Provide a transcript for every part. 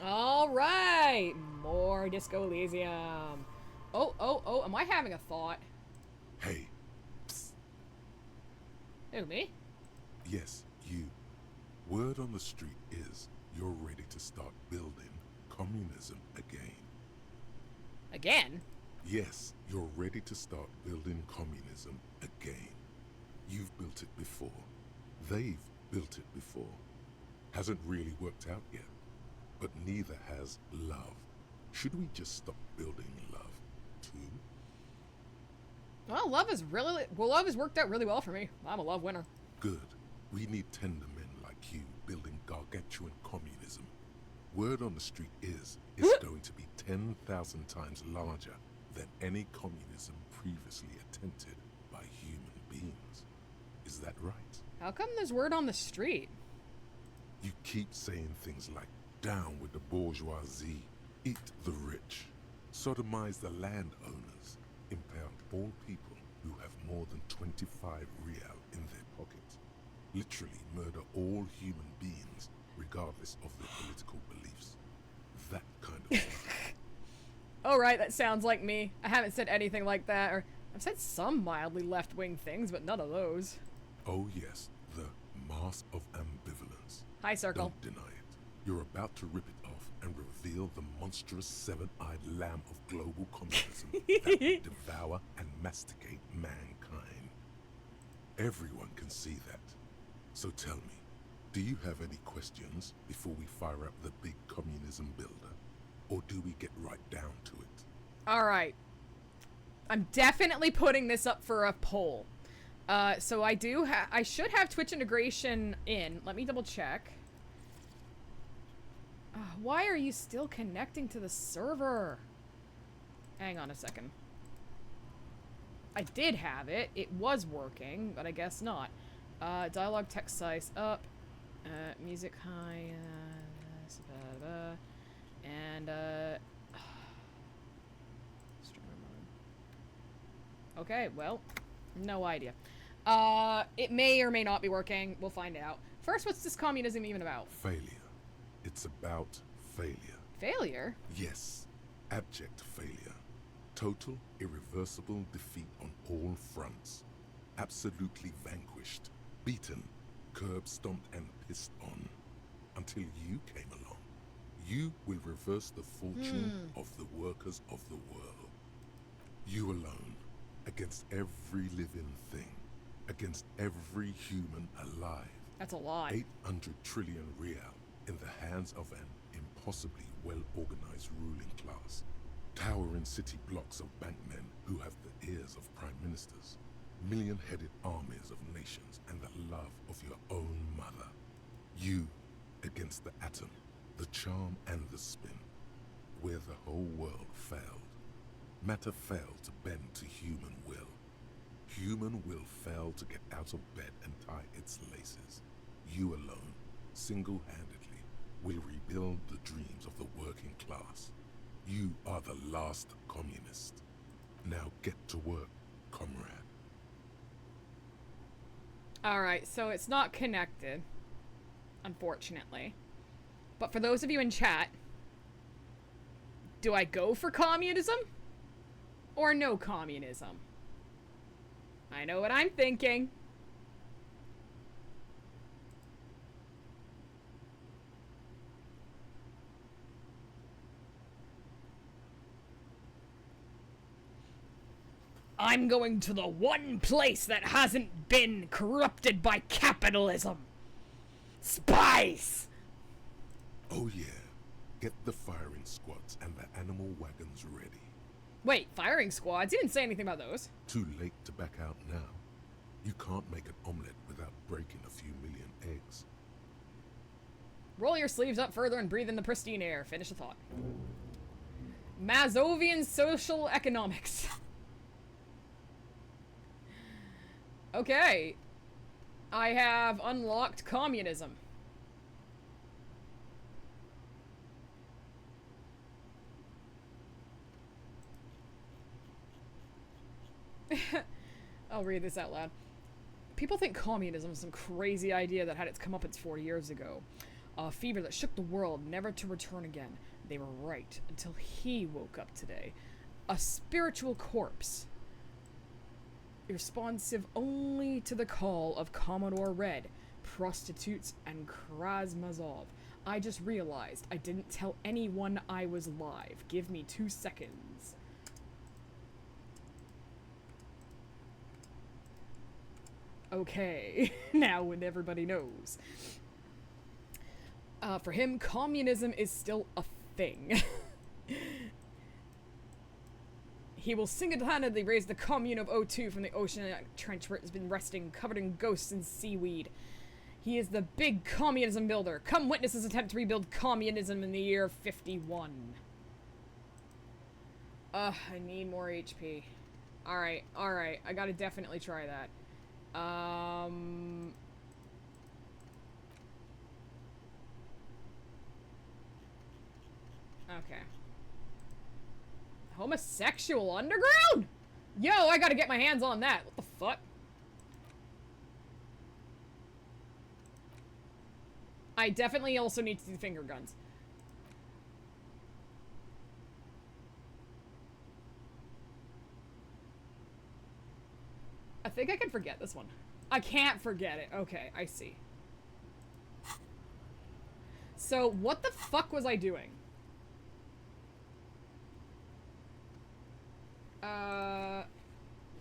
All right, more Disco Elysium. Oh, am I having a thought? Hey, psst. Who, me? Yes, you. Word on the street is you're ready to start building communism again. Again? Yes, you're ready to start building communism again. You've built it before. They've built it before. Hasn't really worked out yet. But neither has love. Should we just stop building love, too? Well, love has worked out really well for me. I'm a love winner. Good. We need tender men like you building gargantuan communism. Word on the street is it's going to be 10,000 times larger than any communism previously attempted by human beings. Is that right? How come there's word on the street? You keep saying things like, down with the bourgeoisie, eat the rich, sodomize the landowners, impound all people who have more than 25 real in their pockets, literally murder all human beings regardless of their political beliefs. That kind of stuff. Oh, right, that sounds like me. I haven't said anything like that, or I've said some mildly left-wing things, but none of those. Oh yes, the mask of ambivalence. Hi, Circle. Don't deny it. You're about to rip it off and reveal the monstrous seven-eyed lamb of global communism that will devour and masticate mankind. Everyone can see that. So tell me, do you have any questions before we fire up the big communism builder? Or do we get right down to it? All right. I'm definitely putting this up for a poll. So I should have Twitch integration in. Let me double check. Why are you still connecting to the server? Hang on a second. I did have it. It was working, but I guess not. Dialogue text size up. Music high. And, streamer mode. Okay, well, no idea. It may or may not be working. We'll find out. First, what's this communism even about? Failure. It's about failure. Failure? Yes, abject failure. Total, irreversible defeat on all fronts. Absolutely vanquished, beaten, curb-stomped and pissed on. Until you came along. You will reverse the fortune of the workers of the world. You alone, against every living thing, against every human alive. That's a lot. 800 trillion real in the hands of an impossibly well-organized ruling class. Towering city blocks of bankmen who have the ears of prime ministers. Million-headed armies of nations and the love of your own mother. You against the atom, the charm and the spin. Where the whole world failed. Matter failed to bend to human will. Human will failed to get out of bed and tie its laces. You alone, single-handedly, will rebuild the dreams of the working class. You are the last communist. Now get to work, comrade. Alright, so it's not connected. Unfortunately. But for those of you in chat, do I go for communism? Or no communism? I know what I'm thinking. I'm going to the one place that hasn't been corrupted by capitalism. Spice! Oh yeah, get the firing squads and the animal wagons ready. Wait, firing squads? You didn't say anything about those. Too late to back out now. You can't make an omelette without breaking a few million eggs. Roll your sleeves up further and breathe in the pristine air. Finish the thought. Mazovian social economics. Okay. I have unlocked communism. I'll read this out loud. People think communism is some crazy idea that had its comeuppance 40 years ago. A fever that shook the world, never to return again. They were right, until he woke up today. A spiritual corpse. Responsive only to the call of Commodore Red, prostitutes, and Krasmazov. I just realized I didn't tell anyone I was live. Give me 2 seconds. Okay, now when everybody knows. For him, communism is still a thing. He will single-handedly raise the commune of O2 from the oceanic trench where it has been resting, covered in ghosts and seaweed. He is the big communism builder. Come witness his attempt to rebuild communism in the year 51. I need more HP. Alright, alright. I gotta definitely try that. Okay. Homosexual underground? Yo, I gotta get my hands on that. What the fuck? I definitely also need to do finger guns. I think I can forget this one. I can't forget it. Okay, I see. So, what the fuck was I doing?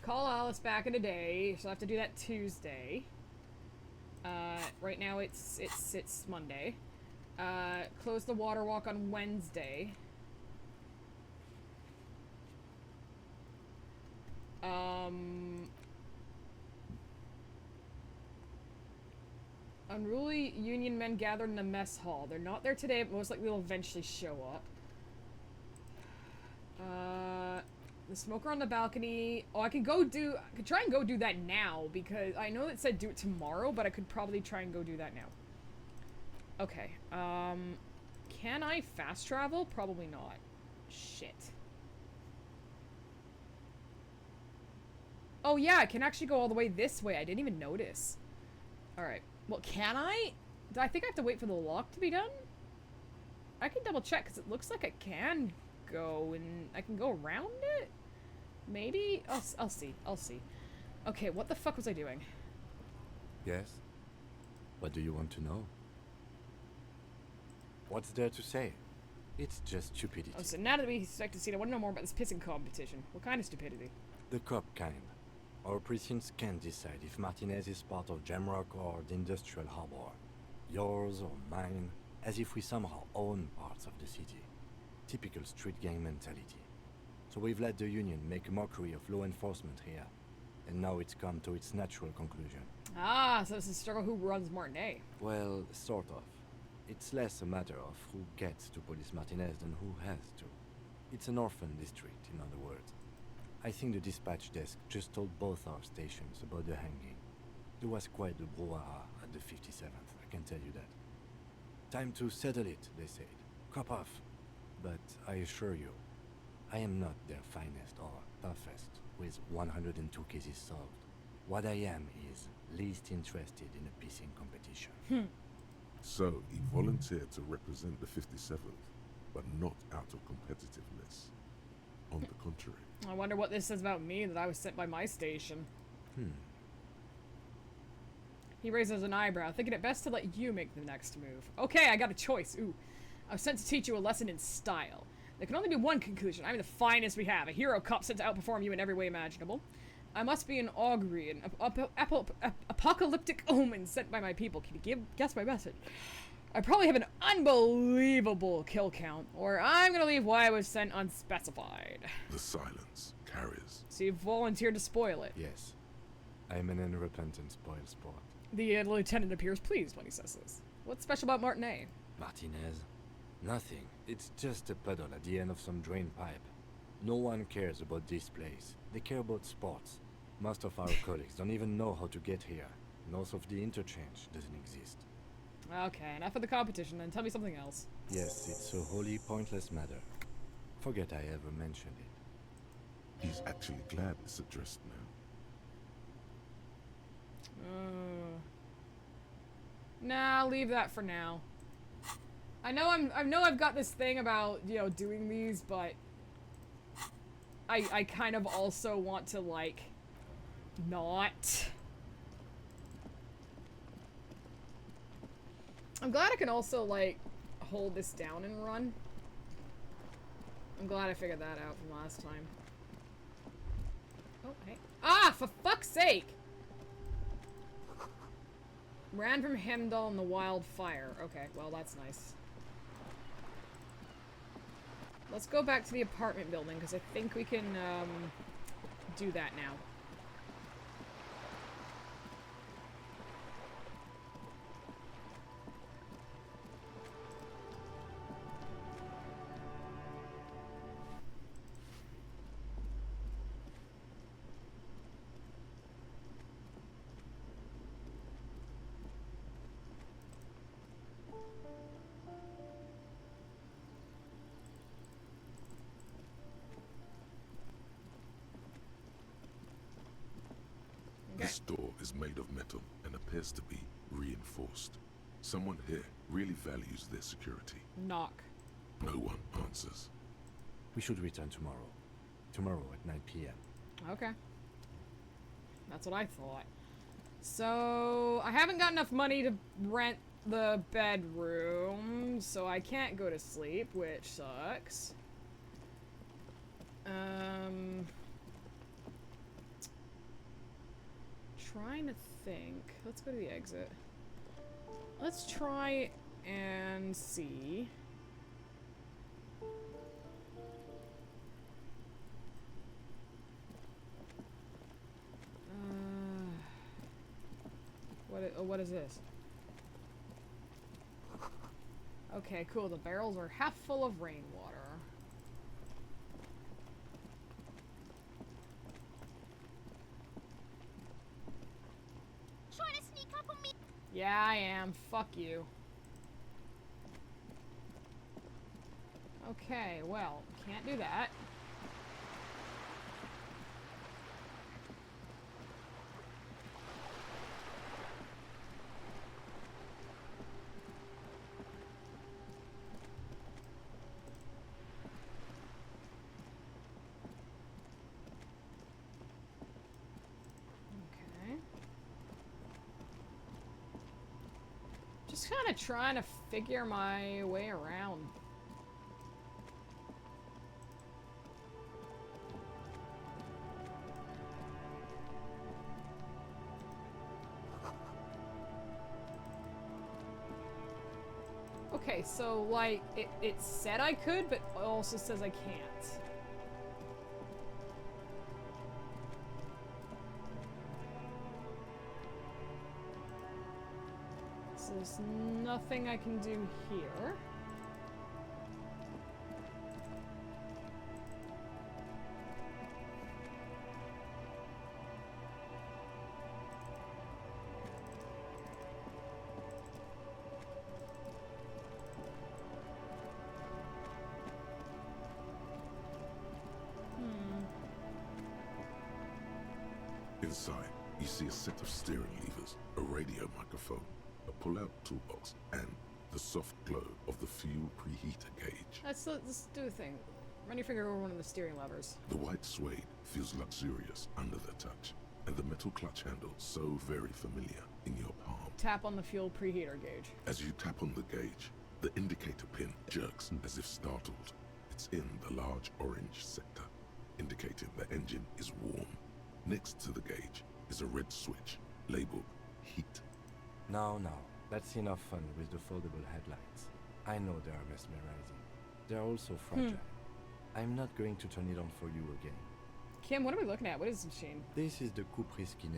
Call Alice back in a day, so I have to do that Tuesday. Right now it's Monday. Close the water walk on Wednesday. Unruly union men gathered in the mess hall. They're not there today, but most likely they'll eventually show up. The smoker on the balcony. Oh, I could try and go do that now, because I know it said do it tomorrow, but I could probably try and go do that now. Okay, can I fast travel? Probably not. Shit. Oh yeah, I can actually go all the way this way. I didn't even notice. Alright. Well, can I? Do I think I have to wait for the lock to be done? I can double check, because it looks like I can go, and I can go around it? Maybe? I'll see. I'll see. Okay, what the fuck was I doing? Yes? What do you want to know? What's there to say? It's just stupidity. Oh, so now that we expect to see, I want to know more about this pissing competition. What kind of stupidity? The cop kind. Our precincts can't decide if Martinez is part of Jamrock or the industrial harbor. Yours or mine, as if we somehow own parts of the city. Typical street gang mentality. So we've let the Union make a mockery of law enforcement here. And now it's come to its natural conclusion. Ah, so it's a struggle who runs Martinez. Well, sort of. It's less a matter of who gets to police Martinez than who has to. It's an orphan district, in other words. I think the dispatch desk just told both our stations about the hanging. There was quite the brouhaha at the 57th, I can tell you that. Time to settle it, they said. Cop off. But I assure you, I am not their finest or toughest, with 102 cases solved. What I am is least interested in a pissing competition. So, he volunteered to represent the 57th, but not out of competitiveness. On the contrary. I wonder what this says about me, that I was sent by my station. He raises an eyebrow, thinking it best to let you make the next move. Okay, I got a choice. Ooh. I was sent to teach you a lesson in style. There can only be one conclusion. I'm the finest we have. A hero cop sent to outperform you in every way imaginable. I must be an augury, an apocalyptic omen sent by my people. Can you guess my message? I probably have an unbelievable kill count, or I'm gonna leave why I was sent unspecified. The silence carries. So you volunteered to spoil it. Yes. I'm an unrepentant spoil sport. The lieutenant appears pleased when he says this. What's special about Martinet? Martinez? Nothing. It's just a puddle at the end of some drain pipe. No one cares about this place. They care about sports. Most of our colleagues don't even know how to get here. North of the interchange doesn't exist. Okay, enough of the competition, then tell me something else. Yes, it's a wholly pointless matter. Forget I ever mentioned it. He's actually glad it's addressed now. Nah, leave that for now. I know I've got this thing about, you know, doing these, but I kind of also want to, like, not. I'm glad I can also, like, hold this down and run. I'm glad I figured that out from last time. Oh, hey. Ah, for fuck's sake! Ran from Hemdall in the wildfire. Okay, well, that's nice. Let's go back to the apartment building, because I think we can, do that now. This door is made of metal and appears to be reinforced. Someone here really values their security. Knock. No one answers. We should return tomorrow. Tomorrow at 9 p.m. Okay. That's what I thought. So, I haven't got enough money to rent the bedroom, so I can't go to sleep, which sucks. Trying to think. Let's go to the exit. Let's try and see. What is this? Okay, cool. The barrels are half full of rainwater. Trying to sneak up on me. Yeah, I am. Fuck you. Okay, well, can't do that. Just kind of trying to figure my way around. Okay, so like it said I could, but it also says I can't. So there's nothing I can do here. Inside, you see a set of steering levers, a radio microphone, a pull-out toolbox, and the soft glow of the fuel preheater gauge. Let's do a thing. Run your finger over one of the steering levers. The white suede feels luxurious under the touch, and the metal clutch handle so very familiar in your palm. Tap on the fuel preheater gauge. As you tap on the gauge, the indicator pin jerks as if startled. It's in the large orange sector, indicating the engine is warm. Next to the gauge is a red switch labeled heat. Now, that's enough fun with the foldable headlights. I know they are mesmerizing. They're also fragile. I'm not going to turn it on for you again. Kim, what are we looking at? What is this machine? This is the Bsky,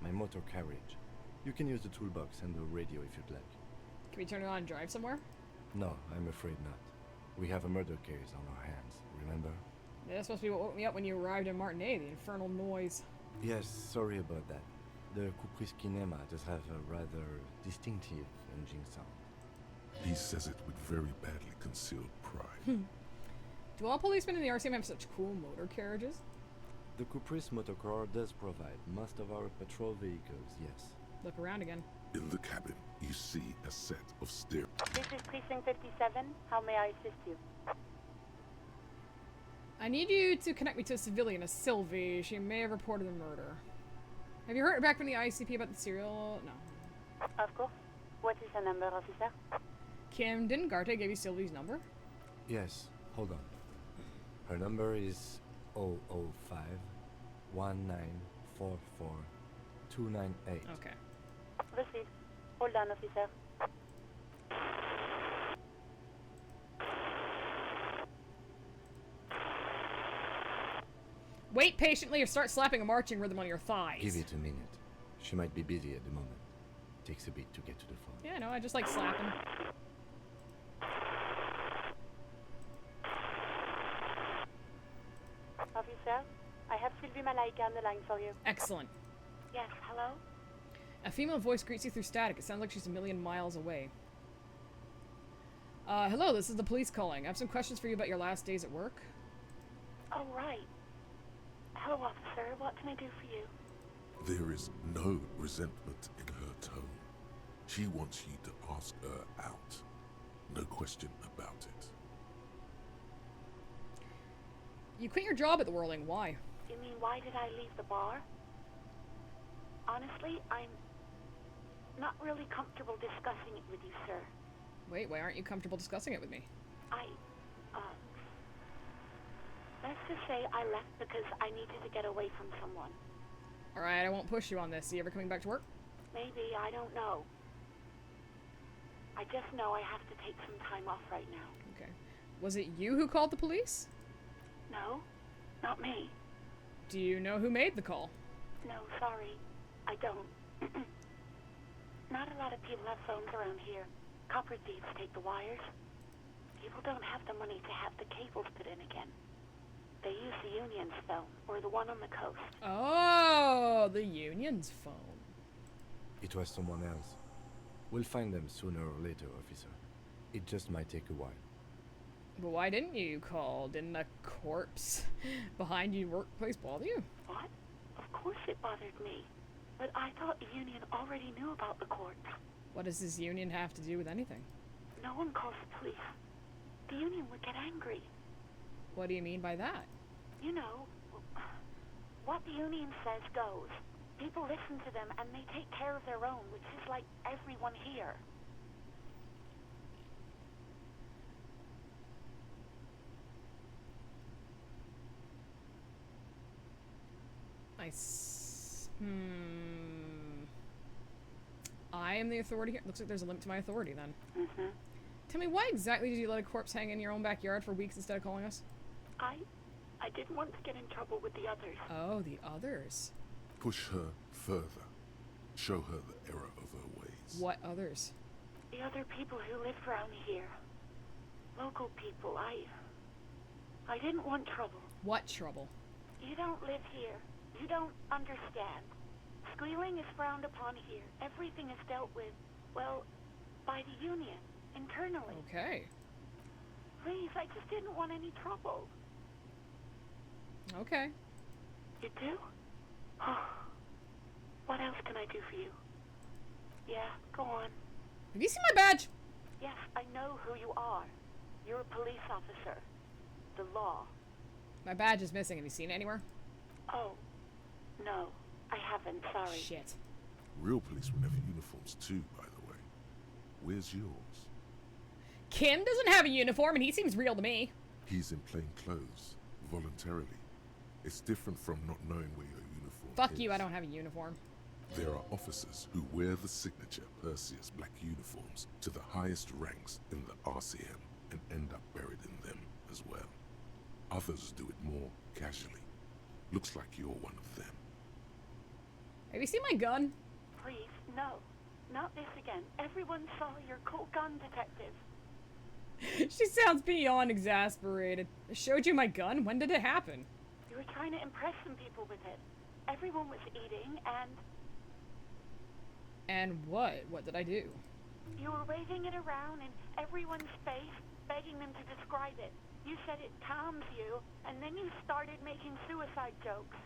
my motor carriage. You can use the toolbox and the radio if you'd like. Can we turn it on and drive somewhere? No, I'm afraid not. We have a murder case on our hands, remember? Yeah, that's supposed to be what woke me up when you arrived in Martinez, the infernal noise. Yes, sorry about that. The Bsky does have a rather distinctive engine sound. He says it with very badly concealed pride. Do all policemen in the RCM have such cool motor carriages? The Caprice motorcar does provide most of our patrol vehicles, yes. Look around again. In the cabin, you see a set of stairs. This is Precinct 57. How may I assist you? I need you to connect me to a civilian, a Sylvie. She may have reported a murder. Have you heard back from the ICP about the serial? No. Of course. What is the number, officer? Kim, didn't Garte give you Sylvie's number? Yes, hold on. Her number is 005 1944 298. Okay. Proceed. Hold on, officer. Wait patiently or start slapping a marching rhythm on your thighs. Give it a minute. She might be busy at the moment. Takes a bit to get to the phone. Yeah, no, I just like slapping. Officer, I have Sylvie Malaika on the line for you. Excellent. Yes, hello? A female voice greets you through static. It sounds like she's a million miles away. Hello, this is the police calling. I have some questions for you about your last days at work. Oh, right. Hello, officer. What can I do for you? There is no resentment in her tone. She wants you to ask her out. No question about it. You quit your job at the Whirling. Why? You mean, why did I leave the bar? Honestly, I'm not really comfortable discussing it with you, sir. Wait, why aren't you comfortable discussing it with me? Let's just say I left because I needed to get away from someone. Alright, I won't push you on this. You ever coming back to work? Maybe, I don't know. I just know I have to take some time off right now. Okay. Was it you who called the police? No, not me. Do you know who made the call? No, sorry. I don't. Not a lot of people have phones around here. Copper thieves take the wires. People don't have the money to have the cables put in again. They use the Union's phone, or the one on the coast. Oh, the Union's phone. It was someone else. We'll find them sooner or later, officer. It just might take a while. But why didn't you call? Didn't a corpse behind your workplace bother you? What? Of course it bothered me. But I thought the Union already knew about the corpse. What does this Union have to do with anything? No one calls the police. The Union would get angry. What do you mean by that? You know, what the Union says goes. People listen to them and they take care of their own, which is like everyone here. I am the authority here. Looks like there's a limit to my authority then. Mm-hmm. Tell me, why exactly did you let a corpse hang in your own backyard for weeks instead of calling us? I didn't want to get in trouble with the others. Oh, the others. Push her further. Show her the error of her ways. What others? The other people who live around here. Local people. I didn't want trouble. What trouble? You don't live here. You don't understand. Squealing is frowned upon here. Everything is dealt with, well, by the Union, internally. Okay. Please, I just didn't want any trouble. Okay. You do? What else can I do for you? Yeah, go on. Have you seen my badge? Yes, I know who you are. You're a police officer. The law. My badge is missing. Have you seen it anywhere? Oh, no, I haven't, sorry. Shit. Real policemen have uniforms too, by the way. Where's yours? Kim doesn't have a uniform and he seems real to me. He's in plain clothes, voluntarily. It's different from not knowing where your uniform Fuck is. you, I don't have a uniform. There are officers who wear the signature Perseus black uniforms to the highest ranks in the RCM and end up buried in them as well. Others do it more casually. Looks like you're one of them. Have you seen my gun? Please, no. Not this again. Everyone saw your cool gun, detective. She sounds beyond exasperated. I showed you my gun? When did it happen? You were trying to impress some people with it. Everyone was eating, and And what? What did I do? you were waving it around in everyone's face, begging them to describe it. You said it calms you, and then you started making suicide jokes.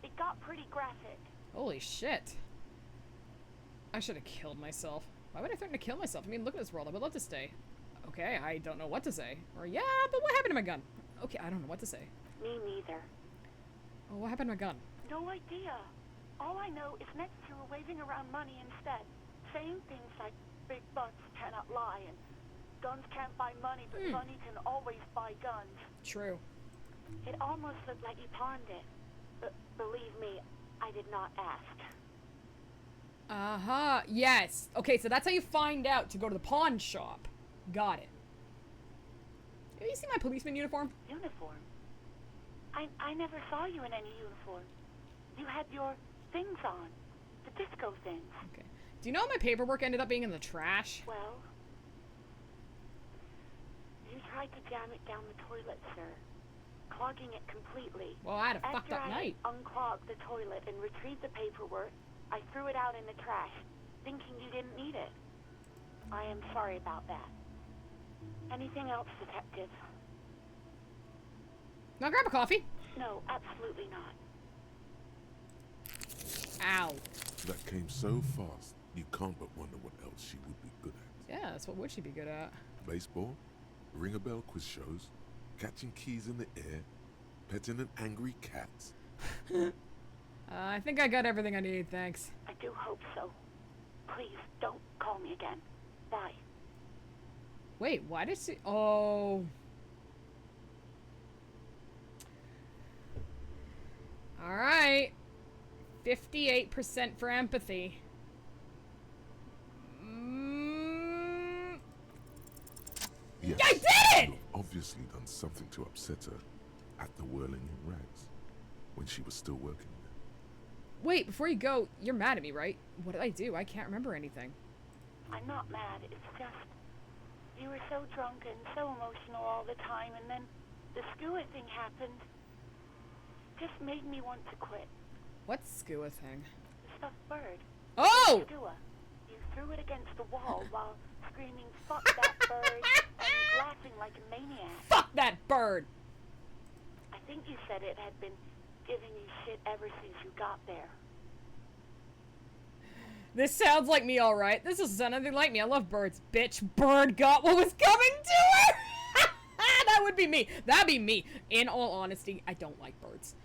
It got pretty graphic. Holy shit. I should have killed myself. Why would I threaten to kill myself? I mean, look at this world. I would love to stay. Okay, I don't know what to say. Or, yeah, but what happened to my gun? Okay, I don't know what to say. Me neither. Oh, what happened to my gun? No idea. All I know is next you were waving around money instead, saying things like big bucks cannot lie and guns can't buy money, but money can always buy guns. True. It almost looked like you pawned it. But believe me, I did not ask. Uh-huh. Yes. Okay, so that's how you find out to go to the pawn shop. Got it. Have you seen my policeman uniform? Uniform? I never saw you in any uniform. You had your things on. The disco things. Okay. Do you know my paperwork ended up being in the trash? Well, you tried to jam it down the toilet, sir. Clogging it completely. Well, I had a fucked up night. After I unclogged the toilet and retrieved the paperwork, I threw it out in the trash, thinking you didn't need it. I am sorry about that. Anything else, Detective? Now grab a coffee. No, absolutely not. Ow. That came so fast, you can't but wonder what else she would be good at. Yeah, that's what would she be good at? Baseball, ring-a-bell quiz shows, catching keys in the air, petting an angry cat. I think I got everything I need, thanks. I do hope so. Please, don't call me again. Bye. Wait, why did she... Oh... Alright. 58% for empathy. Yes, I did it! you've obviously done something to upset her at the Whirling in Rags when she was still working there. Wait, before you go, you're mad at me, right? What did I do? I can't remember anything. I'm not mad. It's just you were so drunk and so emotional all the time, and then the skua thing happened. Just made me want to quit. What skua thing? The stuffed bird. Oh! Skua. You threw it against the wall while screaming, "Fuck that bird," and laughing like a maniac. Fuck that bird! I think you said it had been giving you shit ever since you got there. This sounds like me, alright. This doesn't sound anything like me. I love birds. Bitch, bird got what was coming to her! That would be me. That'd be me. In all honesty, I don't like birds.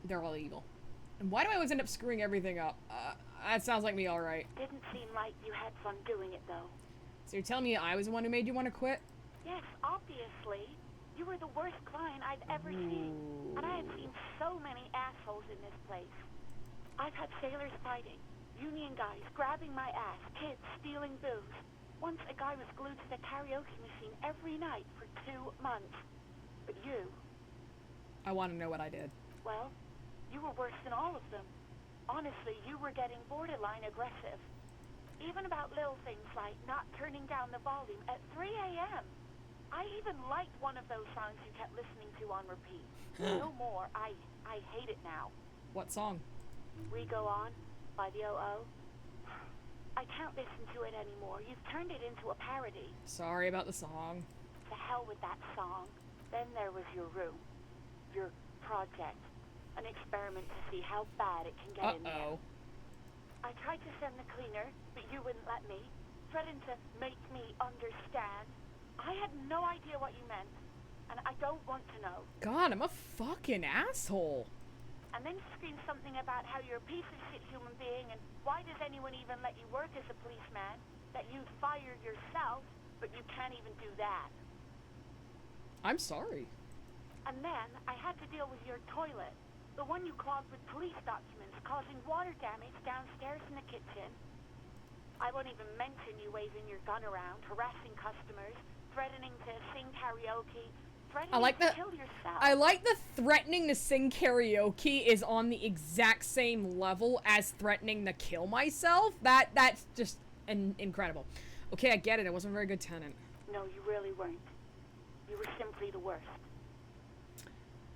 They're all evil. And why do I always end up screwing everything up? That sounds like me, alright. Didn't seem like you had fun doing it, though. So you're telling me I was the one who made you want to quit? Yes, obviously. You were the worst client I've ever seen. And I have seen so many assholes in this place. I've had sailors fighting, union guys grabbing my ass, kids stealing booze. Once a guy was glued to the karaoke machine every night for 2 months. But you... I want to know what I did. Well, you were worse than all of them. Honestly, you were getting borderline aggressive. Even about little things like not turning down the volume at 3 a.m. I even liked one of those songs you kept listening to on repeat. No more. I hate it now. What song? We Go On by the O.O. I can't listen to it anymore. You've turned it into a parody. Sorry about the song. To hell with that song. Then there was your room. Your project. An experiment to see how bad it can get in there. Uh-oh. I tried to send the cleaner, but you wouldn't let me. Threatened to make me understand. I had no idea what you meant, and I don't want to know. God, I'm a fucking asshole. And then you screamed something about how you're a piece of shit human being, and why does anyone even let you work as a policeman? That you'd fired yourself, but you can't even do that. I'm sorry. And then I had to deal with your toilet. The one you clogged with police documents, causing water damage downstairs in the kitchen. I won't even mention you waving your gun around, harassing customers, threatening to sing karaoke, threatening to kill yourself. I like the threatening to sing karaoke is on the exact same level as threatening to kill myself. That's just incredible. Okay, I get it. I wasn't a very good tenant. No, you really weren't. You were simply the worst.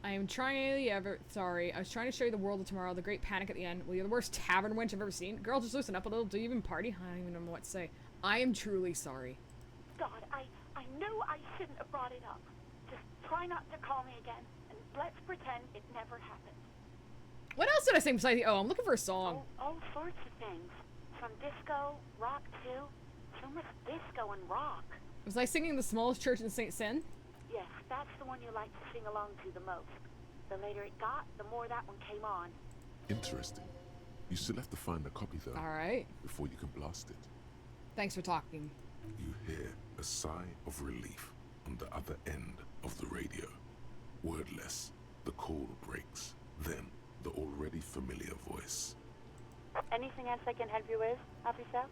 I am trying sorry. I was trying to show you the world of tomorrow, the great panic at the end. Well, you're the worst tavern wench I've ever seen. Girl, just loosen up a little. Do you even party? I don't even know what to say. I am truly sorry. God, I knew I shouldn't have brought it up. Just try not to call me again, and let's pretend it never happened. What else did I sing besides the... Oh, I'm looking for a song. All sorts of things. from disco, rock too. So much disco and rock. Was I singing The Smallest Church in St. Sin? Yes, that's the one you like to sing along to the most. The later it got, the more that one came on. Interesting. You still have to find a copy though. Alright. Before you can blast it. Thanks for talking. You hear a sigh of relief on the other end of the radio. Wordless, the call breaks. Then, the already familiar voice. Anything else I can help you with, officer?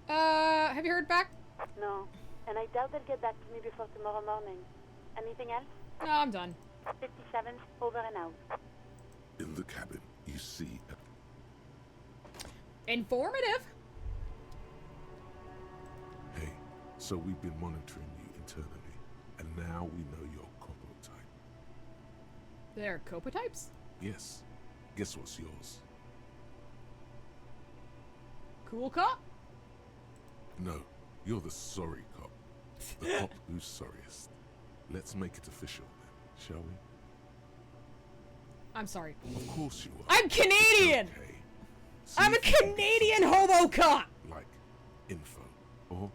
Have you heard back? No. And I doubt they'll get back to me before tomorrow morning. Anything else? No, I'm done. 57, over and out. In the cabin, you see a... Informative. Hey, so we've been monitoring you internally, and now we know your Hobo type. They're copotypes? Yes. Guess what's yours? Cool cop? No, you're the sorry cop. The cop who's sorriest. Let's make it official then, shall we? I'm sorry. Of course you are. I'm Canadian! It's okay. See I'm a if you can get Canadian hobo cop! like info. Or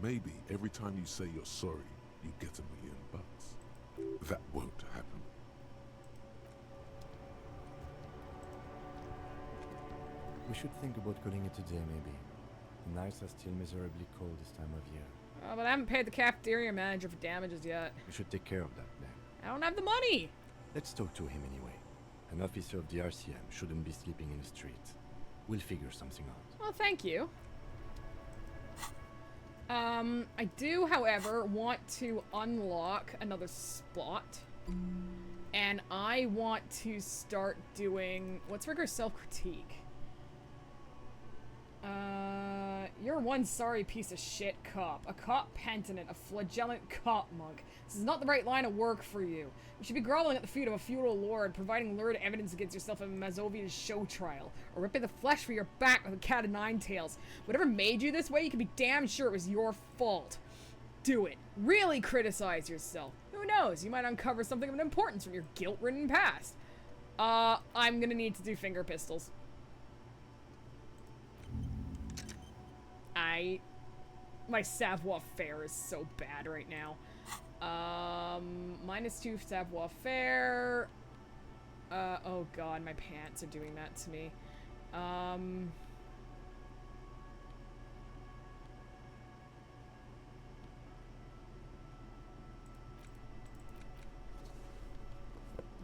maybe every time you say you're sorry, you get $1 million. That won't happen. We should think about calling it a day, maybe. The nights are still miserably cold this time of year. Oh, but I haven't paid the cafeteria manager for damages yet. We should take care of that then. I don't have the money! Let's talk to him anyway. An officer of the RCM shouldn't be sleeping in the street. We'll figure something out. Well, thank you. I do, however, want to unlock another spot. And I want to start doing... What's rigorous self-critique? You're one sorry piece of shit cop. A cop penitent, a flagellant cop monk. This is not the right line of work for you. You should be groveling at the feet of a feudal lord, providing lurid evidence against yourself in Mazovia's show trial, or ripping the flesh from your back with a cat of nine tails. Whatever made you this way, you can be damn sure it was your fault. Do it. Really criticize yourself. Who knows, you might uncover something of importance from your guilt-ridden past. I'm gonna need to do finger pistols. My savoir-faire is so bad right now. -2 savoir-faire. Oh god, my pants are doing that to me.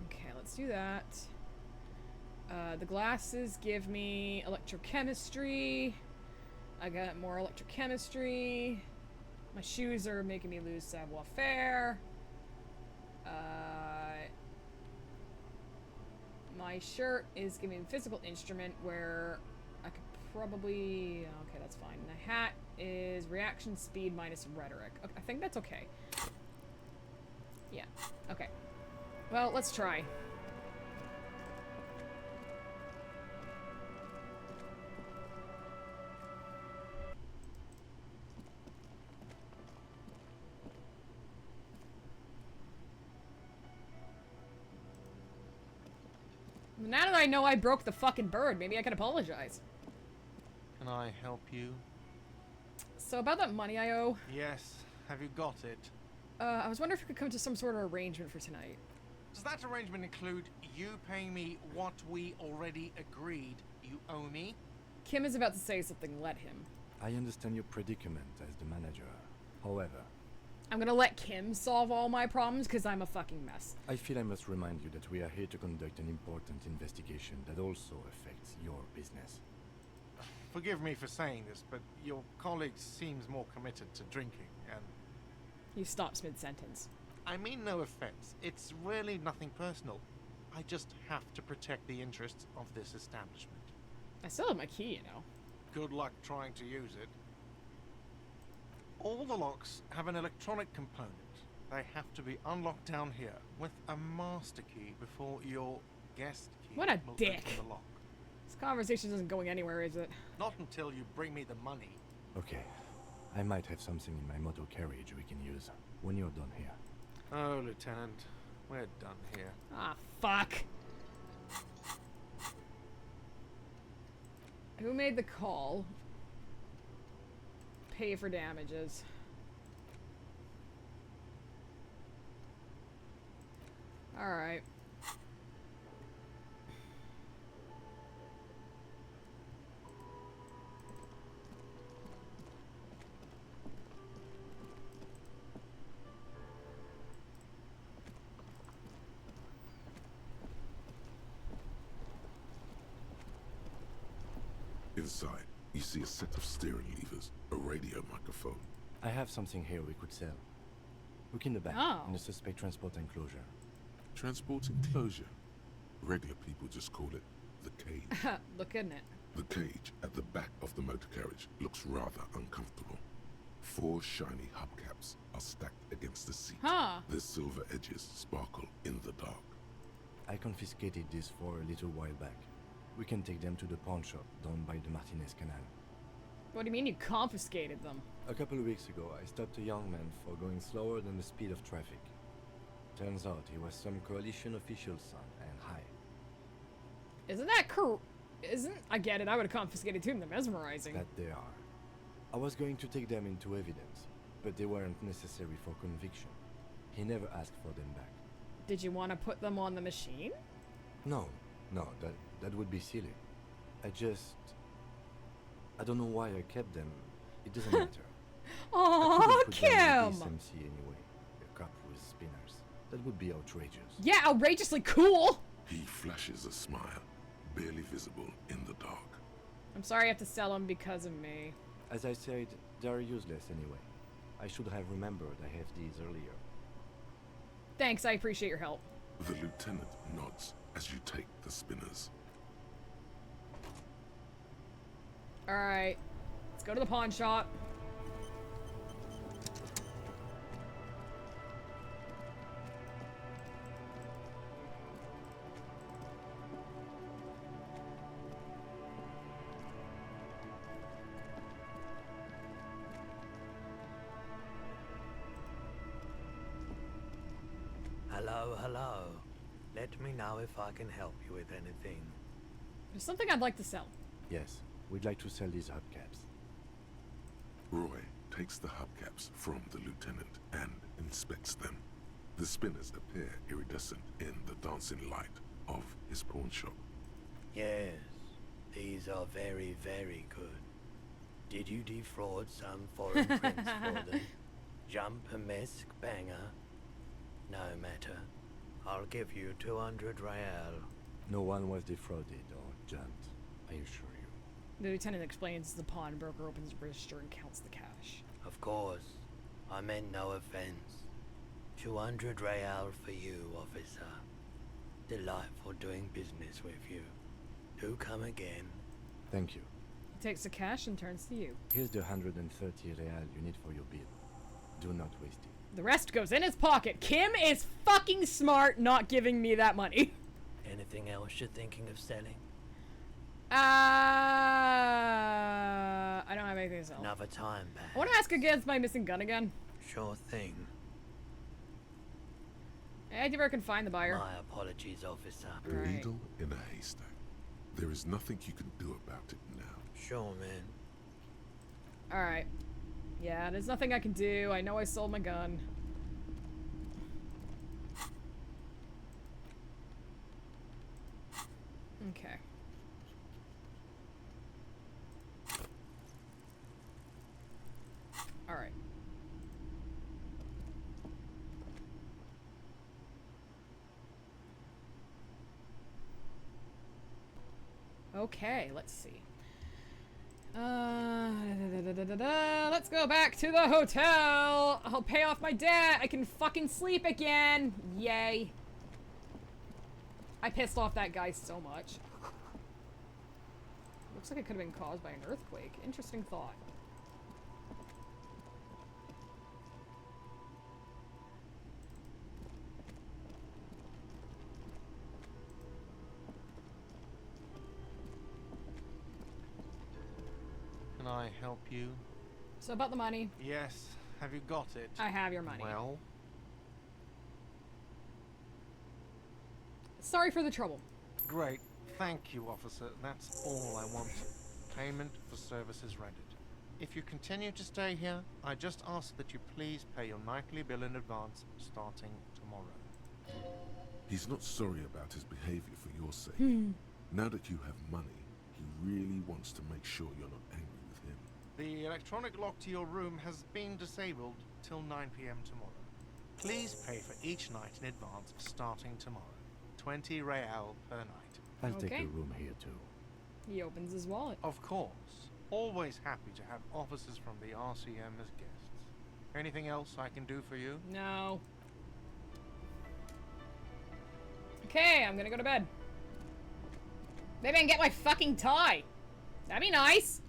Okay, let's do that. The glasses give me electrochemistry. I got more electrochemistry. My shoes are making me lose savoir-faire. My shirt is giving me a physical instrument where I could probably... Okay, that's fine. The hat is reaction speed minus rhetoric. Okay, I think that's okay. Yeah, okay. Well, let's try. Now that I know I broke the fucking bird, maybe I can apologize. Can I help you? So about that money I owe, Yes. Have you got it? I was wondering if we could come to some sort of arrangement for tonight. Does that arrangement include you paying me what we already agreed you owe me? Kim is about to say something, let him. I understand your predicament as the manager. However, I'm gonna let Kim solve all my problems because I'm a fucking mess. I feel I must remind you that we are here to conduct an important investigation that also affects your business. Forgive me for saying this, but your colleague seems more committed to drinking, and... He stops mid-sentence. I mean no offense. It's really nothing personal. I just have to protect the interests of this establishment. I still have my key, you know. Good luck trying to use it. All the locks have an electronic component. They have to be unlocked down here with a master key before your guest key What a will dick. open the lock. This conversation isn't going anywhere, is it? Not until you bring me the money. Okay, I might have something in my motor carriage we can use when you're done here. Oh, Lieutenant, we're done here. Ah, fuck. Who made the call? Pay for damages. Alright. Inside, you see a set of steering levers, a radio microphone. I have something here we could sell. Look in the back, Oh. in the suspect transport enclosure. Transport enclosure. Regular people just call it the cage. Look in it. The cage at the back of the motor carriage looks rather uncomfortable. 4 shiny hubcaps are stacked against the seat. Huh. Their silver edges sparkle in the dark. I confiscated this for a little while back. We can take them to the pawn shop down by the Martinez Canal. What do you mean you confiscated them? A couple of weeks ago, I stopped a young man for going slower than the speed of traffic. Turns out he was some coalition official's son and high. Isn't that I get it, I would have confiscated too, they're mesmerizing. That they are. I was going to take them into evidence, but they weren't necessary for conviction. He never asked for them back. Did you want to put them on the machine? No, that would be silly. I don't know why I kept them. It doesn't matter. Oh, Put them in Kim! the SMC anyway. A cop with spinners. That would be outrageous. Yeah, outrageously cool! He flashes a smile, barely visible in the dark. I'm sorry I have to sell them because of me. As I said, they are useless anyway. I should have remembered I have these earlier. Thanks, I appreciate your help. The lieutenant nods as you take the spinners. Alright, let's go to the pawn shop. Hello, hello. Let me know if I can help you with anything. There's something I'd like to sell. Yes, we'd like to sell these hubcaps. Roy takes the hubcaps from the lieutenant and inspects them. The spinners appear iridescent in the dancing light of his pawn shop. Yes, these are very, very good. Did you defraud some foreign prince for them? Jump-a-mesk banger? No matter. I'll give you 200 real. No one was defrauded or jumped, I assure you. The lieutenant explains as the pawnbroker opens the register and counts the cash. Of course. I meant no offense. 200 real for you, officer. Delightful doing business with you. Do come again. Thank you. He takes the cash and turns to you. Here's the 130 real you need for your bill. Do not waste it. The rest goes in his pocket. Kim is fucking smart not giving me that money. Anything else you're thinking of selling? I don't have anything to sell. Another time, perhaps. I want to ask against my missing gun again. Sure thing. I never can find the buyer. My apologies, officer. A Right. needle in a haystack. There is nothing you can do about it now. Sure, man. Alright. Yeah, there's nothing I can do. I know I sold my gun. Okay. Alright. Okay, let's see. Let's go back to the hotel. I'll pay off my debt. I can fucking sleep again. Yay. I pissed off that guy so much. Looks like it could have been caused by an earthquake. Interesting thought. Can I help you? So about the money. Yes. Have you got it? I have your money. Well, Sorry for the trouble. great. Thank you, officer. That's all I want. payment for services rendered. If you continue to stay here, I just ask that you please pay your nightly bill in advance starting tomorrow. He's not sorry about his behavior for your sake. Now that you have money, he really wants to make sure you're not angry with him. The electronic lock to your room has been disabled till 9 p.m. tomorrow. Please pay for each night in advance starting tomorrow. 20 real per night. I'll take Okay. a room here too. He opens his wallet. Of course. Always happy to have officers from the RCM as guests. Anything else I can do for you? No. Okay, I'm gonna go to bed. Maybe I can get my fucking tie. That'd be nice.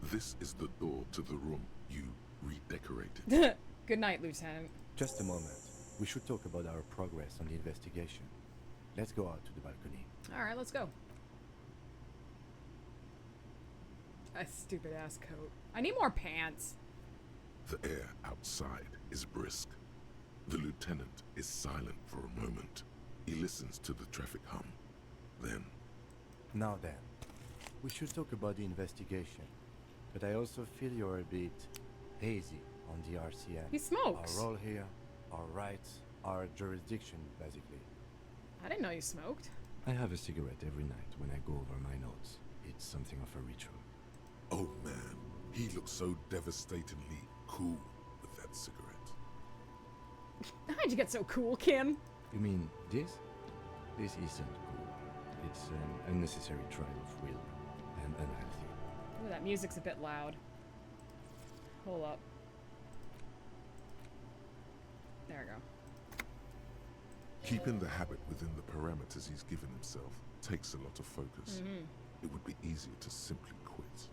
This is the door to the room you redecorated. Good night, Lieutenant. Just a moment. We should talk about our progress on the investigation. Let's go out to the balcony. Alright, let's go. A stupid ass coat. I need more pants. The air outside is brisk. The lieutenant is silent for a moment. He listens to the traffic hum. Then, Now then, we should talk about the investigation. But I also feel you're a bit hazy on the RCM. He smokes. Our role here, our rights, our jurisdiction, basically. I didn't know you smoked. I have a cigarette every night when I go over my notes. It's something of a ritual. oh man, he looks so devastatingly cool with that cigarette. How'd you get so cool, Kim? You mean this? This isn't cool. It's an unnecessary trial of will and unhealthy. Ooh, that music's a bit loud. Hold up. There we go. Keeping the habit within the parameters he's given himself takes a lot of focus. It would be easier to simply quit.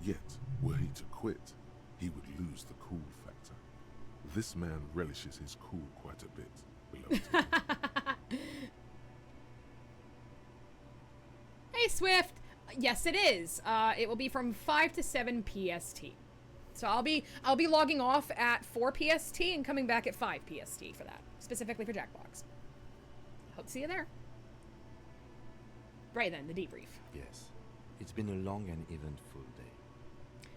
Yet, were he to quit, he would lose the cool factor. This man relishes his cool quite a bit, below. Hey, Swift. Yes, it is. It will be from 5 to 7 PST. So I'll be logging off at 4 PST and coming back at 5 PST for that, specifically for Jackbox. Hope to see you there. Right then, the debrief. Yes. It's been a long and eventful day.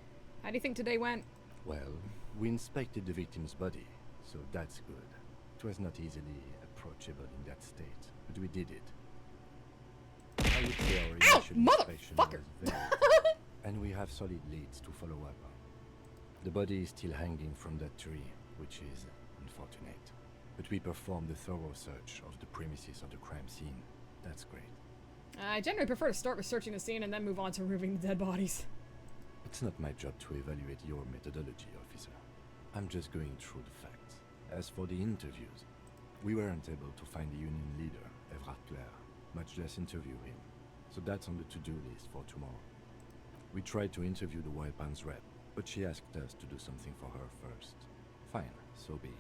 How do you think today went? Well, we inspected the victim's body, so that's good. It was not easily approachable in that state, but we did it. I would say our Ow, initial inspection motherfucker! was very and we have solid leads to follow up on. The body is still hanging from that tree, which is unfortunate. But we performed a thorough search of the premises of the crime scene. That's great. I generally prefer to start with searching the scene and then move on to removing the dead bodies. It's not my job to evaluate your methodology, officer. I'm just going through the facts. As for the interviews, we weren't able to find the union leader, Everard Clare, much less interview him. So that's on the to-do list for tomorrow. We tried to interview the Wild Pines rep, but she asked us to do something for her first. Fine, so be it.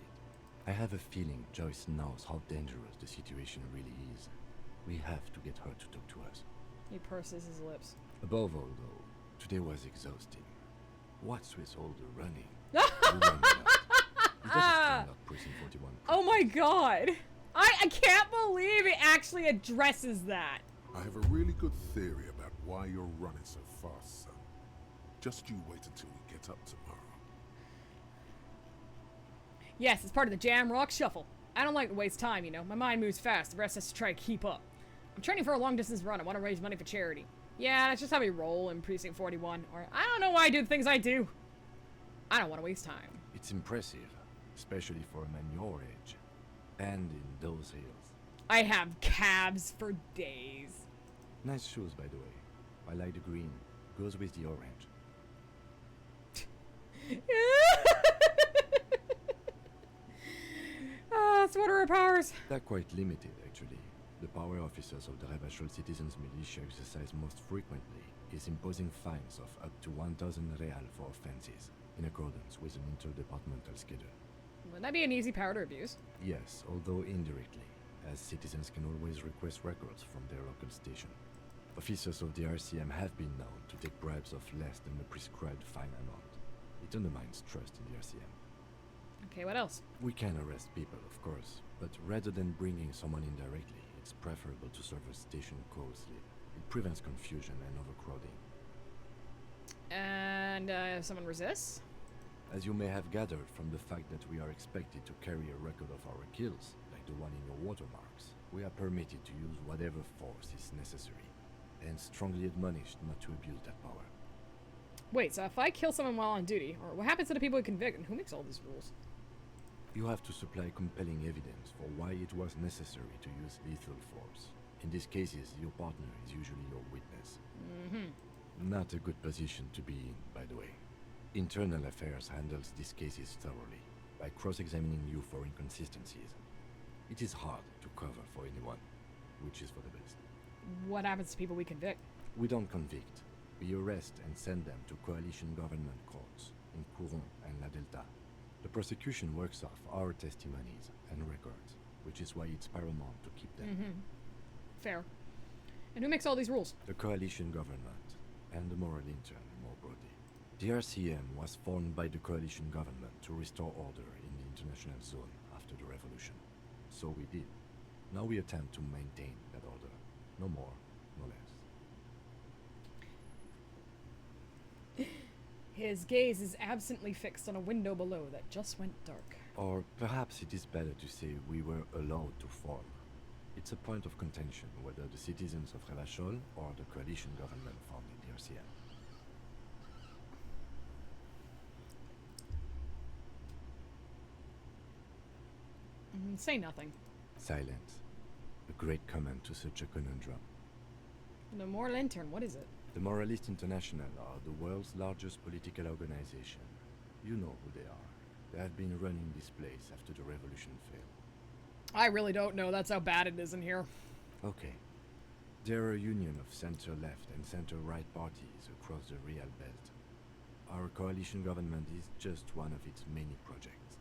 I have a feeling Joyce knows how dangerous the situation really is. We have to get her to talk to us. He purses his lips. Above all, though, today was exhausting. What's with all the running? We run a lot. He doesn't stand up Precinct 41. Oh my god! I can't believe it actually addresses that. I have a really good theory about why you're running so fast, son. Just you wait until we get up tomorrow. Yes, it's part of the Jam Rock Shuffle. I don't like to waste time, you know. My mind moves fast. The rest has to try to keep up. I'm training for a long-distance run. I want to raise money for charity. Yeah, that's just how we roll in Precinct 41. Or I don't know why I do the things I do. I don't want to waste time. It's impressive, especially for a man your age. And in those hills. I have calves for days. Nice shoes, by the way. I like the green. Goes with the orange. Swatter powers. They're quite limited, actually. The power officers of the Rebachol Citizens Militia exercise most frequently is imposing fines of up to 1,000 real for offenses, in accordance with an interdepartmental schedule. Wouldn't that be an easy power to abuse? Yes, although indirectly, as citizens can always request records from their local station. Officers of the RCM have been known to take bribes of less than the prescribed fine amount. It undermines trust in the RCM. Okay, what else? We can arrest people, of course, but rather than bringing someone in directly, it's preferable to serve a station closely. It prevents confusion and overcrowding. And if someone resists? As you may have gathered from the fact that we are expected to carry a record of our kills, like the one in your watermarks, we are permitted to use whatever force is necessary, and strongly admonished not to abuse that power. Wait, so if I kill someone while on duty, or what happens to the people who convict, and who makes all these rules? You have to supply compelling evidence for why it was necessary to use lethal force. In these cases, your partner is usually your witness. Mm-hmm. Not a good position to be in, by the way. Internal Affairs handles these cases thoroughly, by cross-examining you for inconsistencies. It is hard to cover for anyone, which is for the best. What happens to people we convict? We don't convict. We arrest and send them to coalition government courts in Couron and La Delta. The prosecution works off our testimonies and records, which is why it's paramount to keep them. Mm-hmm. Fair. And who makes all these rules? The coalition government and the moral intern, more broadly. The RCM was formed by the coalition government to restore order in the international zone after the revolution. So we did. Now we attempt to maintain that order. No more, no less. His gaze is absently fixed on a window below that just went dark. Or perhaps it is better to say we were allowed to form. It's a point of contention whether the citizens of Revachol or the coalition government formed the RCM. Say nothing. Silence. A great comment to such a conundrum. The Moral Intern, what is it? The Moralist International are the world's largest political organization. You know who they are. They have been running this place after the revolution failed. I really don't know. That's how bad it is in here. Okay. They're a union of center-left and center-right parties across the Real Belt. Our coalition government is just one of its many projects.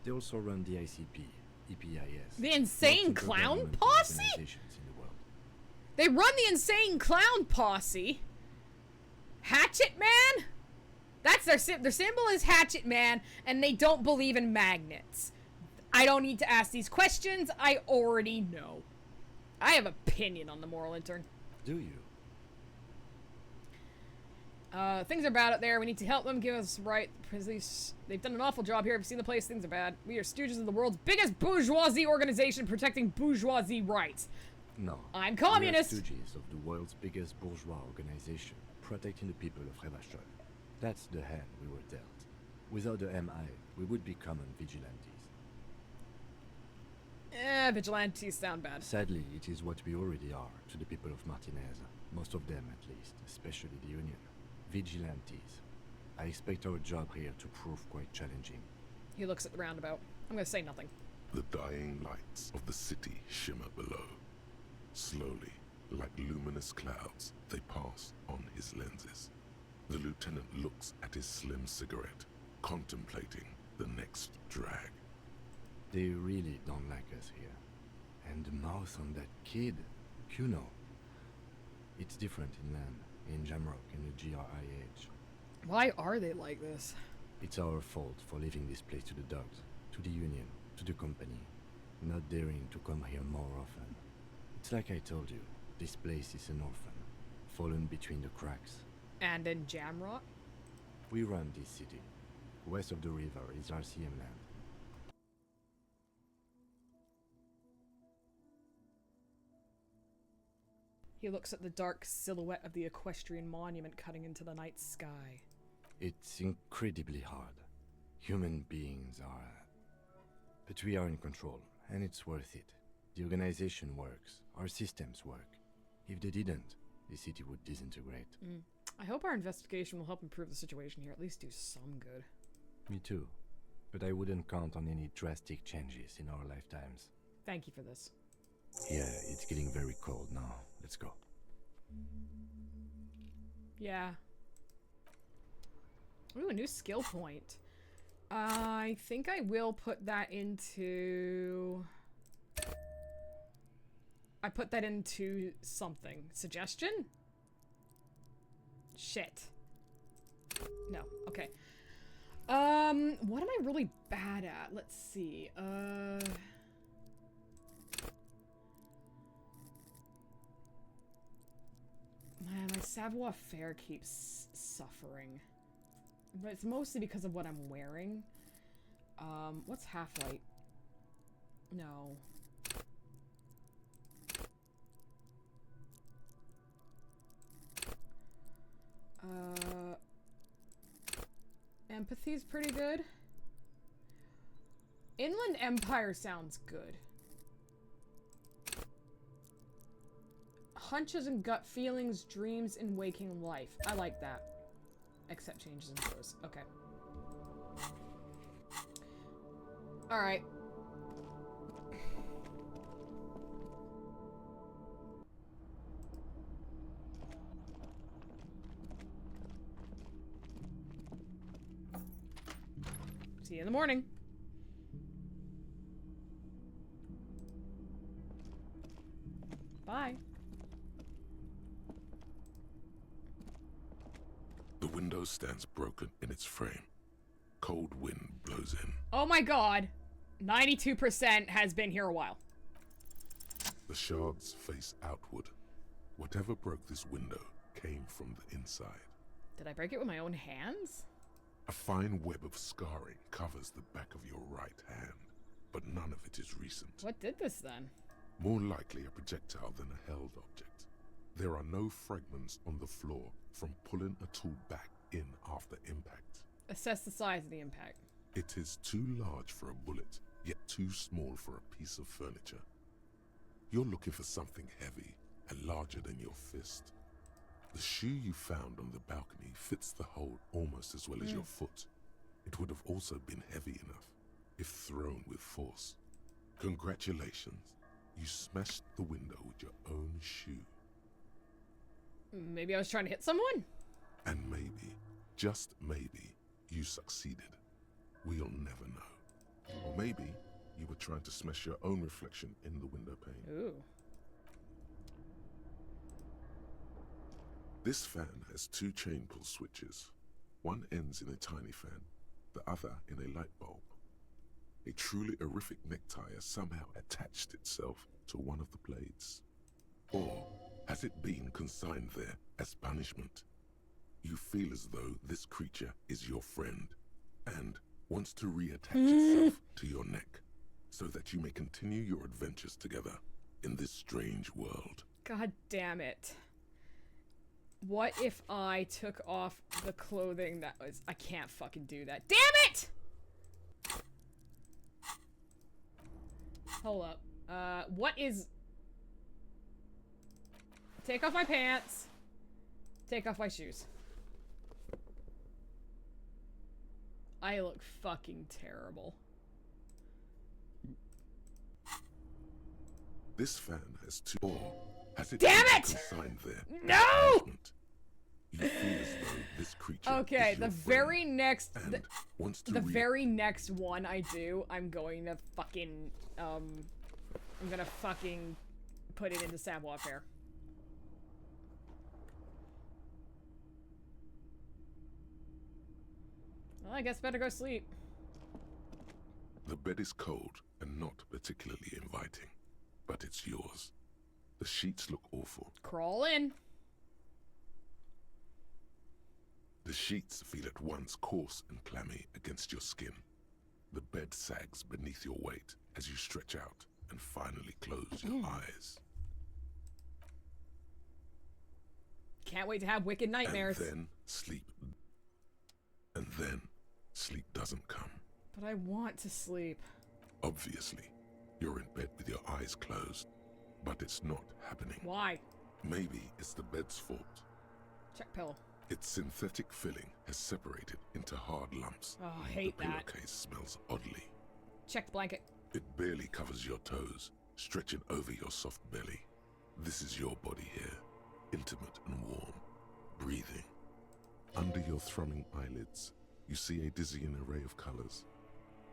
They also run the ICP, EPIS. The Insane Clown Posse? Organizations in the world. They run the Insane Clown Posse? Hatchet Man? That's their symbol is Hatchet Man, and they don't believe in magnets. I don't need to ask these questions. I already know. I have opinion on the Moral Intern. Do you? Things are bad out there. We need to help them. Give us right. Police. They've done an awful job here. Have you seen the place? Things are bad. We are stooges of the world's biggest bourgeoisie organization protecting bourgeoisie rights. No. I'm communist. We are stooges of the world's biggest bourgeois organization, protecting the people of Revachol. That's the hand we were dealt. Without the MI, we would be common vigilantes. Vigilantes sound bad. Sadly, it is what we already are to the people of Martinez. Most of them, at least, especially the Union. Vigilantes. I expect our job here to prove quite challenging. He looks at the roundabout. I'm gonna say nothing. The dying lights of the city shimmer below. Slowly, like luminous clouds, they pass on his lenses. The lieutenant looks at his slim cigarette, contemplating the next drag. They really don't like us here. And the mouth on that kid, Kuno. It's different inland, in Jamrock, in the GRIH. Why are they like this? It's our fault for leaving this place to the dogs, to the Union, to the company, not daring to come here more often. It's like I told you, this place is an orphan, fallen between the cracks. And in Jamrock? We run this city. West of the river is RCM land. He looks at the dark silhouette of the equestrian monument cutting into the night sky. It's incredibly hard. Human beings are... But we are in control, and it's worth it. The organization works. Our systems work. If they didn't, the city would disintegrate. I hope our investigation will help improve the situation here, at least do some good. Me too. But I wouldn't count on any drastic changes in our lifetimes. Thank you for this. Yeah, it's getting very cold now. Let's go. Yeah. Ooh, a new skill point. I think I will put that into... I put that into something. Suggestion? Shit. No. Okay. What am I really bad at? Let's see. Man, my savoir-faire keeps suffering. But it's mostly because of what I'm wearing. What's half-light? No. Empathy's pretty good. Inland Empire sounds good. Hunches and gut feelings, dreams, and waking life. I like that. Except changes in clothes. Okay. Alright. See you in the morning. Bye. The window stands broken in its frame. Cold wind blows in. Oh my god. 92% has been here a while. The shards face outward. Whatever broke this window came from the inside. Did I break it with my own hands? A fine web of scarring covers the back of your right hand, but none of it is recent. What did this then? More likely a projectile than a held object. There are no fragments on the floor from pulling a tool back in after impact. Assess the size of the impact. It is too large for a bullet, yet too small for a piece of furniture. You're looking for something heavy and larger than your fist. The shoe you found on the balcony fits the hole almost as well as your foot. It would have also been heavy enough if thrown with force. Congratulations, you smashed the window with your own shoe. Maybe I was trying to hit someone? And maybe, just maybe, you succeeded. We'll never know. Or maybe you were trying to smash your own reflection in the window pane. Ooh. This fan has two chain pull switches. One ends in a tiny fan, the other in a light bulb. A truly horrific necktie has somehow attached itself to one of the blades. Or has it been consigned there as punishment? You feel as though this creature is your friend and wants to reattach itself to your neck so that you may continue your adventures together in this strange world. God damn it. What if I took off the clothing that was... I can't fucking do that. Damn it! Hold up. What is... Take off my pants. Take off my shoes. I look fucking terrible. This fan has two... Or has it Damn been it! consigned there? No! You feel as though this creature Okay, is the your very friend next... and wants to The very next one I do, I'm going to fucking, I'm gonna fucking put it into savoir-faire. Well, I guess better go sleep. The bed is cold and not particularly inviting, but it's yours. The sheets look awful. Crawl in. The sheets feel at once coarse and clammy against your skin. The bed sags beneath your weight as you stretch out and finally close your eyes. Can't wait to have wicked nightmares. And then sleep. And then sleep doesn't come. But I want to sleep. Obviously, you're in bed with your eyes closed, but it's not happening. Why? Maybe it's the bed's fault. Check pillow. Its synthetic filling has separated into hard lumps. Oh, I hate the that. pillowcase smells oddly. Check the blanket. It barely covers your toes, stretching over your soft belly. This is your body here, intimate and warm, breathing. Under your thrumming eyelids, you see a dizzying array of colors.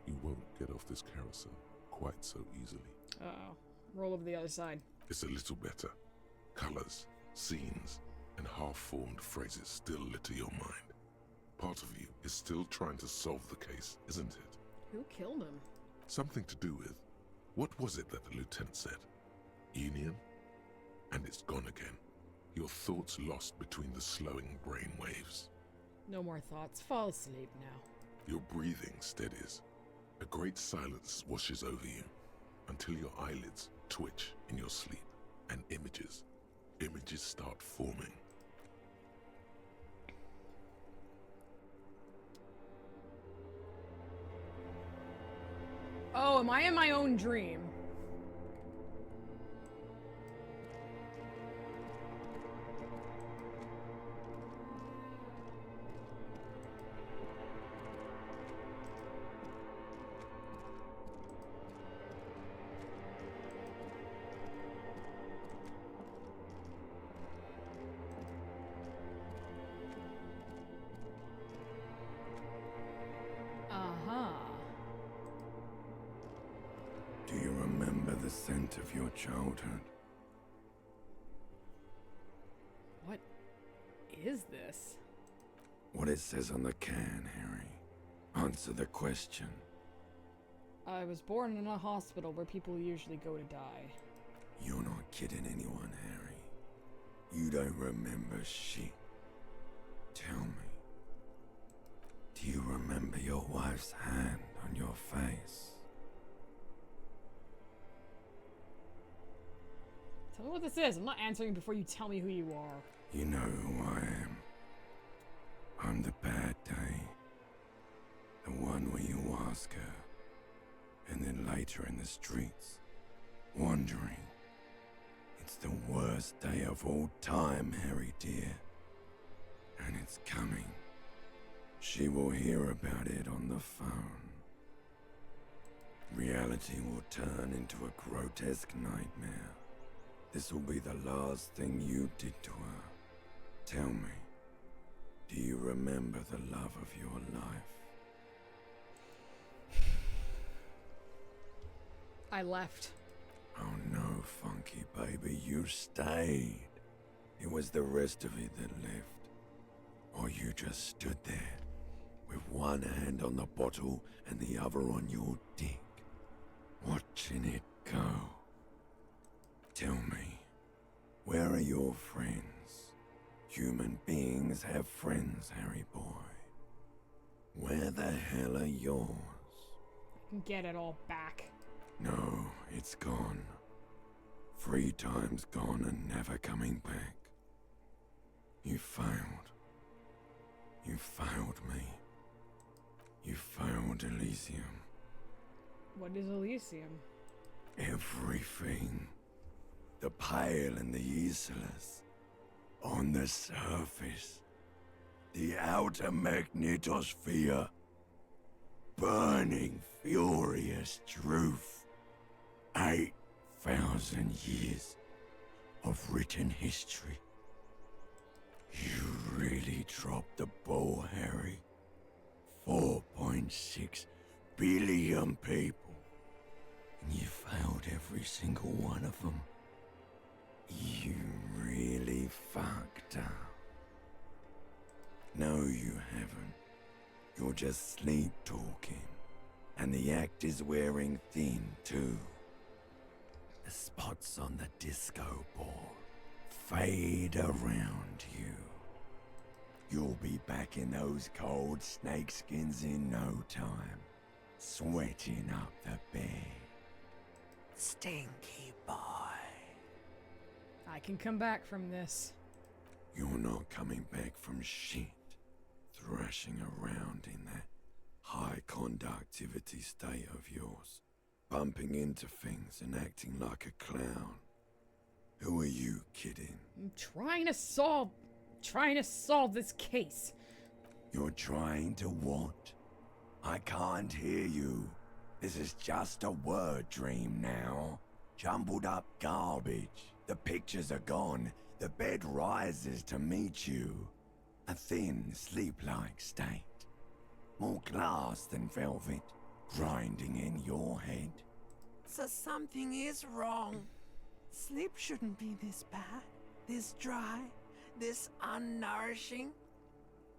You won't get off this carousel quite so easily. Uh-oh. Roll over the other side. It's a little better. Colors, scenes, and half-formed phrases still litter your mind. Part of you is still trying to solve the case, isn't it? Who killed him? Something to do with, what was it that the lieutenant said? Union? And it's gone again. Your thoughts lost between the slowing brain waves. No more thoughts. Fall asleep now. Your breathing steadies. A great silence washes over you until your eyelids twitch in your sleep and images start forming. Oh, am I in my own dream? Do you remember the scent of your childhood? What is this? What it says on the can, Harry. Answer the question. I was born in a hospital where people usually go to die. You're not kidding anyone, Harry. You don't remember shit. Tell me. Do you remember your wife's hand on your face? Tell me what this is. I'm not answering before you tell me who you are. You know who I am. I'm the bad day. The one where you ask her, and then later in the streets, wandering. It's the worst day of all time, Harry dear. And it's coming. She will hear about it on the phone. Reality will turn into a grotesque nightmare. This will be the last thing you did to her. Tell me, do you remember the love of your life? I left. Oh no, Funky baby, you stayed. It was the rest of it that left. Or you just stood there, with one hand on the bottle and the other on your dick, watching it go. Tell me, where are your friends? Human beings have friends, Harry boy. Where the hell are yours? I can get it all back. No, it's gone. 3 times gone and never coming back. You failed. You failed me. You failed Elysium. What is Elysium? Everything. The Pale and the Islas. On the surface. The outer magnetosphere. Burning, furious truth. 8,000 years of written history. You really dropped the ball, Harry. 4.6 billion people. And you failed every single one of them. You really fucked up. No, you haven't. You're just sleep talking. And the act is wearing thin, too. The spots on the disco ball fade around you. You'll be back in those cold snakeskins in no time, sweating up the bed. Stinky boy. I can come back from this. You're not coming back from shit. Thrashing around in that high conductivity state of yours, bumping into things and acting like a clown. Who are you kidding? I'm trying to solve this case. You're trying to what? I can't hear you. This is just a word dream now. Jumbled up garbage. The pictures are gone. The bed rises to meet you. A thin, sleep-like state. More glass than velvet, grinding in your head. So something is wrong. Sleep shouldn't be this bad, this dry, this unnourishing.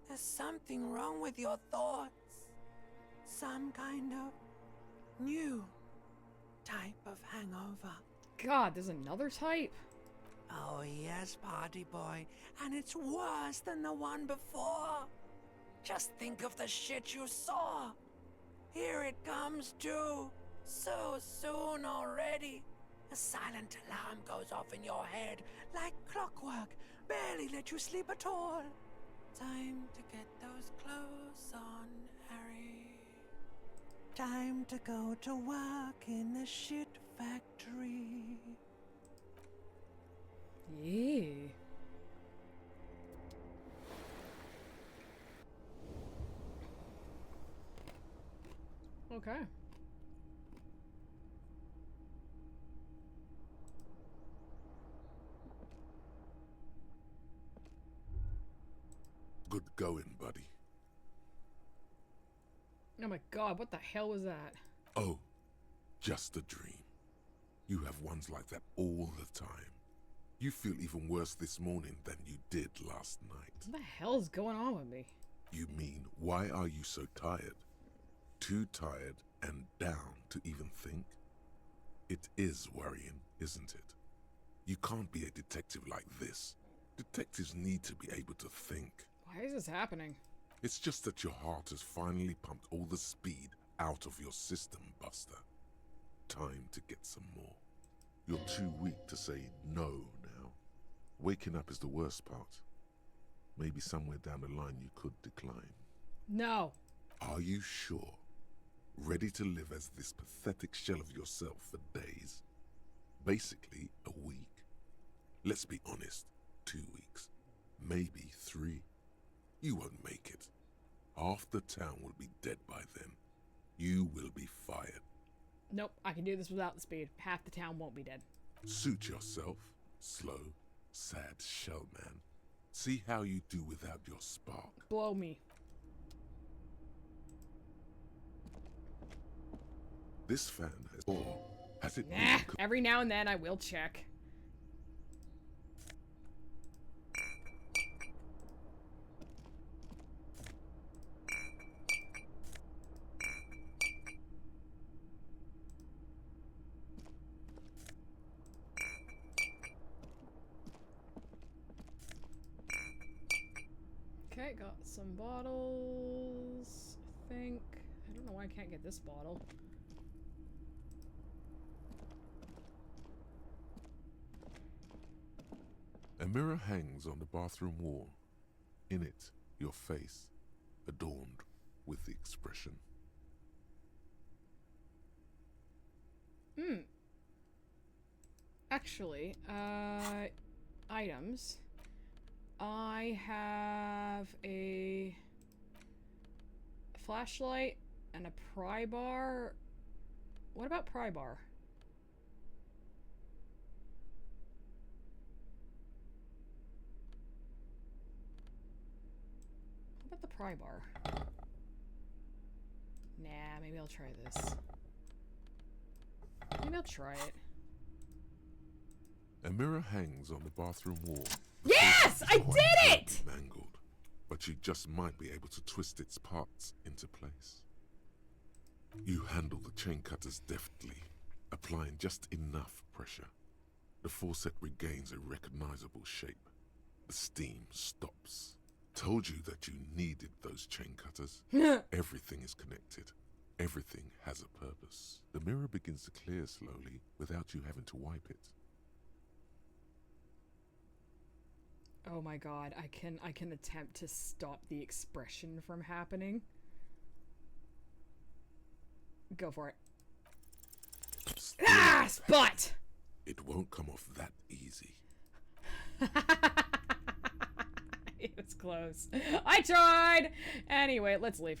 There's something wrong with your thoughts. Some kind of new type of hangover. God, there's another type? Oh yes, party boy, and it's worse than the one before. Just think of the shit you saw. Here it comes too. So soon already. A silent alarm goes off in your head like clockwork. Barely let you sleep at all. Time to get those clothes on, Harry. Time to go to work in the shit factory. Yeah. Okay. Good going, buddy. Oh my god, what the hell was that? Oh, just a dream. You have ones like that all the time. You feel even worse this morning than you did last night. What the hell is going on with me? You mean, why are you so tired? Too tired and down to even think? It is worrying, isn't it? You can't be a detective like this. Detectives need to be able to think. Why is this happening? It's just that your heart has finally pumped all the speed out of your system, Buster. Time to get some more. You're too weak to say no now. Waking up is the worst part. Maybe somewhere down the line you could decline. No. Are you sure? Ready to live as this pathetic shell of yourself for days? Basically, a week? Let's be honest, 2 weeks. Maybe 3. You won't make it. Half the town will be dead by then. You will be fired. Nope, I can do this without the speed. Half the town won't be dead. Suit yourself, slow, sad shell man. See how you do without your spark. Blow me. This fan has... Or has it... Nah, every now and then I will check. Okay, got some bottles, I think. I don't know why I can't get this bottle. A mirror hangs on the bathroom wall. In it, your face, adorned with the expression. Actually, items. I have a flashlight and a pry bar. What about pry bar? What about the pry bar? Nah, maybe I'll try this. Maybe I'll try it. A mirror hangs on the bathroom wall. Yes! I did it! Mangled, but you just might be able to twist its parts into place. You handle the chain cutters deftly, applying just enough pressure. The faucet regains a recognizable shape. The steam stops. Told you that you needed those chain cutters. Everything is connected. Everything has a purpose. The mirror begins to clear slowly without you having to wipe it. Oh my god, I can attempt to stop the expression from happening. Go for it. Still, Ah, spot! it won't come off that easy. It was close. I tried! Anyway, let's leave.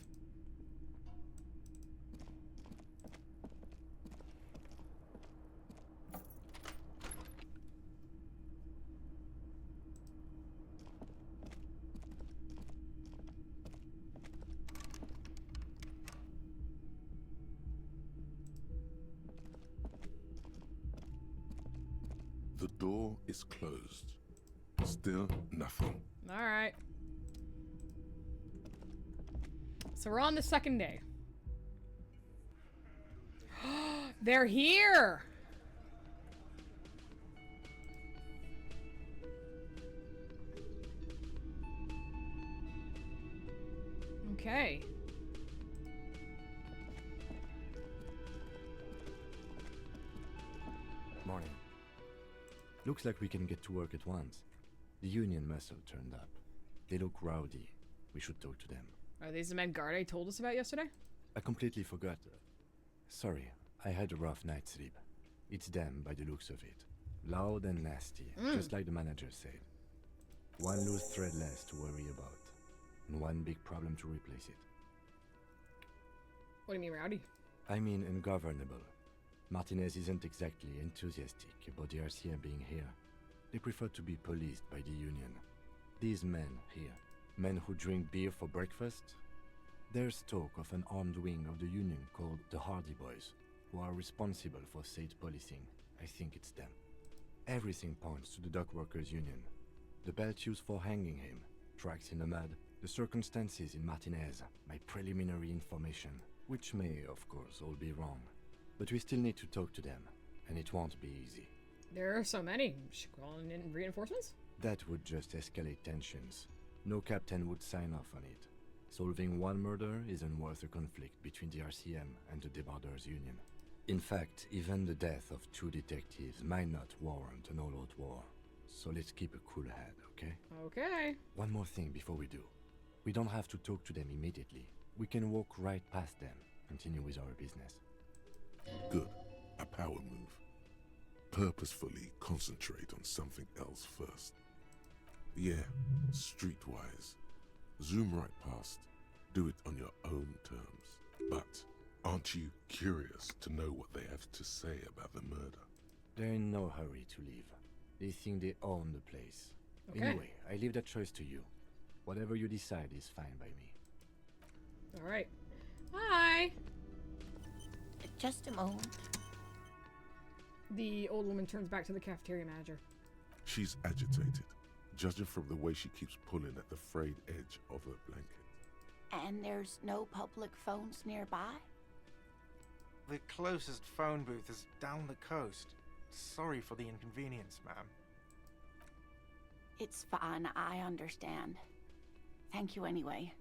The door is closed. Still nothing. Alright. So we're on the second day. They're here! Okay. Morning. Looks like we can get to work at once. The Union muscle turned up. They look rowdy. We should talk to them. Are these the men Garde told us about yesterday? I completely forgot. Sorry, I had a rough night's sleep. It's them by the looks of it. Loud and nasty, just like the manager said. One loose thread less to worry about, and one big problem to replace it. What do you mean, rowdy? I mean ungovernable. Martinez isn't exactly enthusiastic about the RCM being here. They prefer to be policed by the Union. These men here, men who drink beer for breakfast, there's talk of an armed wing of the Union called the Hardy Boys, who are responsible for state policing. I think it's them. Everything points to the Dock Workers Union. The belt used for hanging him, tracks in the mud, the circumstances in Martinez, my preliminary information, which may, of course, all be wrong. But we still need to talk to them, and it won't be easy. There are so many. Should call in reinforcements? That would just escalate tensions. No captain would sign off on it. Solving one murder isn't worth a conflict between the RCM and the Debarders Union. In fact, even the death of 2 detectives might not warrant an all-out war. So let's keep a cool head, okay? Okay. One more thing before we do. We don't have to talk to them immediately. We can walk right past them, continue with our business. Good. A power move. Purposefully concentrate on something else first. Yeah, streetwise. Zoom right past. Do it on your own terms. But aren't you curious to know what they have to say about the murder? They're in no hurry to leave. They think they own the place. Okay. Anyway, I leave that choice to you. Whatever you decide is fine by me. Alright. Hi! Just a moment. The old woman turns back to the cafeteria manager. She's agitated, judging from the way she keeps pulling at the frayed edge of her blanket. And there's no public phones nearby? The closest phone booth is down the coast. Sorry for the inconvenience, ma'am. It's fine, I understand. Thank you anyway.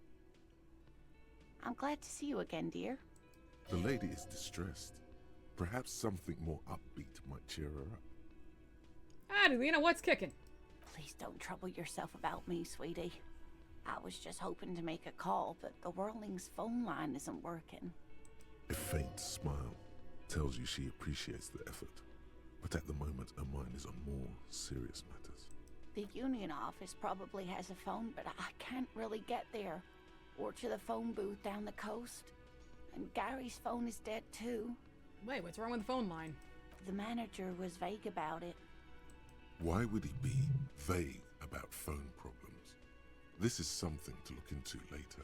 I'm glad to see you again, dear. The lady is distressed. Perhaps something more upbeat might cheer her up. Howdy, Lena, what's kicking? Please don't trouble yourself about me, sweetie. I was just hoping to make a call, but the Whirling's phone line isn't working. A faint smile tells you she appreciates the effort, but at the moment her mind is on more serious matters. The Union office probably has a phone, but I can't really get there. Or to the phone booth down the coast. And Gary's phone is dead too. Wait, what's wrong with the phone line? The manager was vague about it. Why would he be vague about phone problems? This is something to look into later.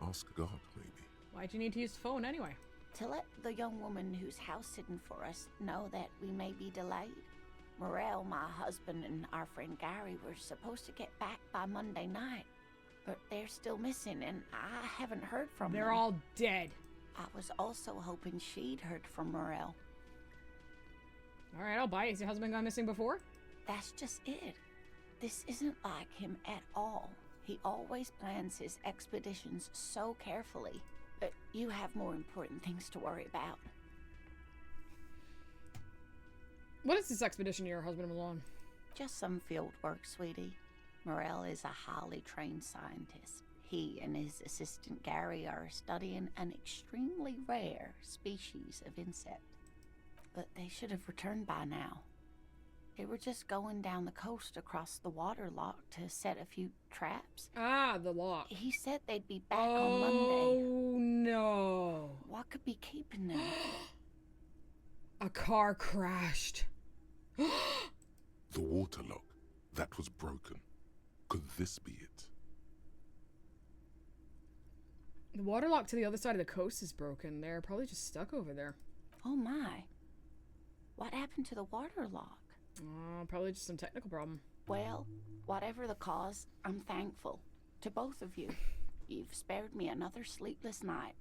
Ask God, maybe. Why'd you need to use the phone anyway? To let the young woman who's house sitting for us know that we may be delayed. Morel, my husband, and our friend Gary were supposed to get back by Monday night. But they're still missing, and I haven't heard from them. They're all dead. I was also hoping she'd heard from Morel. Alright, I'll buy it. Has your husband gone missing before? That's just it. This isn't like him at all. He always plans his expeditions so carefully. But you have more important things to worry about. What is this expedition your husband was on? Just some field work, sweetie. Morel is a highly trained scientist. He and his assistant Gary are studying an extremely rare species of insect. But they should have returned by now. They were just going down the coast across the water lock to set a few traps. Ah, the lock. He said they'd be back on Monday. Oh, no. What could be keeping them? A car crashed. The water lock. That was broken. Could this be it? The water lock to the other side of the coast is broken. They're probably just stuck over there. Oh my. What happened to the water lock? Probably just some technical problem. Well, whatever the cause, I'm thankful. To both of you. You've spared me another sleepless night.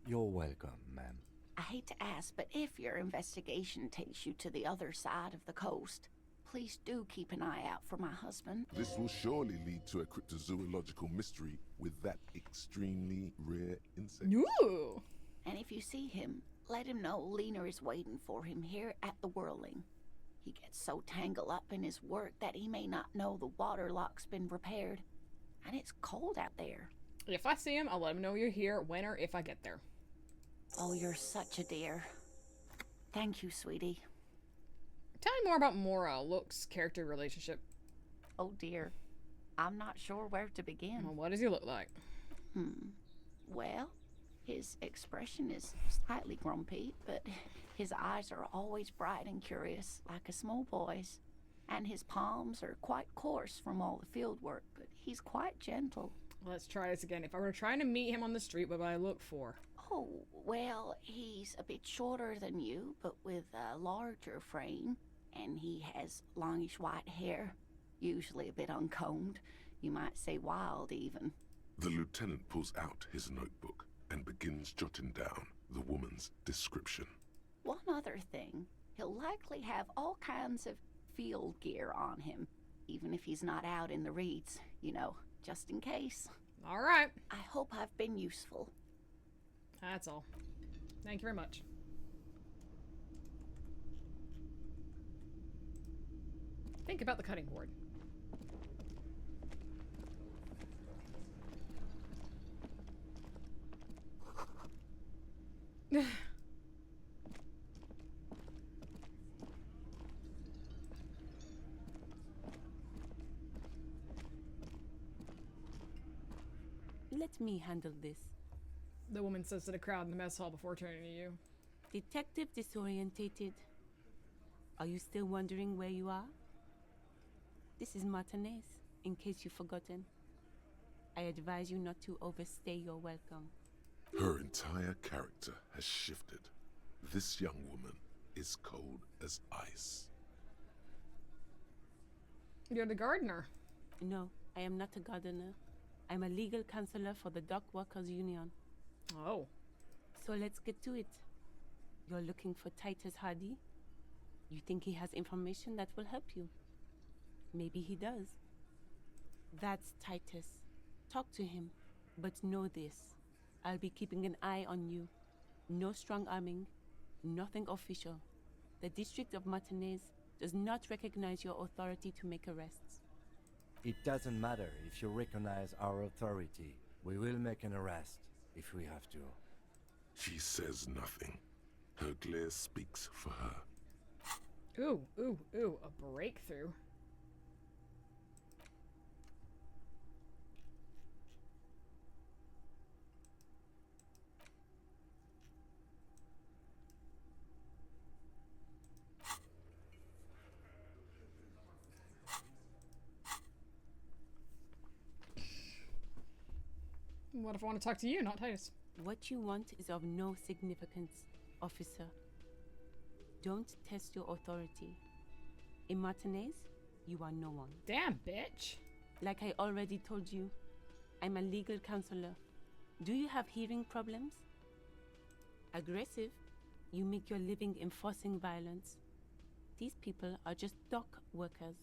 You're welcome, ma'am. I hate to ask, but if your investigation takes you to the other side of the coast, please do keep an eye out for my husband. This will surely lead to a cryptozoological mystery with that extremely rare insect. Ooh! And if you see him, let him know Lena is waiting for him here at the Whirling. He gets so tangled up in his work that he may not know the water lock's been repaired. And it's cold out there. If I see him, I'll let him know you're here when or if I get there. Oh, you're such a dear. Thank you, sweetie. Tell me more about Mora, looks, character, relationship. Oh dear. I'm not sure where to begin. Well, what does he look like? Well, his expression is slightly grumpy, but his eyes are always bright and curious, like a small boy's. And his palms are quite coarse from all the field work, but he's quite gentle. Let's try this again. If I were trying to meet him on the street, what would I look for? Oh, well, he's a bit shorter than you, but with a larger frame. And he has longish white hair, usually a bit uncombed. You might say wild, even. The lieutenant pulls out his notebook and begins jotting down the woman's description. One other thing, he'll likely have all kinds of field gear on him, even if he's not out in the reeds, you know, just in case. All right. I hope I've been useful. That's all. Thank you very much. Think about the cutting board. Let me handle this. The woman says to the crowd in the mess hall before turning to you. Detective disorientated. Are you still wondering where you are? This is Martinez, in case you've forgotten. I advise you not to overstay your welcome. Her entire character has shifted. This young woman is cold as ice. You're the gardener. No, I am not a gardener. I'm a legal counselor for the Dock Workers Union. Oh. So let's get to it. You're looking for Titus Hardy? You think he has information that will help you? Maybe he does. That's Titus. Talk to him, but know this. I'll be keeping an eye on you. No strong arming, nothing official. The District of Martinez does not recognize your authority to make arrests. It doesn't matter if you recognize our authority. We will make an arrest if we have to. She says nothing. Her glare speaks for her. Ooh, ooh, ooh, a breakthrough. What if I want to talk to you, not Titus? What you want is of no significance, officer. Don't test your authority. In Martinez, you are no one. Damn, bitch. Like I already told you, I'm a legal counselor. Do you have hearing problems? Aggressive? You make your living enforcing violence. These people are just dock workers.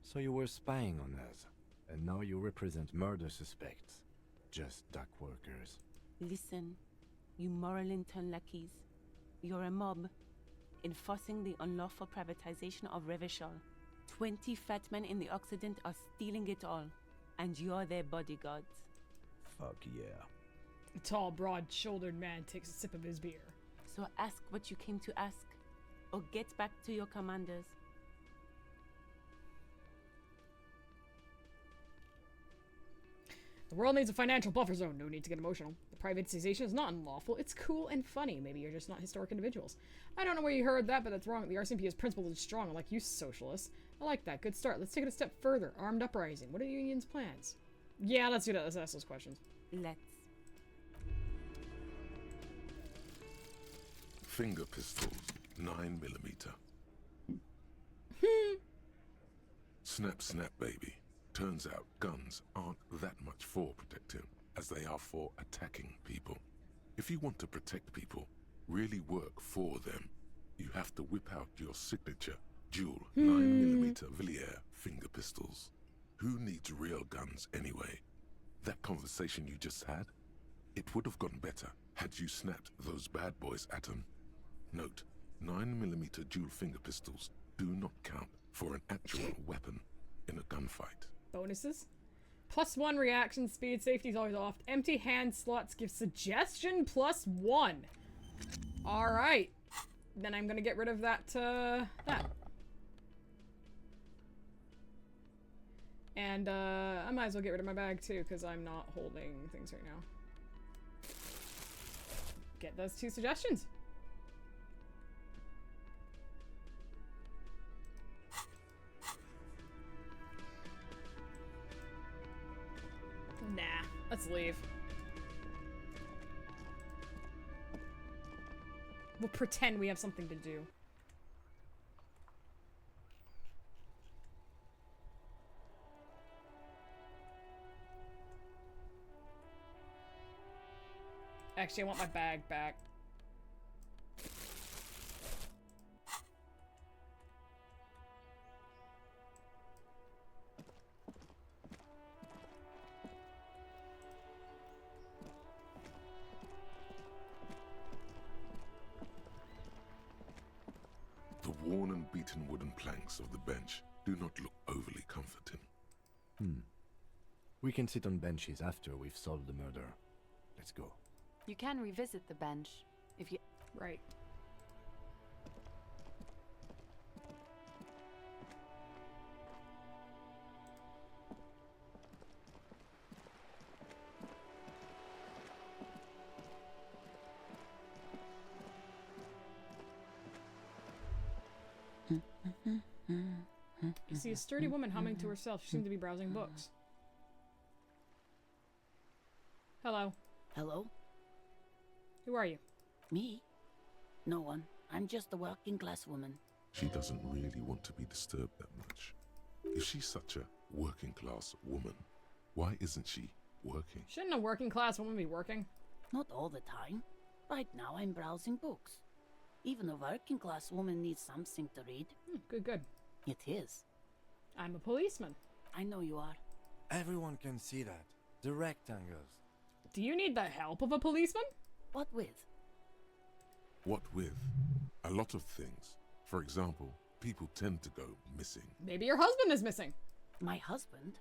So you were spying on us, and now you represent murder suspects. Just dock workers. Listen, you moral intern lackeys. You're a mob, enforcing the unlawful privatization of Revachol. 20 fat men in the Occident are stealing it all, and you're their bodyguards. Fuck yeah. A tall, broad-shouldered man takes a sip of his beer. So ask what you came to ask, or get back to your commanders. The world needs a financial buffer zone. No need to get emotional. The privatization is not unlawful. It's cool and funny. Maybe you're just not historic individuals. I don't know where you heard that, but that's wrong. The RCMP is principled and strong, like you socialists. I like that. Good start. Let's take it a step further. Armed uprising. What are the union's plans? Yeah, let's do that. Let's ask those questions. Let's. Finger pistols, 9mm. Snap, snap, baby. Turns out guns aren't that much for protecting as they are for attacking people. If you want to protect people, really work for them, you have to whip out your signature dual 9mm Villiers finger pistols. Who needs real guns anyway? That conversation you just had, it would have gone better had you snapped those bad boys at them. Note, 9mm dual finger pistols do not count for an actual weapon in a gunfight. Bonuses? +1 reaction speed, safety's always off. Empty hand slots give suggestion +1. Alright. Then I'm gonna get rid of that, And, I might as well get rid of my bag too, because I'm not holding things right now. Get those 2 suggestions. Nah, let's leave. We'll pretend we have something to do. Actually, I want my bag back. The worn and beaten wooden planks of the bench do not look overly comforting. We can sit on benches after we've solved the murder. Let's go. You can revisit the bench if you... Right. You see a sturdy woman humming to herself. She seemed to be browsing books. Hello. Hello? Who are you? Me? No one. I'm just a working class woman. She doesn't really want to be disturbed that much. If she's such a working class woman, why isn't she working? Shouldn't a working class woman be working? Not all the time. Right now I'm browsing books. Even a working class woman needs something to read. Good, good. It is. I'm a policeman. I know you are. Everyone can see that. The rectangles. Do you need the help of a policeman? What with? What with? A lot of things. For example, people tend to go missing. Maybe your husband is missing. My husband?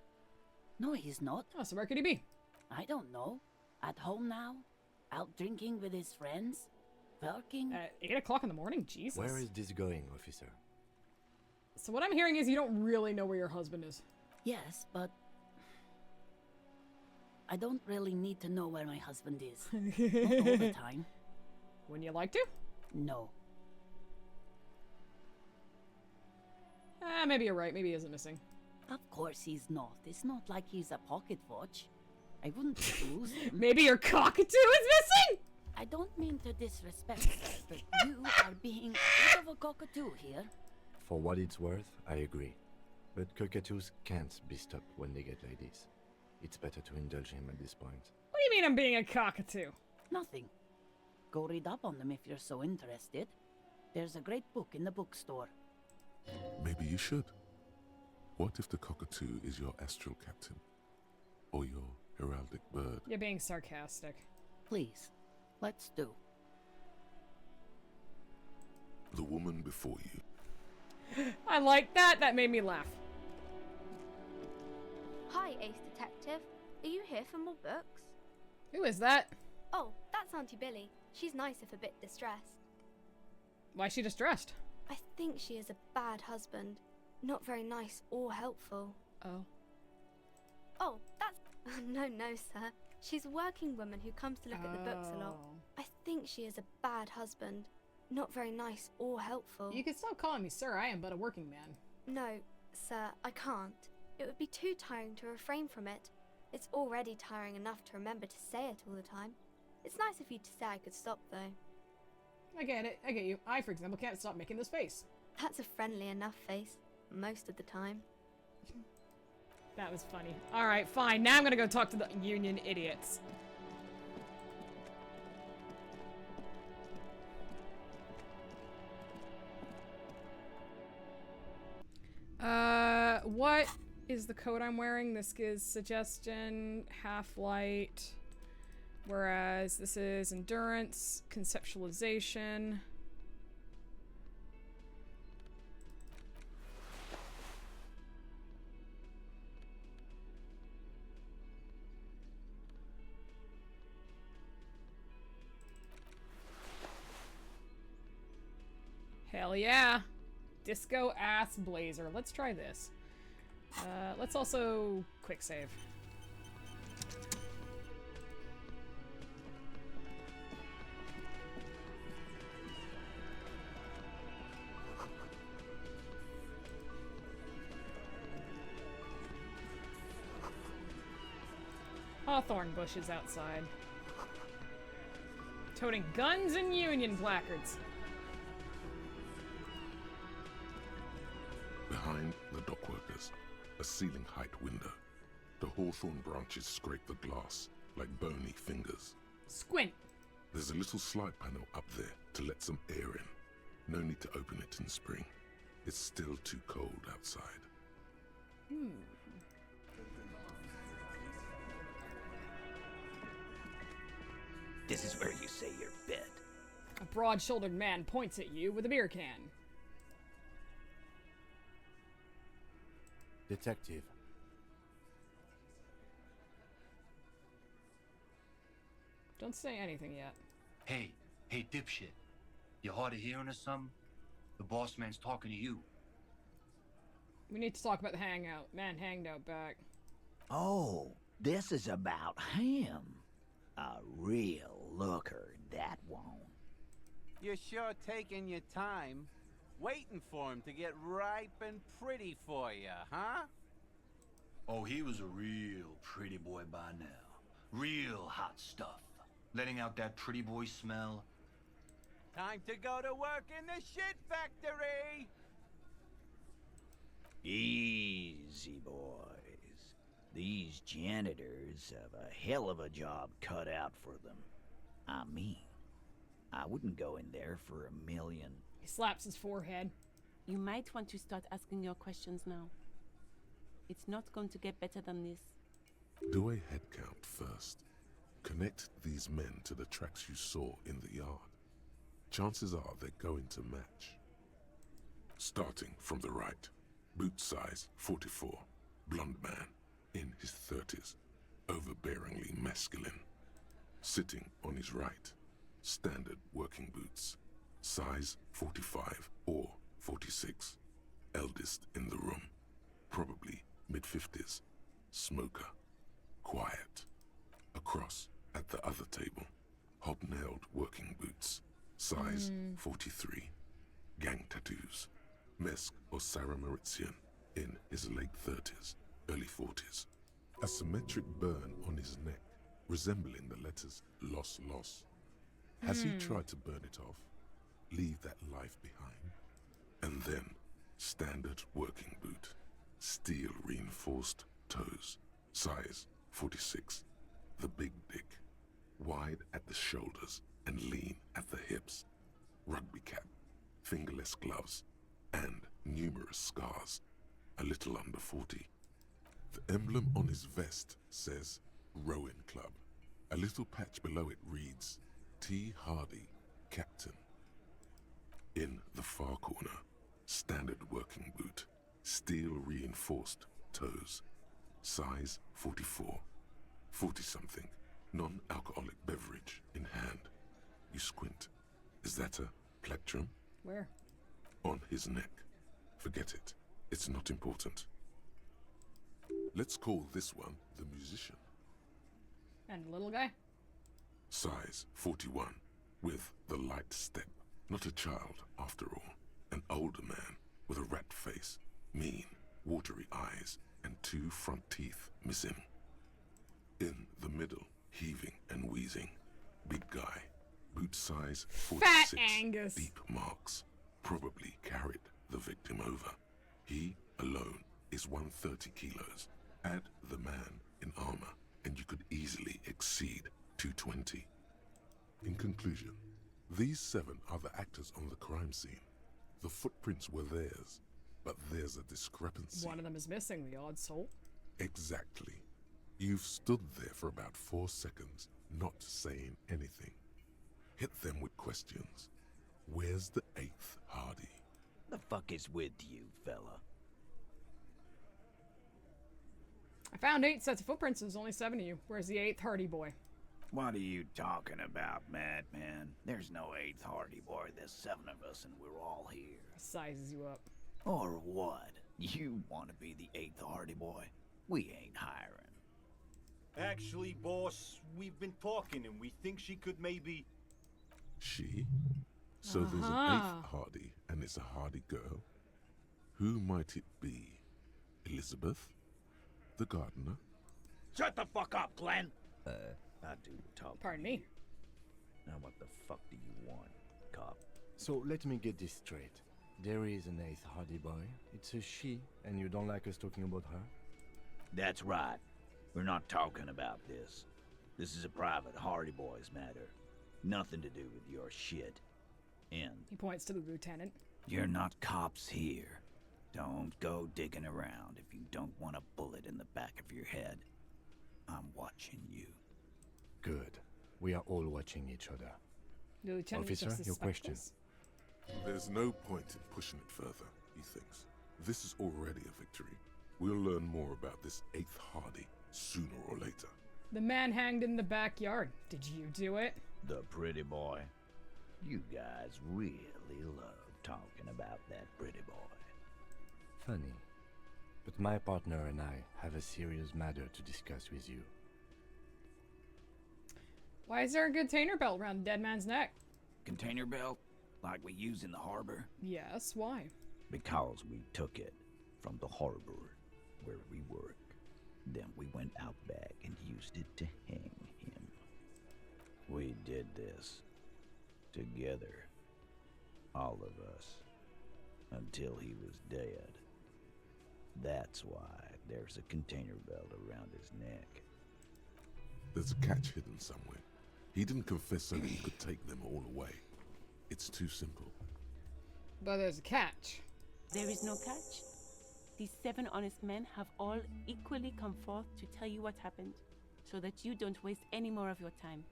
No, he's not. Oh, so where could he be? I don't know. At home now? Out drinking with his friends? Working? At 8 o'clock in the morning? Jesus. Where is this going, officer? So what I'm hearing is you don't really know where your husband is. Yes, but... I don't really need to know where my husband is. Not all the time. Wouldn't you like to? No. Maybe you're right. Maybe he isn't missing. Of course he's not. It's not like he's a pocket watch. I wouldn't lose him. Maybe your cockatoo is missing? I don't mean to disrespect, sir, but you are being a bit of a cockatoo here. For what it's worth, I agree. But cockatoos can't be stopped when they get ladies. It's better to indulge him at this point. What do you mean I'm being a cockatoo? Nothing. Go read up on them if you're so interested. There's a great book in the bookstore. Maybe you should. What if the cockatoo is your astral captain? Or your heraldic bird? You're being sarcastic. Please, let's do. The woman before you. I like that. That made me laugh. Hi, Ace Detective. Are you here for more books? Who is that? Oh, that's Auntie Billy. She's nice if a bit distressed. Why is she distressed? I think she is a bad husband. Not very nice or helpful. Oh. Oh, that's... No, sir. She's a working woman who comes to look at the books a lot. I think she is a bad husband. Not very nice or helpful. You can stop calling me sir. I am but a working man. No, sir, I can't. It would be too tiring to refrain from it. It's already tiring enough to remember to say it all the time. It's nice of you to say I could stop, though. I get it. I get you. I, for example, can't stop making this face. That's a friendly enough face, most of the time. That was funny. Alright, fine. Now I'm gonna go talk to the union idiots. What is the code I'm wearing? This is suggestion, half-light, whereas this is endurance, conceptualization. Hell yeah. Disco ass blazer. Let's try this. Let's also quick save. Hawthorn bushes outside. Toting guns and union placards. Behind the dockworkers, a ceiling height window. The hawthorn branches scrape the glass like bony fingers. Squint. There's a little slide panel up there to let some air in. No need to open it in spring. It's still too cold outside. This is where you say your bed. A broad-shouldered man points at you with a beer can. Detective. Don't say anything yet. Hey, dipshit. You hard of hearing or something? The boss man's talking to you. We need to talk about the hangout. Man hanged out back. Oh, this is about him. A real looker, that won't. You're sure taking your time, waiting for him to get ripe and pretty for you, huh? Oh, he was a real pretty boy by now. Real hot stuff. Letting out that pretty boy smell. Time to go to work in the shit factory! Easy, boys. These janitors have a hell of a job cut out for them. I mean, I wouldn't go in there for $1 million. He slaps his forehead. You might want to start asking your questions now. It's not going to get better than this. Do a head count first. Connect these men to the tracks you saw in the yard. Chances are they're going to match. Starting from the right. Boot size 44. Blonde man. In his 30s. Overbearingly masculine. Sitting on his right. Standard working boots. Size 45 or 46. Eldest in the room. Probably mid-50s. Smoker. Quiet. Across at the other table. Hobnailed working boots. Size 43. Gang tattoos. Mesk or Sarah Mauritian. In his late 30s. Early 40s. A symmetric burn on his neck. Resembling the letters loss loss. Has he tried to burn it off? Leave that life behind? And then, standard working boot. Steel reinforced toes. Size 46. The big dick. Wide at the shoulders and lean at the hips. Rugby cap. Fingerless gloves. And numerous scars. A little under 40. The emblem on his vest says Rowing Club. A little patch below it reads T. Hardy, Captain. In the far corner, standard working boot, steel reinforced toes, size 44, 40-something, non-alcoholic beverage in hand. You squint. Is that a plectrum? Where? On his neck. Forget it. It's not important. Let's call this one the musician. And little guy? Size 41, with the light step. Not a child, after all. An older man with a rat face, mean, watery eyes, and 2 front teeth missing. In the middle, heaving and wheezing. Big guy. boot size Fat 46, Angus. deep marks, probably carried the victim over. He alone is 130 kilos. Add the man in armor, and you could easily exceed 220. In conclusion, these 7 are the actors on the crime scene. The footprints were theirs, but there's a discrepancy. One of them is missing, the odd soul. Exactly. You've stood there for about 4 seconds, not saying anything. Hit them with questions. Where's the 8th Hardy? The fuck is with you, fella? I found 8 sets of footprints, there's only 7 of you. Where's the 8th Hardy boy? What are you talking about, madman? There's no 8th Hardy boy. There's 7 of us and we're all here. Sizes you up. Or what? You want to be the 8th Hardy boy? We ain't hiring. Actually, boss, we've been talking and we think she could maybe... She? So there's an 8th Hardy, and it's a Hardy girl? Who might it be? Elizabeth? The gardener? Shut the fuck up, Glenn! I do talk. Pardon me. Now what the fuck do you want, cop? So let me get this straight. There is an 8th Hardy boy. It's a she, and you don't like us talking about her? That's right. We're not talking about this. This is a private Hardy Boys matter. Nothing to do with your shit. And He points to the lieutenant. you're not cops here. Don't go digging around if you don't want a bullet in the back of your head. I'm watching you. Good. We are all watching each other. The lieutenant Officer, looks your question. suspicious. There's no point in pushing it further, he thinks. This is already a victory. We'll learn more about this 8th Hardy sooner or later. The man hanged in the backyard. Did you do it? The pretty boy. You guys really love talking about that pretty boy. Funny. But my partner and I have a serious matter to discuss with you. Why is there a container belt around the dead man's neck? Container belt? Like we use in the harbor? Yes, why? Because we took it from the harbor where we work. Then we went out back and used it to hang him. We did this together, all of us, until he was dead. That's why there's a container belt around his neck. There's a catch hidden somewhere. He didn't confess so that he could take them all away. It's too simple. But there's a catch. There is no catch. These 7 honest men have all equally come forth to tell you what happened, so that you don't waste any more of your time.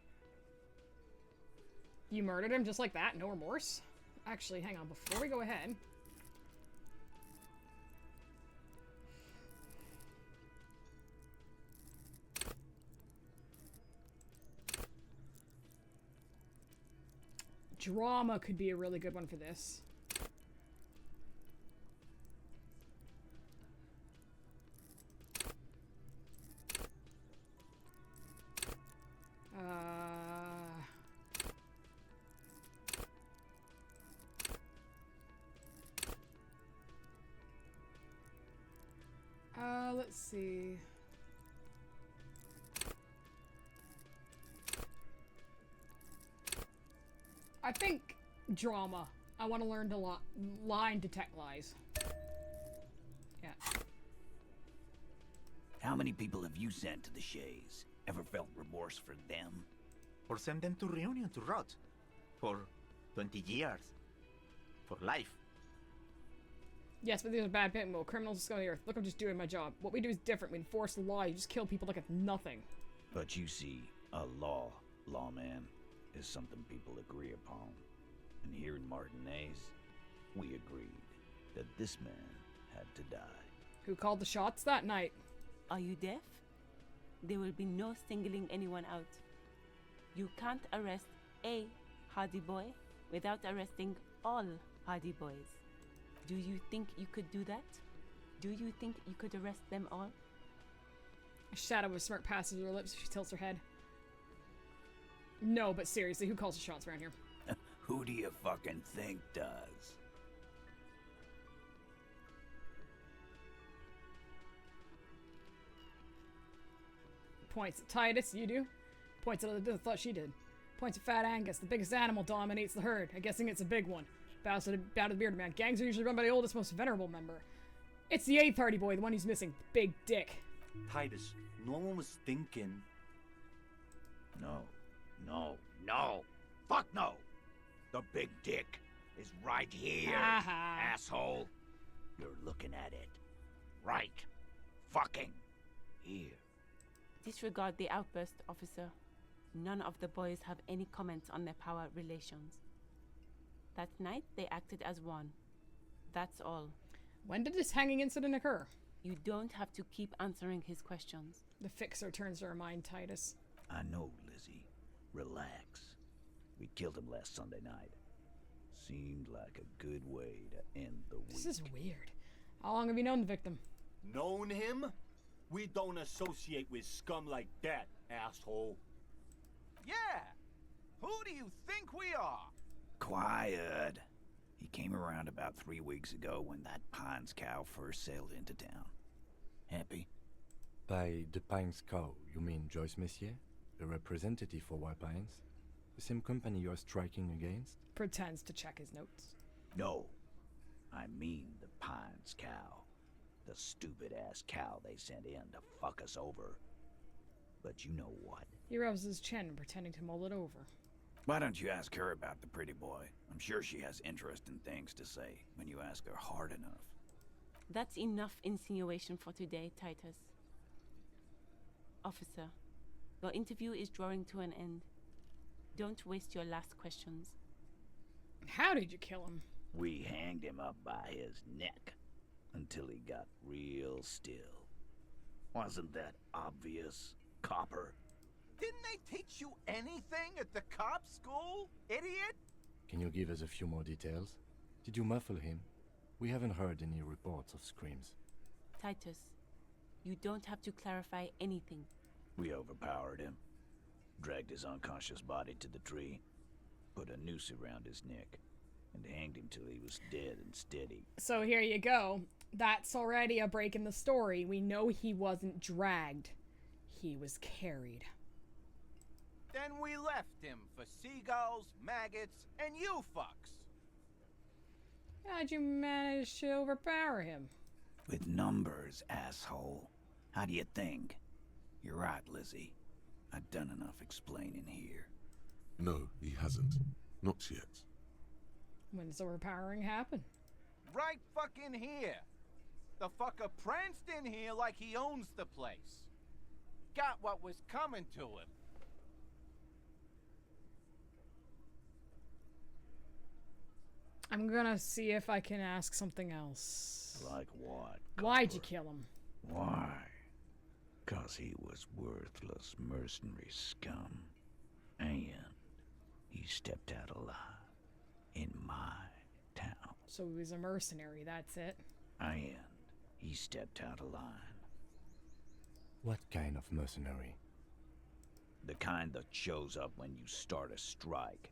You murdered him just like that? No remorse? Actually, hang on. Before we go ahead... Drama could be a really good one for this. Let's see. I think drama. I want to learn to lie and detect lies. Yeah. How many people have you sent to the Shays? Ever felt remorse for them? Or send them to Reunion to rot. For 20 years. For life. Yes, but these are bad people. Criminals just go here. Look, I'm just doing my job. What we do is different. We enforce the law. You just kill people like it's nothing. But you see, a lawman, is something people agree upon. And here in Martinez, we agreed that this man had to die. Who called the shots that night? Are you deaf? There will be no singling anyone out. You can't arrest a Hardy boy without arresting all Hardy boys. Do you think you could do that? Do you think you could arrest them all? A shadow of a smirk passes her lips. She tilts her head. No, but seriously, who calls the shots around here? Who do you fucking think does? Points at Titus, you do. Points at other, thought she did. Points at Fat Angus. The biggest animal dominates the herd. I'm guessing it's a big one. Bows to the bearded man. Gangs are usually run by the oldest, most venerable member. It's the 8th hardy boy, the one who's missing. Big dick. Titus, no one was thinking. No. Fuck no! The big dick is right here, asshole. You're looking at it. Right. Fucking here. Disregard the outburst, officer. None of the boys have any comments on their power relations. That night, they acted as one. That's all. When did this hanging incident occur? You don't have to keep answering his questions. The fixer turns to remind Titus. I know, Lizzie. Relax. We killed him last Sunday night. Seemed like a good way to end the week. This is weird. How long have you known the victim? Known him? We don't associate with scum like that, asshole. Yeah! Who do you think we are? Quiet. He came around about 3 weeks ago when that Pines cow first sailed into town. Happy? By the Pines cow, you mean Joyce Messier? The representative for White Pines? The same company you are striking against? Pretends to check his notes. No. I mean the Pines cow. The stupid-ass cow they sent in to fuck us over. But you know what? He rubs his chin, pretending to mull it over. Why don't you ask her about the pretty boy? I'm sure she has interesting things to say when you ask her hard enough. That's enough insinuation for today, Titus. Officer, your interview is drawing to an end. Don't waste your last questions. How did you kill him? We hanged him up by his neck until he got real still. Wasn't that obvious, copper? Didn't they teach you anything at the cop school, idiot? Can you give us a few more details? Did you muffle him? We haven't heard any reports of screams. Titus, you don't have to clarify anything. We overpowered him, dragged his unconscious body to the tree, put a noose around his neck, and hanged him till he was dead and steady. So here you go. That's already a break in the story. We know he wasn't dragged. He was carried. Then we left him for seagulls, maggots, and you fucks. How'd you manage to overpower him? With numbers, asshole. How do you think? You're right, Lizzie. I've done enough explaining here. No, he hasn't. Not yet. When does overpowering happen? Right fucking here. The fucker pranced in here like he owns the place. Got what was coming to him. I'm gonna see if I can ask something else. Like what? Why'd you kill him? Why? 'Cause he was worthless mercenary scum. And he stepped out alive in my town. So he was a mercenary, that's it. And he stepped out of line. What kind of mercenary? The kind that shows up when you start a strike.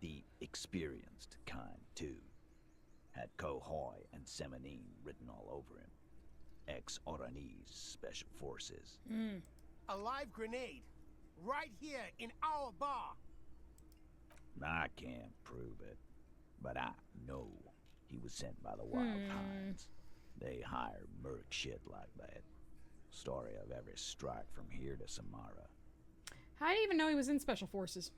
The experienced kind, too. Had Cohoy and Semenine written all over him. Ex-Oranese Special Forces. A live grenade. Right here in our bar. I can't prove it, but I know he was sent by the Wild Pines. They hire merc shit like that. Story of every strike from here to Samara. How do you even know he was in Special Forces?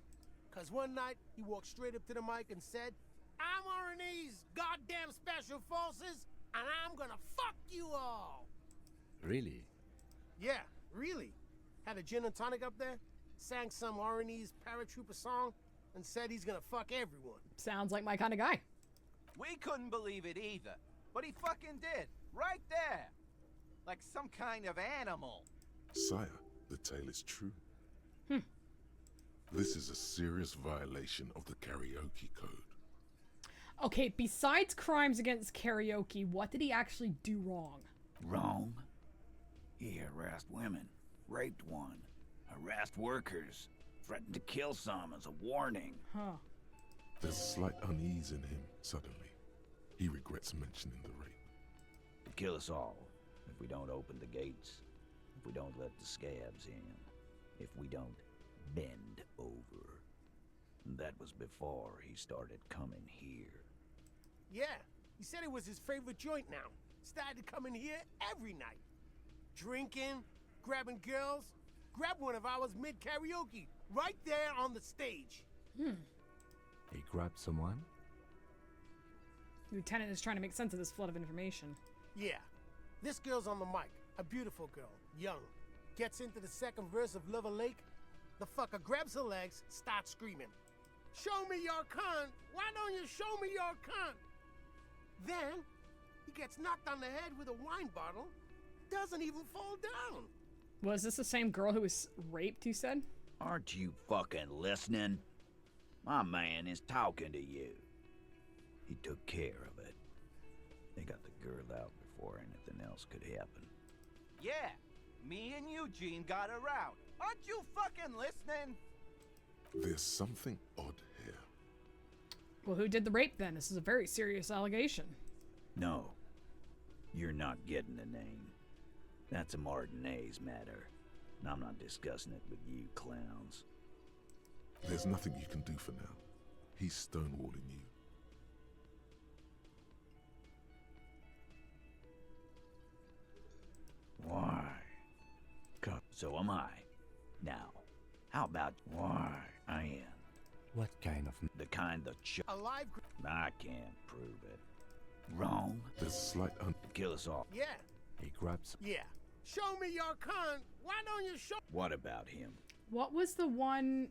'Cause one night, he walked straight up to the mic and said, I'm RNE's goddamn Special Forces, and I'm gonna fuck you all. Really? Yeah, really. Had a gin and tonic up there, sang some RNE's paratrooper song, and said he's gonna fuck everyone. Sounds like my kind of guy. We couldn't believe it either, but he fucking did. Right there. Like some kind of animal. Sire, the tale is true. This is a serious violation of the karaoke code. Okay, besides crimes against karaoke, what did he actually do wrong? Wrong? He harassed women, raped one, harassed workers, threatened to kill some as a warning. Huh. There's a slight unease in him, suddenly. He regrets mentioning the rape. To kill us all, if we don't open the gates, if we don't let the scabs in, if we don't bend over. That was before he started coming here. Yeah, he said it was his favorite joint now. Started to come in here every night. Drinking, grabbing girls. Grab one of ours mid-karaoke, right there on the stage. He grabbed someone? Lieutenant is trying to make sense of this flood of information. Yeah, this girl's on the mic. A beautiful girl, young. Gets into the second verse of Lover Lake. The fucker grabs her legs, starts screaming. Show me your cunt! Why don't you show me your cunt? Then, he gets knocked on the head with a wine bottle. Doesn't even fall down. Was this the same girl who was raped, you said? Aren't you fucking listening? My man is talking to you. He took care of it. They got the girl out before anything else could happen. Yeah, me and Eugene got her out. Aren't you fucking listening? There's something odd here. Well, who did the rape then? This is a very serious allegation. No, you're not getting the name. That's a Martinez matter, and I'm not discussing it with you clowns. There's nothing you can do for now. He's stonewalling you. Why? So am I. Now, how about why I am? What kind of... The kind that Alive... I can't prove it. Wrong? There's a slight Kill us all. Yeah. He grabs... Yeah. Show me your cunt. Why don't you show... What about him? What was the one...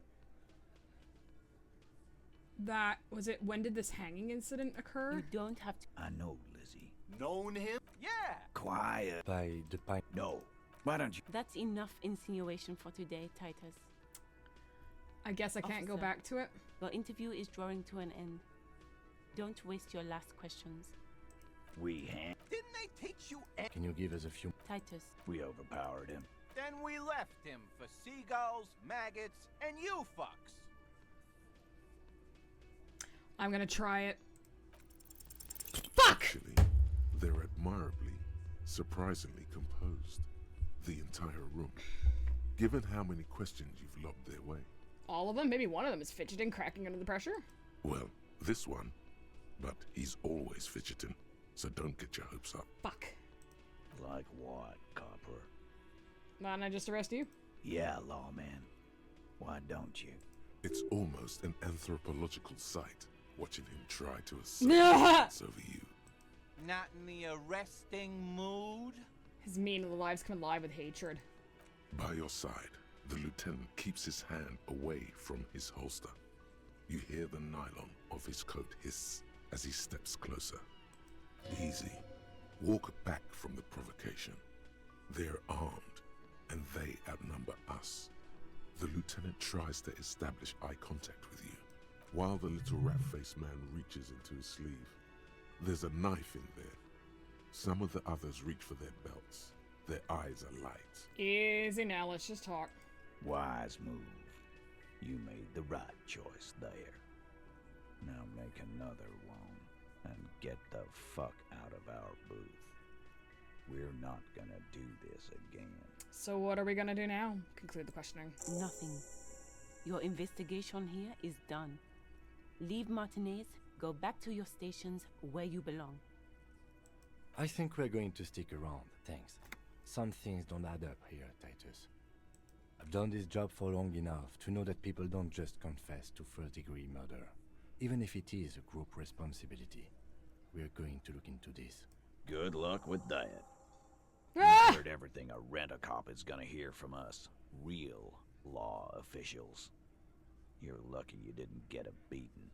that... Was it... When did this hanging incident occur? You don't have to... I know, Lizzie. Known him? Yeah! Quiet. By the pint... No. Why don't you... That's enough insinuation for today, Titus. I guess I can't go Officer, back to it. Your interview is drawing to an end. Don't waste your last questions. Didn't they teach you... Can you give us a few... Titus. We overpowered him. Then we left him for seagulls, maggots, and you fucks. I'm gonna try it. Fuck! Actually, they're admirably, surprisingly composed. The entire room. Given how many questions you've lobbed their way. All of them? Maybe one of them is fidgeting, cracking under the pressure? Well, this one. But he's always fidgeting, so don't get your hopes up. Fuck. Like what, copper? Why don't I just arrest you? Yeah, lawman. Why don't you? It's almost an anthropological sight, watching him try to assert over you. Not in the arresting mood? His mean little lives come alive with hatred. By your side, the lieutenant keeps his hand away from his holster. You hear the nylon of his coat hiss as he steps closer. Easy. Walk back from the provocation. They're armed, and they outnumber us. The lieutenant tries to establish eye contact with you, while the little rat-faced man reaches into his sleeve. There's a knife in there. Some of the others reach for their belts. Their eyes are light. Easy now, let's just talk. Wise move. You made the right choice there. Now make another one and get the fuck out of our booth. We're not gonna do this again. So what are we gonna do now? Conclude the questioning. Nothing. Your investigation here is done. Leave Martinez, go back to your stations where you belong. I think we're going to stick around, thanks. Some things don't add up here, Titus. I've done this job for long enough to know that people don't just confess to first-degree murder. Even if it is a group responsibility. We're going to look into this. Good luck with that. Ah! You've heard everything a rent-a-cop is gonna hear from us. Real law officials. You're lucky you didn't get a beating.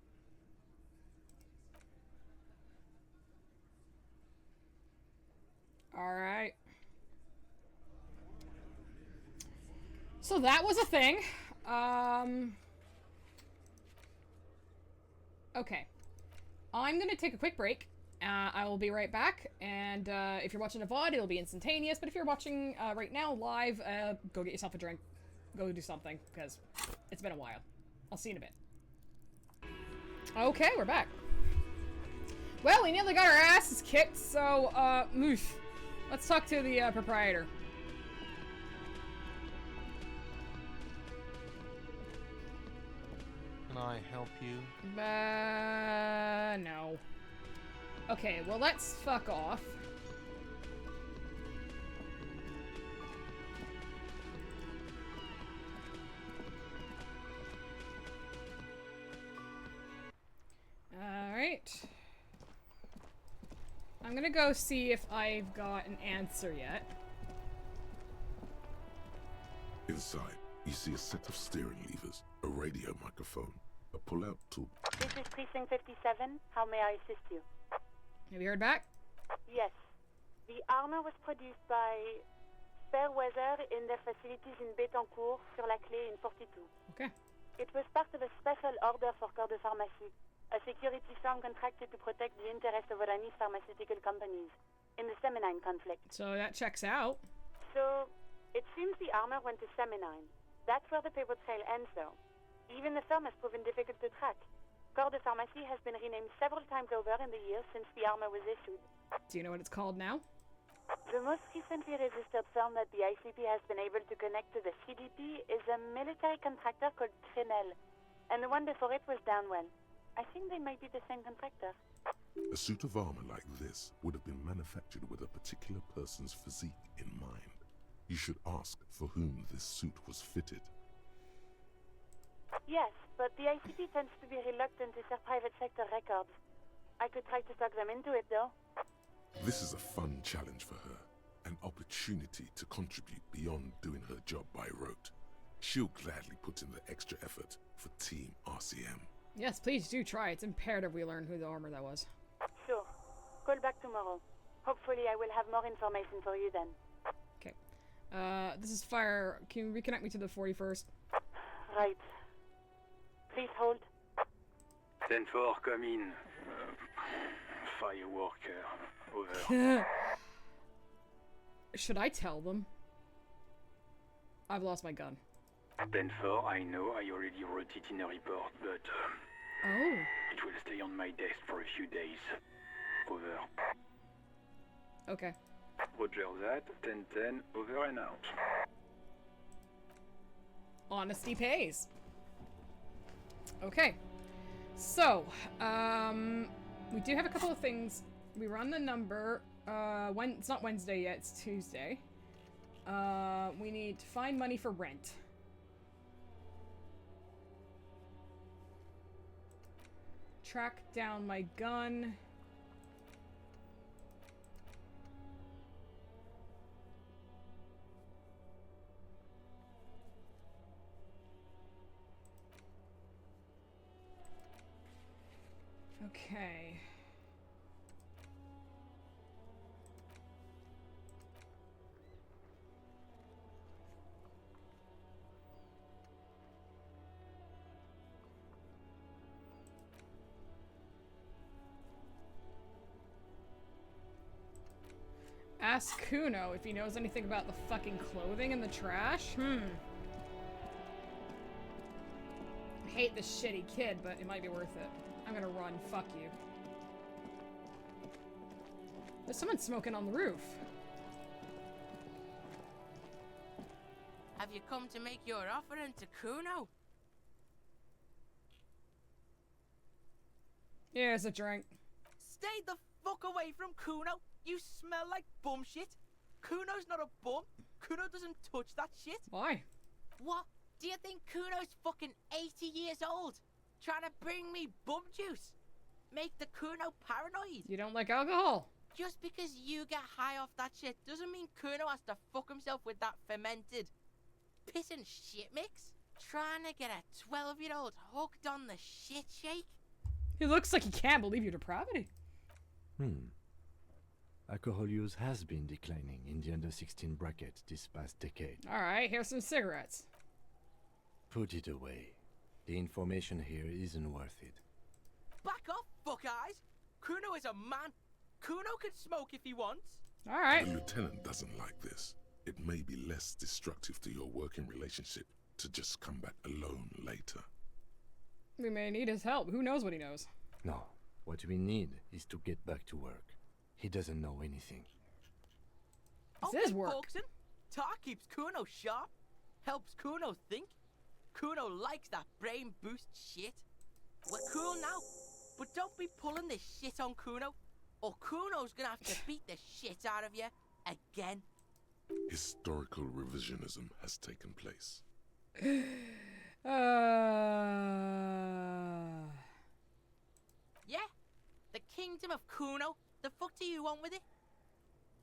Alright. So that was a thing. Okay. I'm gonna take a quick break. I will be right back, and if you're watching a VOD, it'll be instantaneous, but if you're watching right now, live, go get yourself a drink. Go do something, because it's been a while. I'll see you in a bit. Okay, we're back. Well, we nearly got our asses kicked, so, let's talk to the proprietor. Can I help you? No. Okay, well, let's fuck off. Alright. I'm gonna go see if I've got an answer yet. Inside, you see a set of steering levers, a radio microphone, a pull-out tool. This is Precinct 57. How may I assist you? Have you heard back? Yes. The armor was produced by Fairweather in their facilities in Bétancourt sur la Clé in 42. Okay. It was part of a special order for Corps de Pharmacie, a security firm contracted to protect the interests of Oranese pharmaceutical companies in the Seminine conflict. So that checks out. So, it seems the armor went to Seminine. That's where the paper trail ends, though. Even the firm has proven difficult to track. Corps de Pharmacie has been renamed several times over in the years since the armor was issued. Do you know what it's called now? The most recently registered firm that the ICP has been able to connect to the CDP is a military contractor called Trinell, and the one before it was Downwell. I think they might be the same contractor. A suit of armor like this would have been manufactured with a particular person's physique in mind. You should ask for whom this suit was fitted. Yes, but the ICP tends to be reluctant to share private sector records. I could try to talk them into it, though. This is a fun challenge for her, an opportunity to contribute beyond doing her job by rote. She'll gladly put in the extra effort for Team RCM. Yes, please do try. It's imperative we learn who the armor that was. Sure. Call back tomorrow. Hopefully I will have more information for you then. Okay. This is Fire. Can you reconnect me to the 41st? Right. Please hold. 10-4, come in. Fireworker, over. Should I tell them? I've lost my gun. 10-4, I know, I already wrote it in a report, but Oh. it will stay on my desk for a few days. Over. Okay. Roger that, 10-10, over and out. Honesty pays. Okay. So, we do have a couple of things. We run the number. It's not Wednesday yet, it's Tuesday. We need to find money for rent. Track down my gun. Okay. Ask Kuno if he knows anything about the fucking clothing in the trash. I hate this shitty kid, but it might be worth it. I'm gonna run. Fuck you. There's someone smoking on the roof. Have you come to make your offering to Kuno? Here's a drink. Stay the fuck away from Kuno. You smell like bum shit. Kuno's not a bum. Kuno doesn't touch that shit. Why? What? Do you think Kuno's fucking 80 years old? Trying to bring me bum juice? Make the Kuno paranoid? You don't like alcohol? Just because you get high off that shit doesn't mean Kuno has to fuck himself with that fermented piss and shit mix. Trying to get a 12-year-old hooked on the shit shake? He looks like he can't believe your depravity. Alcohol use has been declining in the under-16 bracket this past decade. Alright, here's some cigarettes. Put it away. The information here isn't worth it. Back off, fuck eyes! Kuno is a man. Kuno can smoke if he wants. Alright. The lieutenant doesn't like this. It may be less destructive to your working relationship to just come back alone later. We may need his help. Who knows what he knows? No. What we need is to get back to work. He doesn't know anything. It's his work. Pokes him. Tar keeps Kuno sharp. Helps Kuno think. Kuno likes that brain boost shit. We're cool now. But don't be pulling this shit on Kuno, or Kuno's gonna have to beat the shit out of you again. Historical revisionism has taken place. Yeah? The kingdom of Kuno? The fuck do you want with it?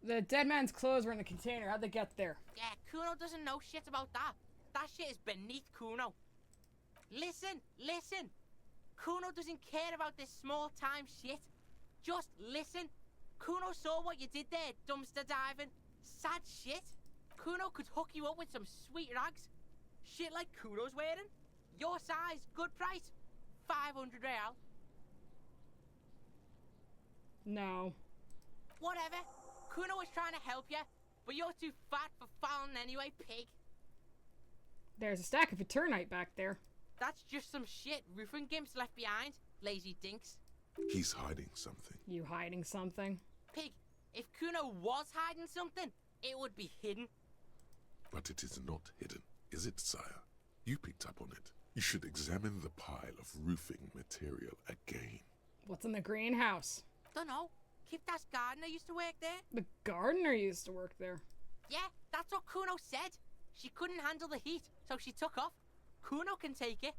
The dead man's clothes were in the container. How'd they get there? Yeah, Kuno doesn't know shit about that. That shit is beneath Kuno. Listen, listen. Kuno doesn't care about this small-time shit. Just listen. Kuno saw what you did there, dumpster diving. Sad shit. Kuno could hook you up with some sweet rags. Shit like Kuno's wearing. Your size, good price. 500 real. No. Whatever. Kuno was trying to help you, but you're too fat for falling anyway, pig. There's a stack of Eternite back there. That's just some shit roofing gimps left behind, lazy dinks. He's hiding something. You hiding something? Pig, if Kuno was hiding something, it would be hidden. But it is not hidden, is it, sire? You picked up on it. You should examine the pile of roofing material again. What's in the greenhouse? Dunno. Kipta's gardener used to work there. The gardener used to work there. Yeah, that's what Kuno said. She couldn't handle the heat, so she took off. Kuno can take it.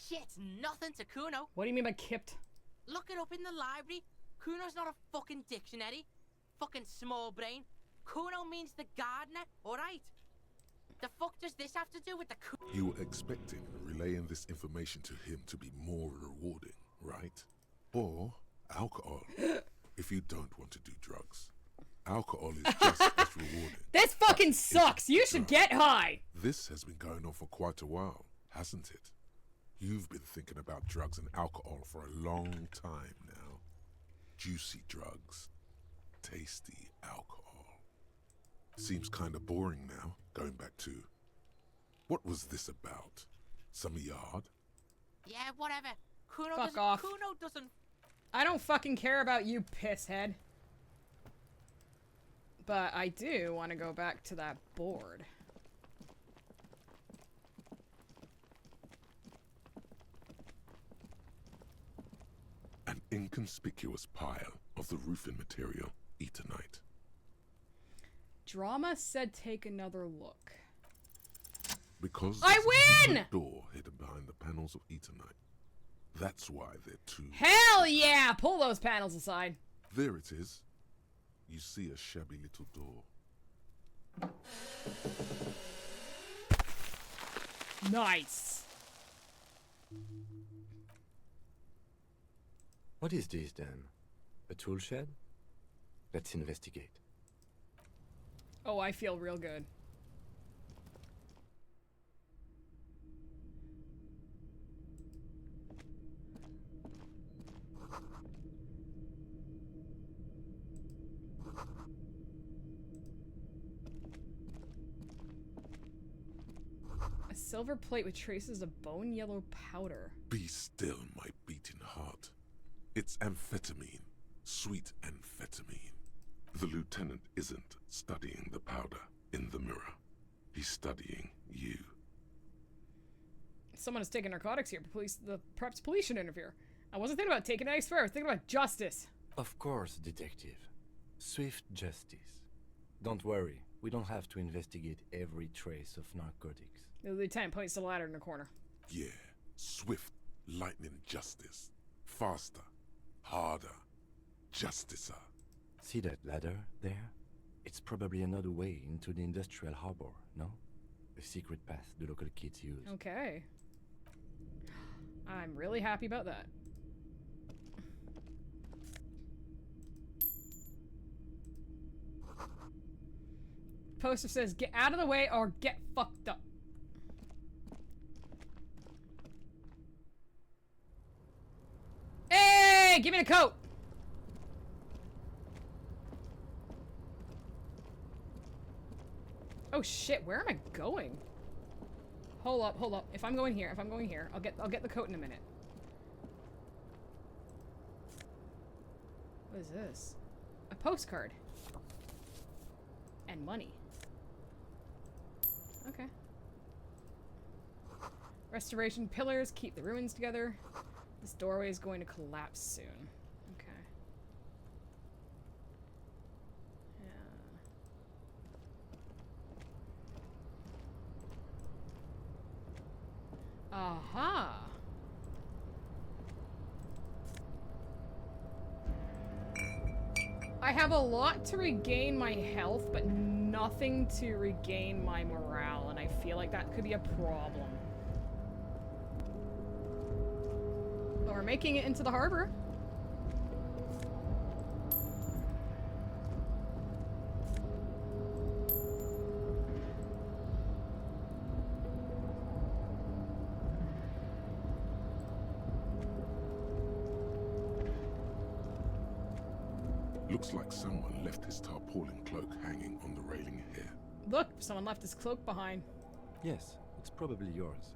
Shit's nothing to Kuno. What do you mean by kipped? Look it up in the library. Kuno's not a fucking dictionary. Fucking small brain. Kuno means the gardener, alright? The fuck does this have to do with the You were expecting relaying this information to him to be more rewarding, right? Or alcohol, if you don't want to do drugs. Alcohol is just as rewarding. This fucking sucks! You should get high! This has been going on for quite a while, hasn't it? You've been thinking about drugs and alcohol for a long time now. Juicy drugs. Tasty alcohol. Seems kind of boring now, going back to... What was this about? Some yard? Yeah, whatever. Kuno Fuck doesn't... off. Kuno doesn't... I don't fucking care about you, pisshead. But I do want to go back to that board. An inconspicuous pile of the roofing material, Eternite. Drama said take another look. Because I there's a win! secret door hidden behind the panels of Eternite. That's why they're too... Hell yeah! Pull those panels aside. There it is. You see a shabby little door. Nice. What is this then? A tool shed? Let's investigate. Oh, I feel real good. A silver plate with traces of bone yellow powder. Be still, my beating heart. It's amphetamine. Sweet amphetamine. The lieutenant isn't studying the powder in the mirror. He's studying you. Someone is taking narcotics here. Perhaps police should interfere. I wasn't thinking about taking it, I swear. I was thinking about justice. Of course, detective. Swift justice. Don't worry. We don't have to investigate every trace of narcotics. The lieutenant points to the ladder in the corner. Yeah. Swift, lightning justice. Faster. Harder. Justicer. See that ladder there? It's probably another way into the industrial harbor, no? A secret path the local kids use. Okay. I'm really happy about that. Poster says, get out of the way or get fucked up. Hey, give me the coat. Oh shit, where am I going? Hold up. If I'm going here, I'll get the coat in a minute. What is this? A postcard. And money. Okay. Restoration pillars keep the ruins together. This doorway is going to collapse soon. Okay. Yeah. Aha! I have a lot to regain my health, but nothing to regain my morale, and I feel like that could be a problem. But we're making it into the harbor. Looks like someone left his tarpaulin cloak hanging on the railing here. Look, someone left his cloak behind. Yes, it's probably yours.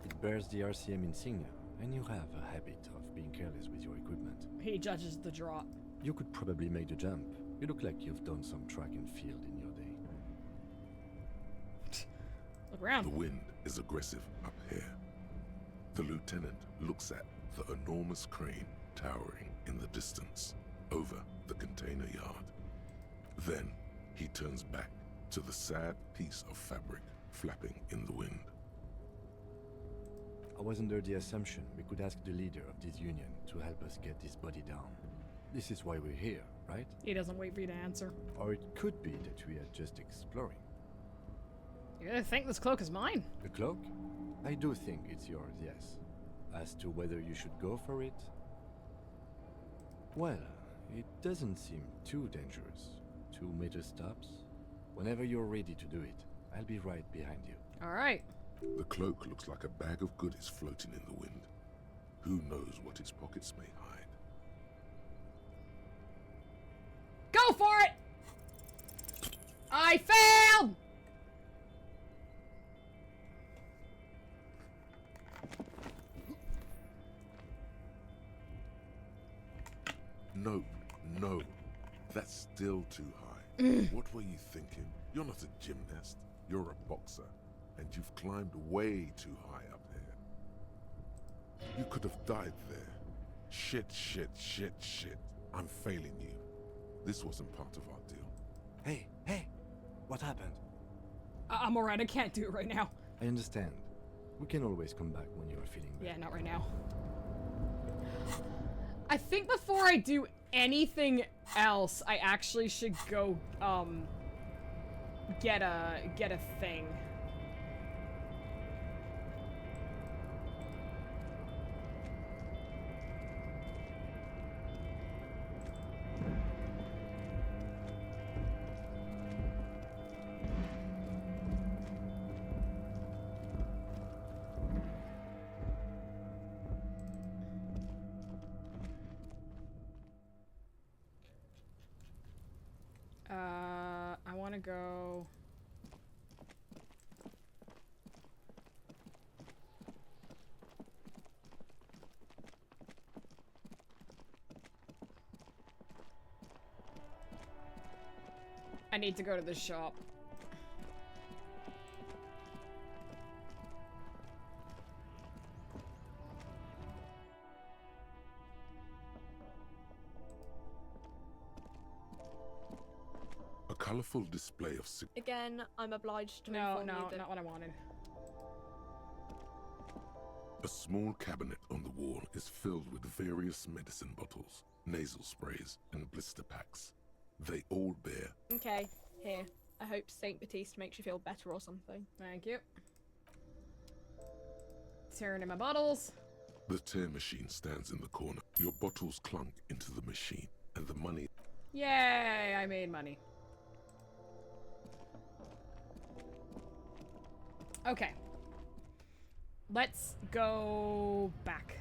It bears the RCM insignia, and you have a habit of being careless with your equipment. He judges the drop. You could probably make the jump. You look like you've done some track and field in your day. Look around. The wind is aggressive up here. The lieutenant looks at the enormous crane towering in the distance over the container yard. Then he turns back to the sad piece of fabric flapping in the wind. I was under the assumption we could ask the leader of this union to help us get this body down. This is why we're here, right? He doesn't wait for you to answer. Or it could be that we are just exploring. You really think this cloak is mine? The cloak? I do think it's yours, yes. As to whether you should go for it? Well, it doesn't seem too dangerous. 2 meter stops. Whenever you're ready to do it, I'll be right behind you. Alright. The cloak looks like a bag of goodies floating in the wind. Who knows what its pockets may hide? Go for it! I failed! No, no. That's still too high. What were you thinking? You're not a gymnast. You're a boxer. And you've climbed way too high up here. You could have died there. Shit, shit, shit, shit. I'm failing you. This wasn't part of our deal. Hey, what happened? I'm alright, I can't do it right now. I understand. We can always come back when you are feeling better. Yeah, not right now. I think before I do anything else, I actually should go, get a thing. I want to go... I need to go to the shop. A colorful display of Again, I'm obliged to No, inform you that... not what I wanted. A small cabinet on the wall is filled with various medicine bottles, nasal sprays, and blister packs. They all bear... Okay, here. I hope Saint Baptiste makes you feel better or something. Thank you. Tearing in my bottles. The tear machine stands in the corner. Your bottles clunk into the machine, and the money... Yay, I made money. Okay. Let's go back.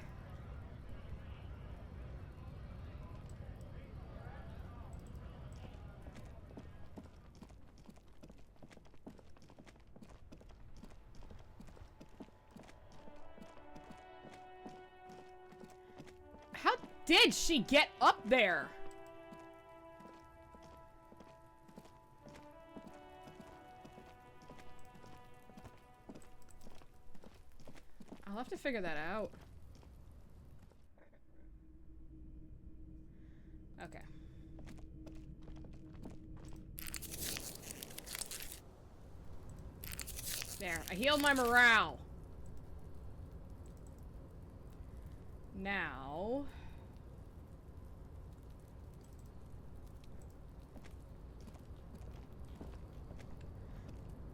How did she get up there? figure that out. Okay. There, I healed my morale. Now...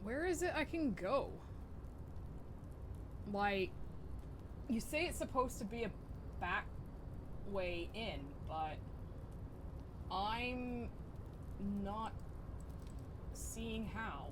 where is it I can go? Like, you say it's supposed to be a back way in, but I'm not seeing how.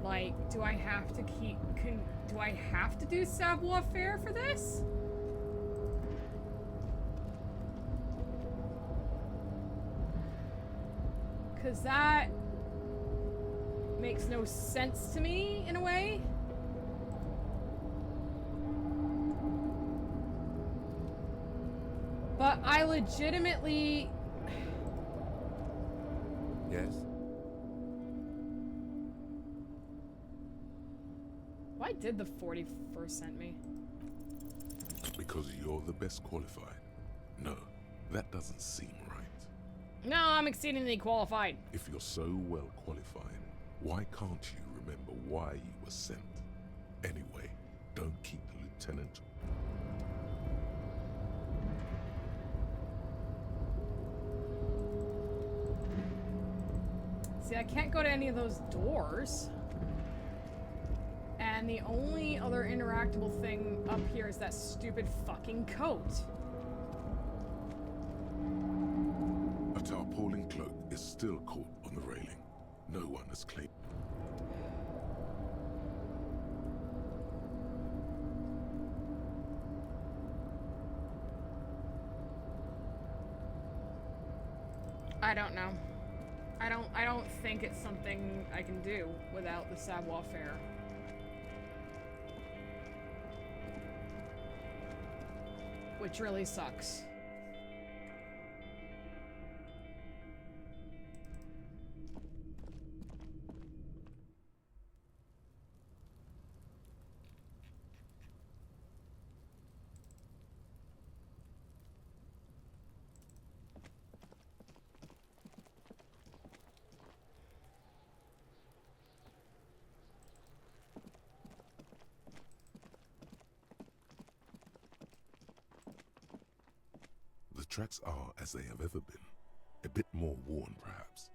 Like, do I have to keep... do I have to do savoir-faire for this? Because that makes no sense to me, in a way. But I legitimately... Yes? Why did the 41st send me? Because you're the best qualified. No, that doesn't seem right. No, I'm exceedingly qualified. If you're so well qualified, why can't you remember why you were sent? Anyway, don't keep the lieutenant. See, I can't go to any of those doors. And the only other interactable thing up here is that stupid fucking coat. A tarpaulin cloak is still caught on the railing. No one has claimed. I don't know. I don't think it's something I can do without the savoir-faire. Which really sucks. The tracks are as they have ever been. A bit more worn, perhaps.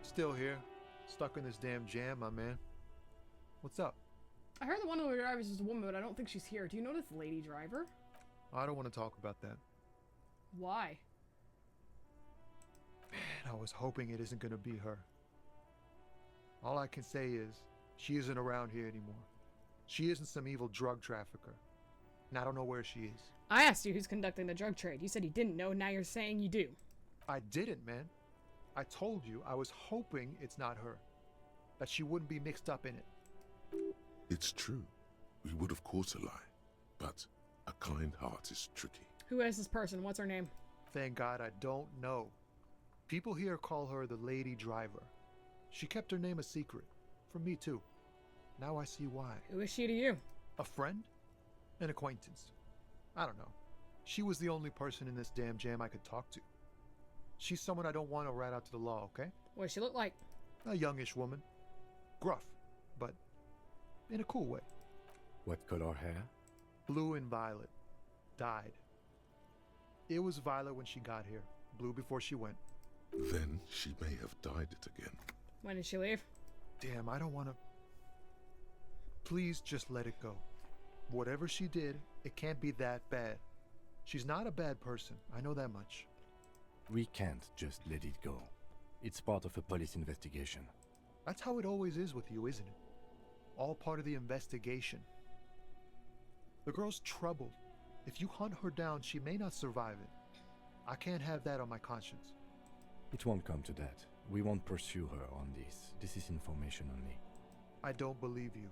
Still here. Stuck in this damn jam, my man. What's up? I heard the one of the drivers is a woman, but I don't think she's here. Do you know this lady driver? I don't want to talk about that. Why? Man, I was hoping it isn't going to be her. All I can say is, she isn't around here anymore. She isn't some evil drug trafficker. And I don't know where she is. I asked you who's conducting the drug trade. You said you didn't know, now you're saying you do. I didn't, man. I told you I was hoping it's not her. That she wouldn't be mixed up in it. It's true. We would of course lie. But a kind heart is tricky. Who is this person? What's her name? Thank God I don't know. People here call her the lady driver. She kept her name a secret. From me too. Now I see why. Who is she to you? A friend? An acquaintance. I don't know. She was the only person in this damn jam I could talk to. She's someone I don't want to rat out to the law, okay? What does she look like? A youngish woman. Gruff, but in a cool way. What color hair? Blue and violet. Dyed. It was violet when she got here. Blue before she went. Then she may have dyed it again. When did she leave? Damn, I don't want to... Please just let it go. Whatever she did, it can't be that bad. She's not a bad person, I know that much. We can't just let it go. It's part of a police investigation. That's how it always is with you, isn't it? All part of the investigation. The girl's troubled. If you hunt her down, she may not survive it. I can't have that on my conscience. It won't come to that. We won't pursue her on this. This is information only. I don't believe you.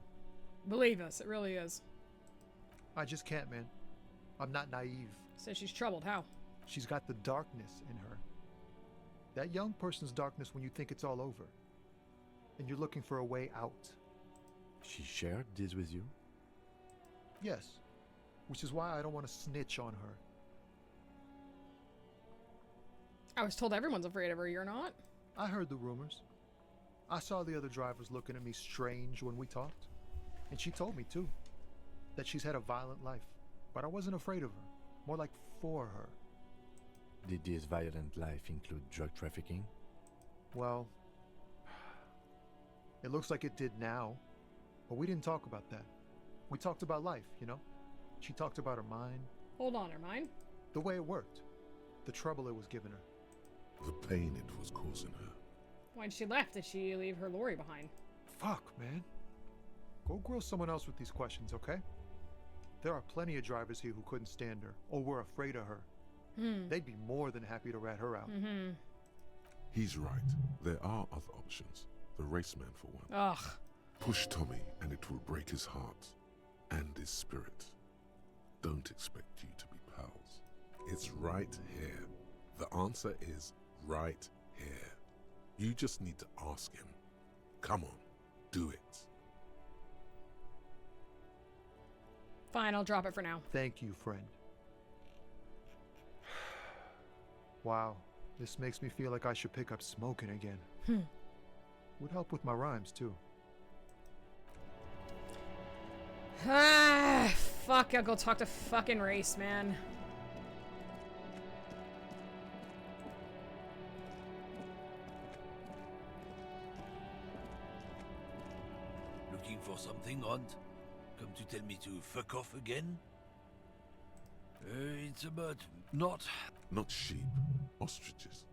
Believe us, it really is. I just can't, man. I'm not naive. Says she's troubled. How? She's got the darkness in her. That young person's darkness when you think it's all over. And you're looking for a way out. She shared this with you? Yes. Which is why I don't want to snitch on her. I was told everyone's afraid of her, you're not? I heard the rumors. I saw the other drivers looking at me strange when we talked. And she told me, too, that she's had a violent life. But I wasn't afraid of her. More like for her. Did this violent life include drug trafficking? Well, it looks like it did now. But we didn't talk about that. We talked about life, you know? She talked about her mind. Hold on, her mind? The way it worked. The trouble it was giving her. The pain it was causing her. When she left, did she leave her lorry behind? Fuck, man. Go grill someone else with these questions, okay? There are plenty of drivers here who couldn't stand her, or were afraid of her. They'd be more than happy to rat her out. He's right. There are other options. The raceman, for one. Ugh. Push Tommy, and it will break his heart and his spirit. Don't expect you to be pals. It's right here. The answer is right here. You just need to ask him. Come on, do it. Fine, I'll drop it for now. Thank you, friend. Wow, this makes me feel like I should pick up smoking again. Would help with my rhymes, too. Ah, fuck, I'll go talk to fucking Race, man. Looking for something, Hunt? Come to tell me to fuck off again? It's about not sheep, ostriches.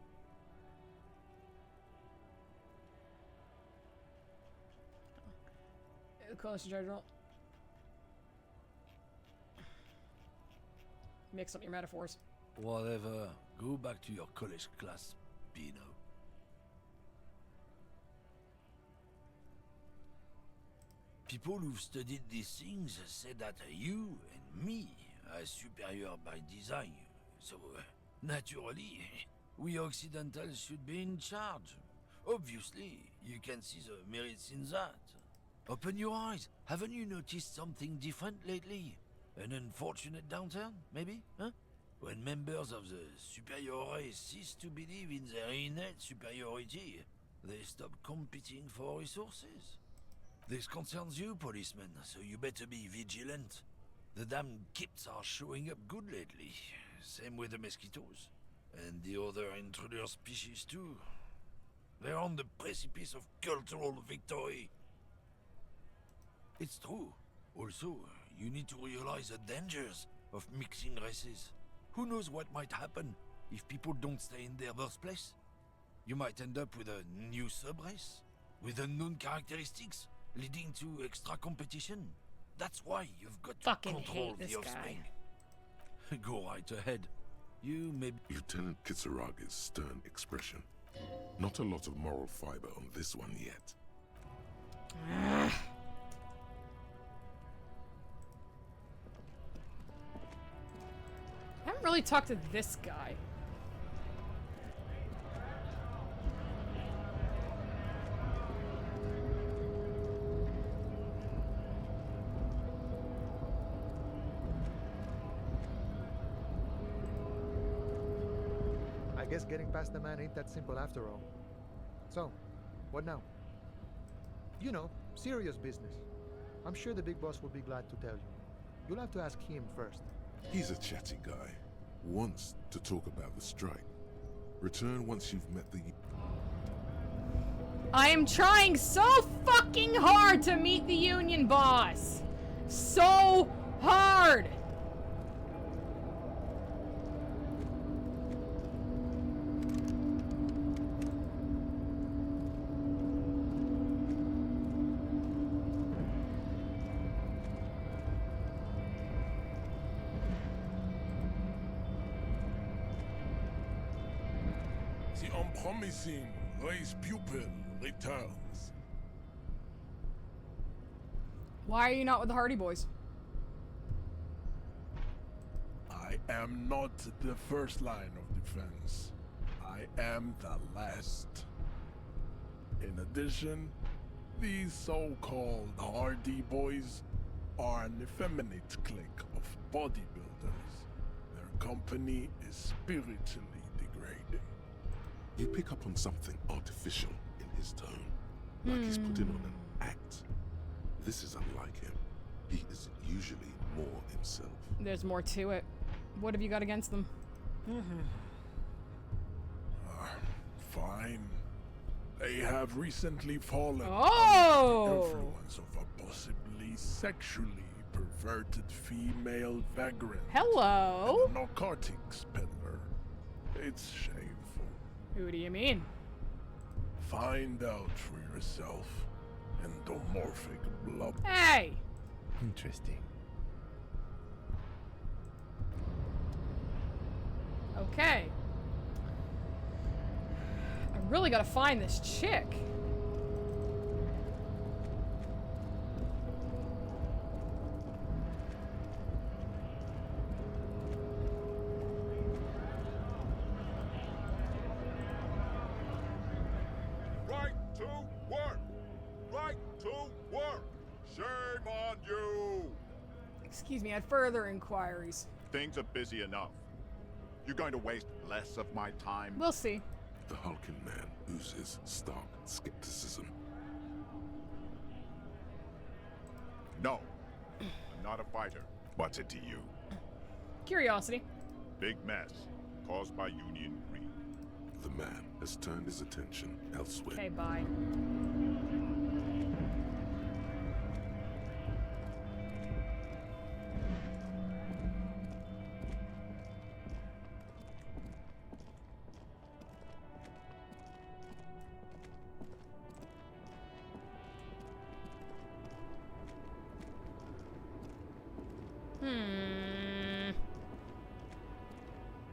Coalition General. Mix up your metaphors. Whatever. Go back to your college class, Pino. People who've studied these things say that you and me are superior by design. So, naturally, we Occidentals should be in charge. Obviously, you can see the merits in that. Open your eyes. Haven't you noticed something different lately? An unfortunate downturn, maybe? Huh? When members of the superior race cease to believe in their innate superiority, they stop competing for resources. This concerns you, policeman, so you better be vigilant. The damn kips are showing up good lately. Same with the mosquitoes. And the other intruder species too. They're on the precipice of cultural victory. It's true. Also, you need to realize the dangers of mixing races. Who knows what might happen if people don't stay in their birthplace? You might end up with a new sub-race, with unknown characteristics, leading to extra competition. That's why you've got to Fucking control hate this the offspring. Go right ahead. You may... Lieutenant Kisaraga's stern expression. Not a lot of moral fiber on this one yet. I haven't really talked to this guy. I guess getting past the man ain't that simple after all. So, what now? You know, serious business. I'm sure the big boss will be glad to tell you. You'll have to ask him first. He's a chatty guy. Wants to talk about the strike. Return once you've met the... I am trying so fucking hard to meet the union boss. So Hard! The unpromising race pupil returns. Why are you not with the Hardy Boys? I am not the first line of defense. I am the last. In addition, these so-called Hardy Boys are an effeminate clique of bodybuilders. Their company is spiritually degrading. You pick up on something artificial in his tone, like he's putting on an act. This is unlike him. He is usually more himself. There's more to it. What have you got against them? Fine. They have recently fallen under Oh! the influence of a possibly sexually perverted female vagrant. Hello? And a narcotics peddler. It's shameful. Who do you mean? Find out for yourself. Endomorphic blob. Hey! Interesting. Okay. I really gotta find this chick. Right to work! Right to work! Shame on you! Excuse me, I had further inquiries. Things are busy enough. You're going to waste less of my time? We'll see. The hulking man oozes stark skepticism. No. I'm not a fighter. What's it to you? Curiosity. Big mess caused by Union greed. The man has turned his attention elsewhere. Okay, bye.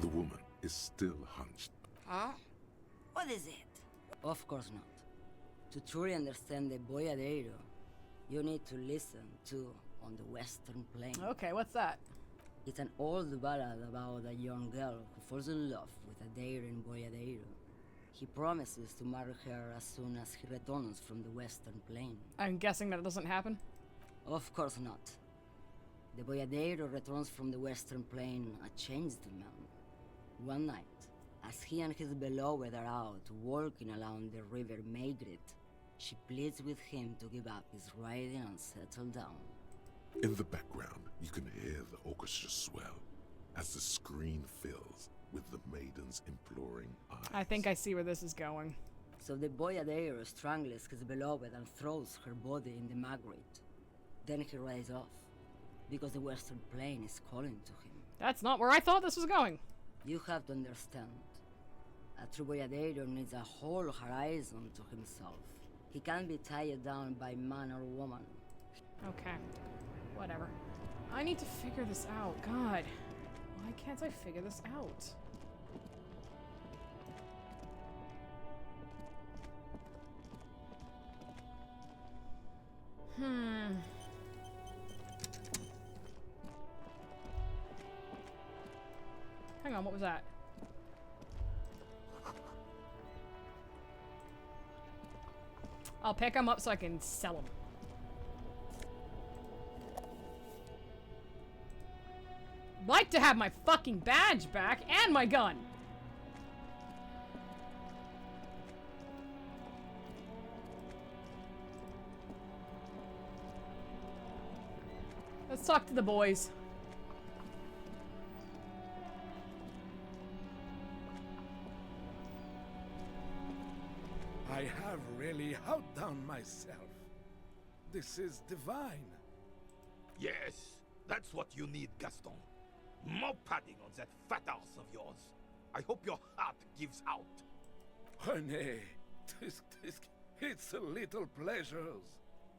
The woman is still hunched. Huh? What is it? Of course not. To truly understand the Boyadero, you need to listen to On the Western Plain. Okay, what's that? It's an old ballad about a young girl who falls in love with a daring Boyadero. He promises to marry her as soon as he returns from the Western Plain. I'm guessing that it doesn't happen. Of course not. The Boyadero returns from the Western Plain a changed man. One night, as he and his beloved are out walking along the river Maygrit, she pleads with him to give up his riding and settle down. In the background, you can hear the orchestra swell as the screen fills with the maiden's imploring eyes. I think I see where this is going. So the Boyadero strangles his beloved and throws her body in the Maygrit. Then he rides off, because the Western Plain is calling to him. That's not where I thought this was going. You have to understand. A true Boyadero needs a whole horizon to himself. He can't be tied down by man or woman. Okay. Whatever. I need to figure this out. God. Why can't I figure this out? Hang on, what was that? I'll pick them up so I can sell them. Like to have my fucking badge back and my gun. Let's talk to the boys. I have really outdone myself. This is divine. Yes, That's what you need, Gaston. More padding on that fat arse of yours. I hope your heart gives out. René, it's a little pleasures.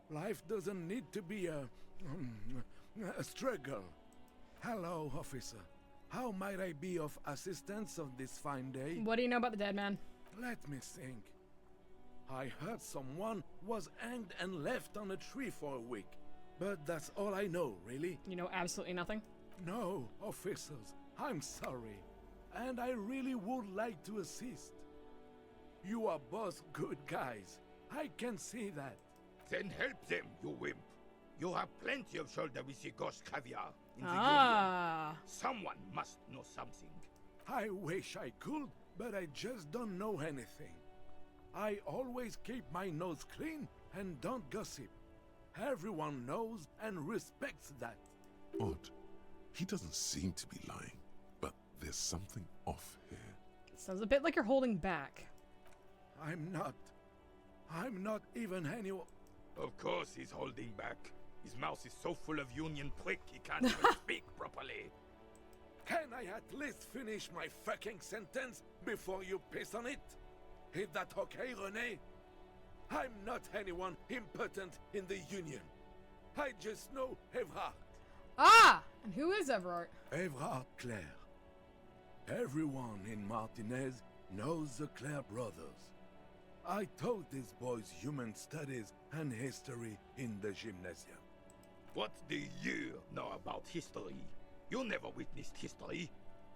Life doesn't need to be a struggle. Hello, officer. How might I be of assistance on this fine day? What do you know about the dead man? Let me think. I heard someone was hanged and left on a tree for a week. But that's all I know, really. You know absolutely nothing? No, officers. I'm sorry. And I really would like to assist. You are both good guys. I can see that. Then help them, you wimp. You have plenty of shoulder with the ghost caviar in the Ah. Union. Someone must know something. I wish I could, but I just don't know anything. I always keep my nose clean and don't gossip. Everyone knows and respects that. Odd. He doesn't seem to be lying, but there's something off here. Sounds a bit like you're holding back. I'm not even anyone. Of course he's holding back. His mouth is so full of Union prick he can't even speak properly. Can I at least finish my fucking sentence before you piss on it? Is that okay, René? I'm not anyone important in the Union. I just know Evrard. Ah! And who is Everard? Evrard Clare. Everyone in Martinez knows the Clare brothers. I taught these boys human studies and history in the gymnasium. What do you know about history? You never witnessed history.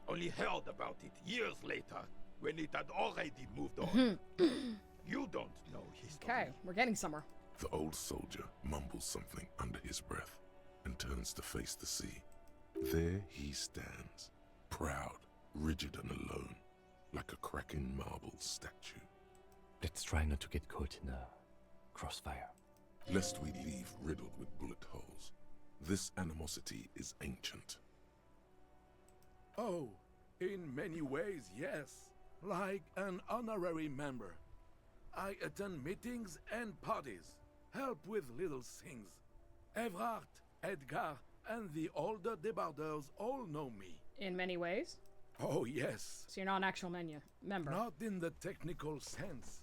Only heard about it years later, when it had already moved on. You don't know history. Okay, we're getting somewhere. The old soldier mumbles something under his breath and turns to face the sea. There he stands, proud, rigid and alone, like a cracking marble statue. Let's try not to get caught in a crossfire. Lest we leave riddled with bullet holes. This animosity is ancient. Oh, in many ways, yes. Like an honorary member. I attend meetings and parties, help with little things. Evrard, Edgar, and the older debarders all know me. In many ways? Oh, yes. So you're not an actual member? Not in the technical sense.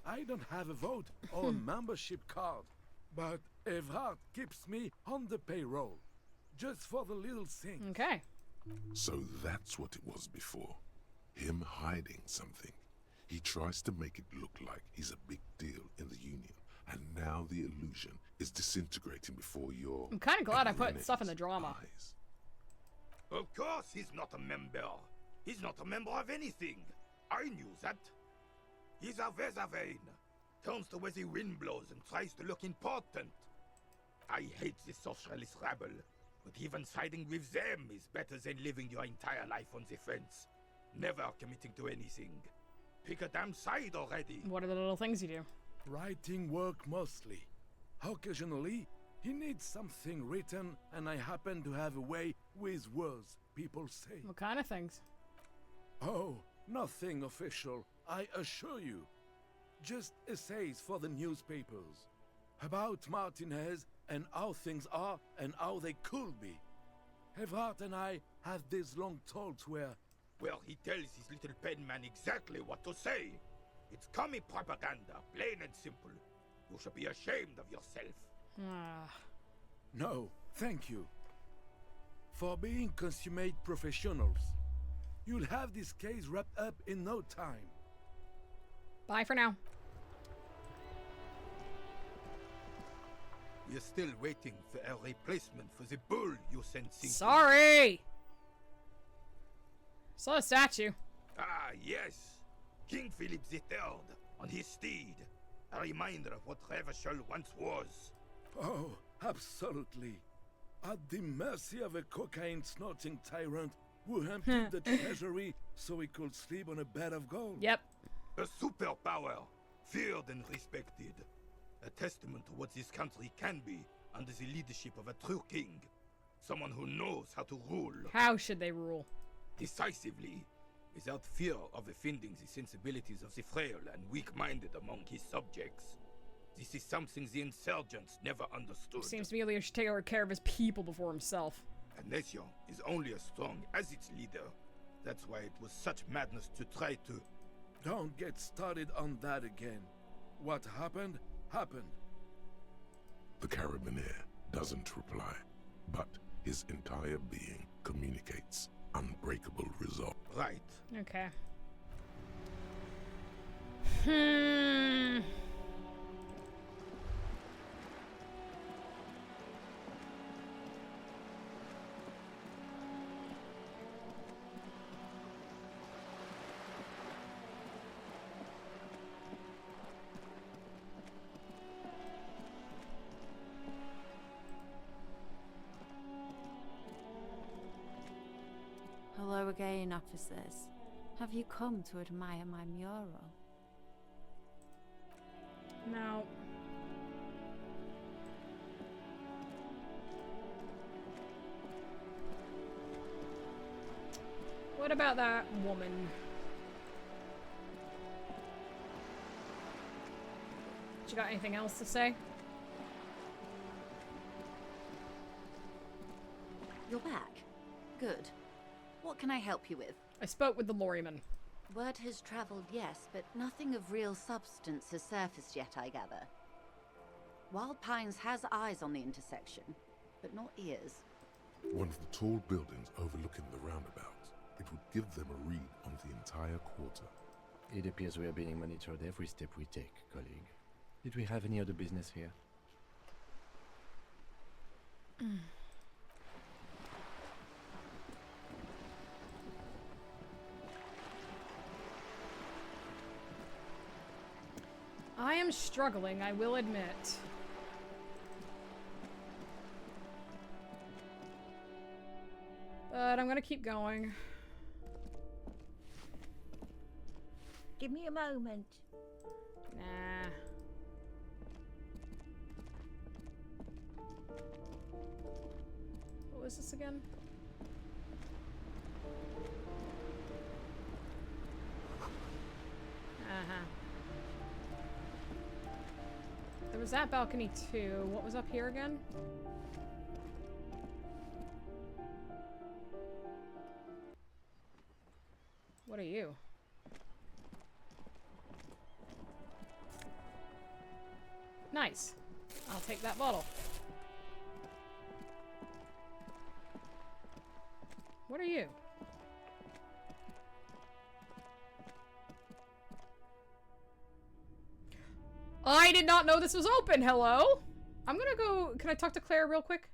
I don't have a vote or a membership card, but Evrard keeps me on the payroll, just for the little things. Okay. So that's what it was before. Him hiding something. He tries to make it look like he's a big deal in the Union, and now the illusion is disintegrating before your... I'm kind of glad I put stuff in the drama. Eyes. Of course he's not a member. He's not a member of anything. I knew that. He's a Weservein. Turns to where the wind blows and tries to look important. I hate the socialist rabble, but even siding with them is better than living your entire life on the fence. Never committing to anything. Pick a damn side already. What are the little things you do? Writing work mostly. Occasionally, he needs something written, and I happen to have a way with words, people say. What kind of things? Oh, nothing official, I assure you. Just essays for the newspapers. About Martinez and how things are and how they could be. Evrard and I have these long talks where... Well, he tells his little pen man exactly what to say. It's commie propaganda, plain and simple. You should be ashamed of yourself. No, thank you. For being consummate professionals. You'll have this case wrapped up in no time. Bye for now. We're still waiting for a replacement for the bull you sent sinking. Sorry! Saw a statue. Ah, yes. King Philip III on his steed. A reminder of what Revachol once was. Oh, absolutely. At the mercy of a cocaine-snorting tyrant who emptied the treasury so he could sleep on a bed of gold. Yep. A superpower, feared and respected. A testament to what this country can be under the leadership of a true king. Someone who knows how to rule. How should they rule? Decisively, without fear of offending the sensibilities of the frail and weak-minded among his subjects. This is something the insurgents never understood. Seems to me he should take care of his people before himself. Elysium is only as strong as its leader. That's why it was such madness to try to... Don't get started on that again. What happened, happened. The Carabiner doesn't reply, but his entire being communicates unbreakable resolve. Right. Okay. Hello again, officers. Have you come to admire my mural? No. What about that woman? You got anything else to say? You're back. Good. What can I help you with? I spoke with the lorryman. Word has traveled, yes, but nothing of real substance has surfaced yet, I gather. Wild Pines has eyes on the intersection, but not ears. One of the tall buildings overlooking the roundabout. It would give them a read on the entire quarter. It appears we are being monitored every step we take, colleague. Did we have any other business here? I am struggling, I will admit. But I'm gonna keep going. Give me a moment. Nah. What was this again? Uh-huh. There was that balcony too. What was up here again? What are you? Nice. I'll take that bottle. What are you? I did not know this was open. Hello? I'm gonna go... Can I talk to Claire real quick?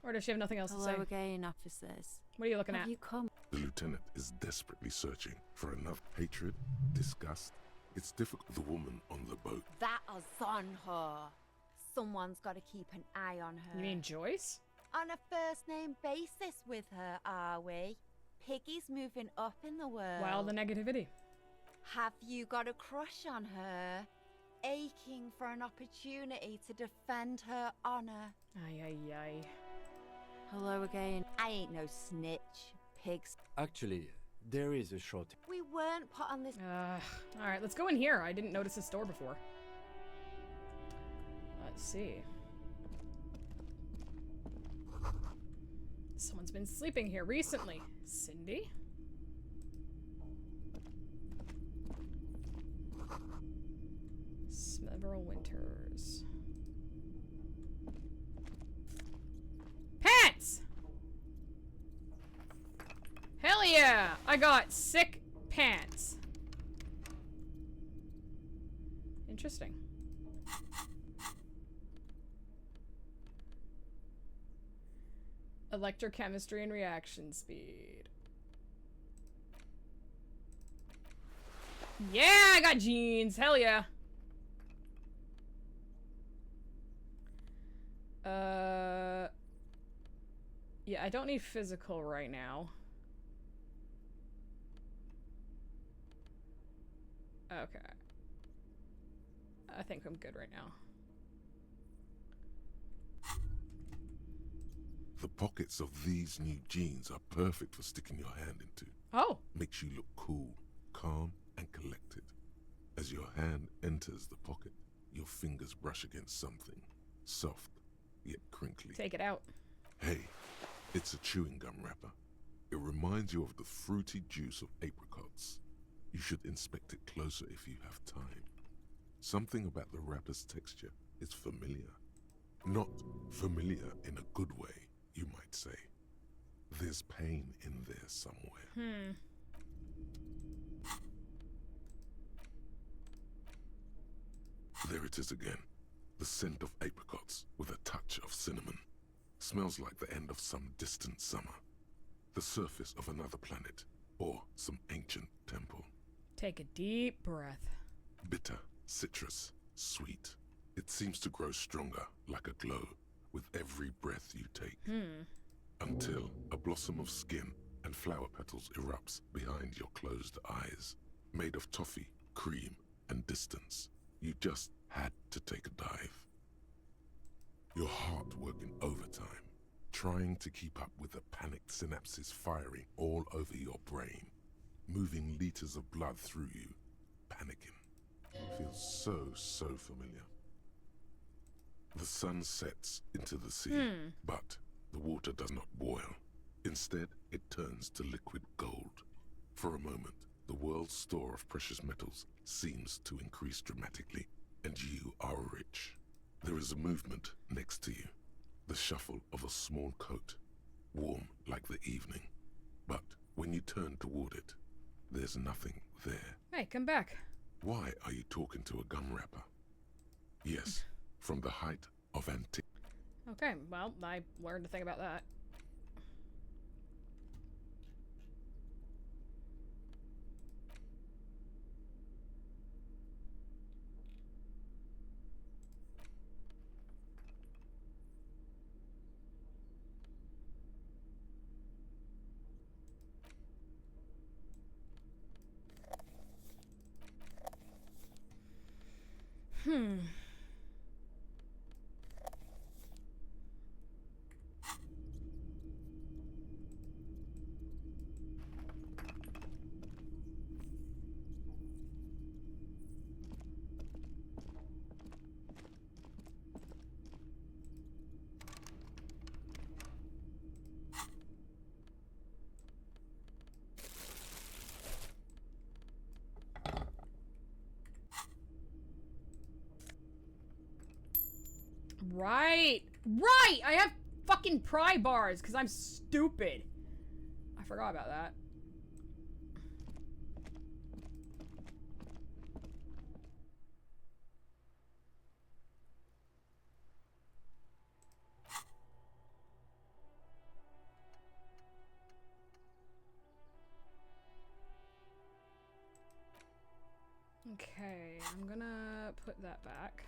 Or does she have nothing else to say? Hello again, officers. What are you looking Have at? you come? The lieutenant is desperately searching for enough hatred, disgust. It's difficult. The woman on the boat. That is on her. Someone's got to keep an eye on her. You mean Joyce? On a first name basis with her, are we? Piggy's moving up in the world. Well, the negativity. Have you got a crush on her? Aching for an opportunity to defend her honor. Ay, ay, ay. Hello again. I ain't no snitch, pigs. Actually, there is a short... We weren't put on this... Alright, let's go in here. I didn't notice this door before. Let's see. Someone's been sleeping here recently. Cindy? Several winters. Pants! Hell yeah! I got sick pants. Interesting. Electrochemistry and reaction speed. Yeah, I got jeans. Hell yeah. Yeah, I don't need physical right now. Okay. I think I'm good right now. The pockets of these new jeans are perfect for sticking your hand into. Oh. Makes you look cool, calm, and collected. As your hand enters the pocket, your fingers brush against something soft yet crinkly. Take it out. Hey, it's a chewing gum wrapper. It reminds you of the fruity juice of apricots. You should inspect it closer if you have time. Something about the wrapper's texture is familiar. Not familiar in a good way, you might say. There's pain in there somewhere. There it is again. The scent of apricots with a touch of cinnamon. Smells like the end of some distant summer. The surface of another planet, or some ancient temple. Take a deep breath. Bitter, citrus, sweet. It seems to grow stronger, like a glow, with every breath you take. Until a blossom of skin and flower petals erupts behind your closed eyes. Made of toffee, cream, and distance. You just had to take a dive. Your heart working overtime, trying to keep up with the panicked synapses firing all over your brain, moving liters of blood through you, panicking. Feels so familiar. The sun sets into the sea, but the water does not boil. Instead, it turns to liquid gold. For a moment, the world's store of precious metals seems to increase dramatically, and you are rich. There is a movement next to you, the shuffle of a small coat, warm like the evening. But when you turn toward it, there's nothing there. Hey, come back. Why are you talking to a gum wrapper? Yes, from the height of antiquity. Okay, well, I learned a thing about that. Right! Right! I have fucking pry bars because I'm stupid. I forgot about that. Okay, I'm gonna put that back.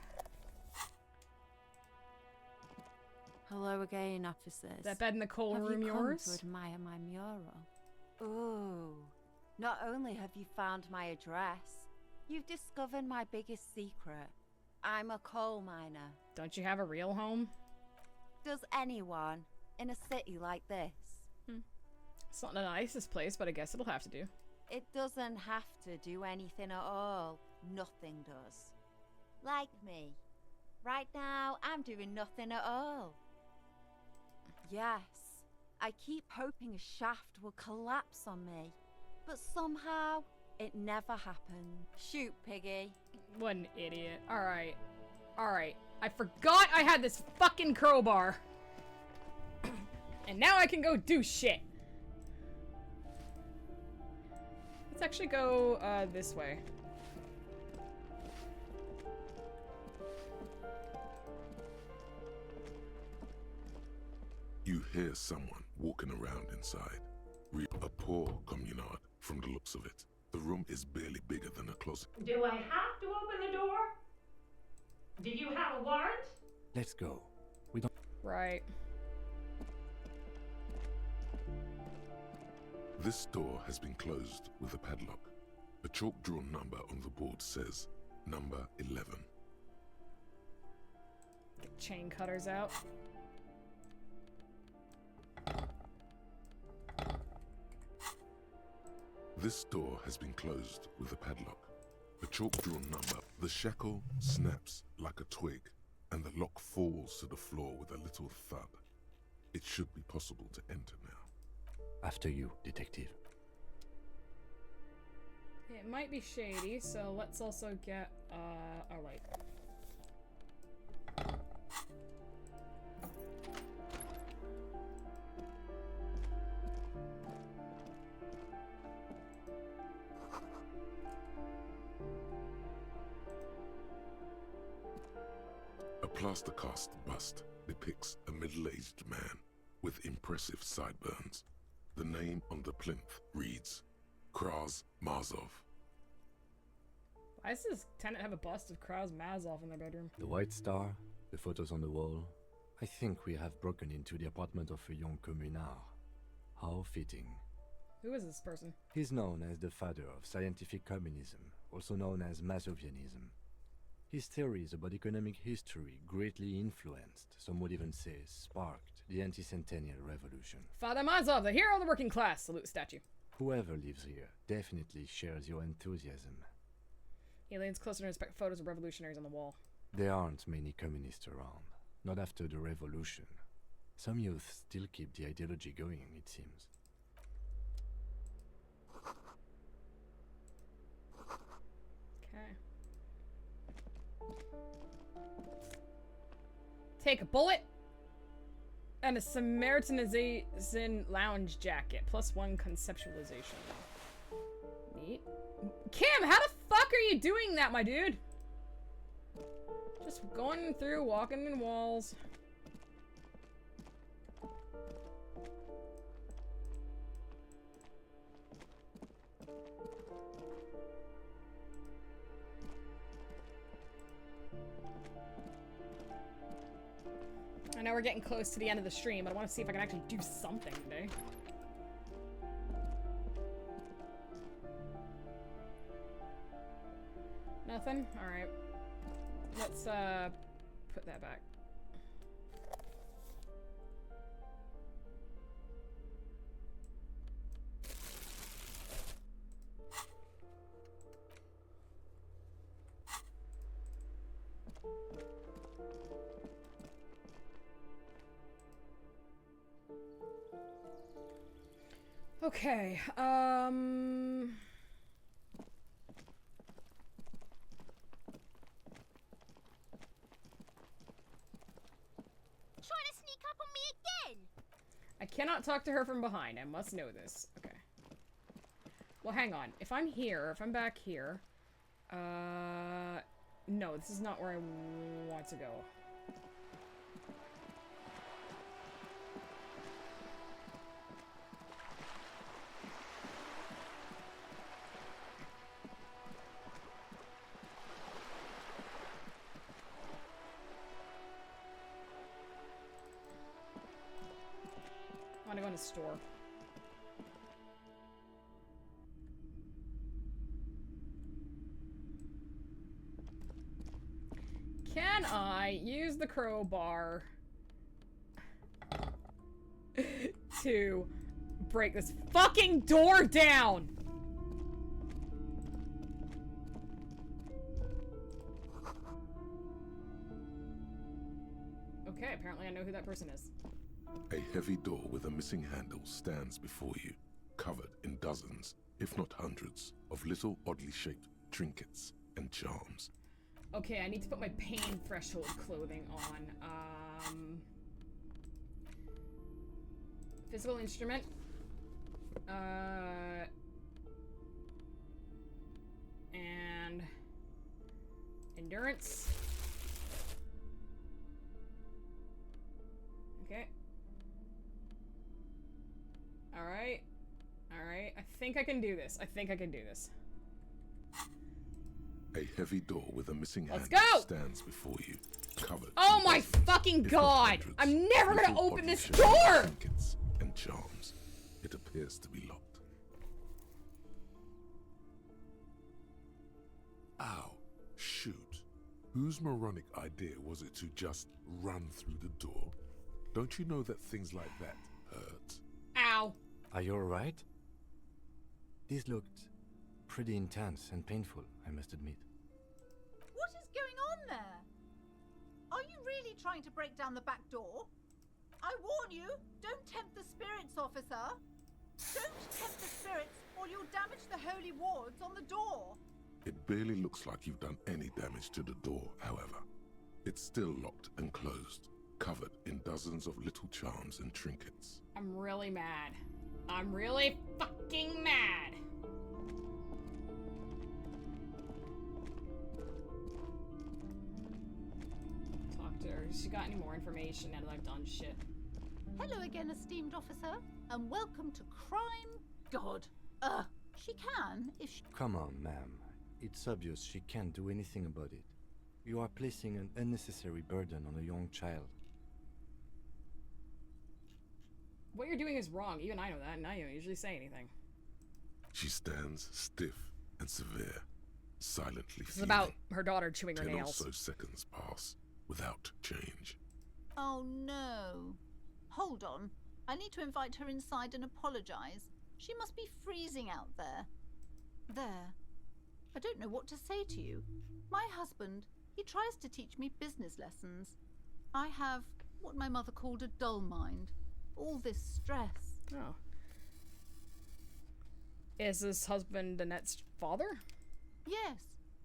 Hello again, officers. That bed in the coal room Have you yours? come to admire my mural? Ooh. Not only have you found my address, you've discovered my biggest secret. I'm a coal miner. Don't you have a real home? Does anyone in a city like this? It's not the nicest place, but I guess it'll have to do. It doesn't have to do anything at all. Nothing does. Like me. Right now, I'm doing nothing at all. Yes, I keep hoping a shaft will collapse on me, but somehow it never happened. Shoot, Piggy. What an idiot. Alright. Alright. I forgot I had this fucking crowbar. And now I can go do shit. Let's actually go this way. You hear someone walking around inside. A poor communard from the looks of it. The room is barely bigger than a closet. Do I have to open the door? Do you have a warrant? Let's go. We don't. Right. This door has been closed with a padlock. A chalk-drawn number on the board says, number 11. Get chain cutters out. This door has been closed with a padlock. A chalk-drawn number. The shackle snaps like a twig, and the lock falls to the floor with a little thud. It should be possible to enter now. After you, detective. It might be shady, so let's also get a light. A plaster-cast bust depicts a middle-aged man with impressive sideburns. The name on the plinth reads Kraz Mazov. Why does this tenant have a bust of Kraz Mazov in their bedroom? The White Star, the photos on the wall. I think we have broken into the apartment of a young communard. How fitting. Who is this person? He's known as the father of scientific communism, also known as Mazovianism. His theories about economic history greatly influenced, some would even say sparked, the anti-centennial revolution. Father Mazov, the hero of the working class. Salute statue. Whoever lives here definitely shares your enthusiasm. He leans closer to inspect photos of revolutionaries on the wall. There aren't many communists around, not after the revolution. Some youth still keep the ideology going, it seems. Okay. Take a bullet and a Samaritanization lounge jacket, +1 conceptualization. Neat. Kim, how the fuck are you doing that, my dude? Just going through, walking in walls. I know we're getting close to the end of the stream, but I want to see if I can actually do something today. Nothing? Alright. Let's, put that back. Okay, Trying to sneak up on me again? I cannot talk to her from behind. I must know this. Okay. Well, hang on. If I'm here, if I'm back here, no, this is not where I want to go. I want to go in the store. Can I use the crowbar to break this fucking door down? Okay, apparently I know who that person is. A heavy door with a missing handle stands before you, covered in dozens, if not hundreds, of little oddly shaped trinkets and charms. Okay, I need to put my pain threshold clothing on. Physical instrument. And endurance. Okay. Alright. Alright. I think I can do this. I think I can do this. A heavy door with a missing Let's handle go! stands before you, covered. Oh in my dozens, fucking if not god! hundreds, I'm never gonna little open oddly this shaped door! Trinkets and charms. It appears to be locked. Ow. Shoot. Whose moronic idea was it to just run through the door? Don't you know that things like that hurt? Ow. Are you alright? This looked pretty intense and painful, I must admit. What is going on there? Are you he trying to break down the back door? I warn you, don't tempt the spirits, officer. Don't tempt the spirits, or you'll damage the holy wards on the door. It barely looks like you've done any damage to the door, however. It's still locked and closed, covered in dozens of little charms and trinkets. I'm really mad. I'm really fucking mad. Talk to her. She got any more information now that I've done shit? Hello again, esteemed officer, and welcome to Crime God. She can, if she... Come on, ma'am. It's obvious she can't do anything about it. You are placing an unnecessary burden on a young child. What you're doing is wrong. Even I know that, and I don't usually say anything. She stands stiff and severe, silently This is fuming. about her daughter chewing her 10 nails. or so seconds pass without change. Oh no. Hold on. I need to invite her inside and apologize. She must be freezing out there. There. I don't know what to say to you. My husband, he tries to teach me business lessons. I have what my mother called a dull mind. All this stress. Oh. Is this husband Annette's father? Yes.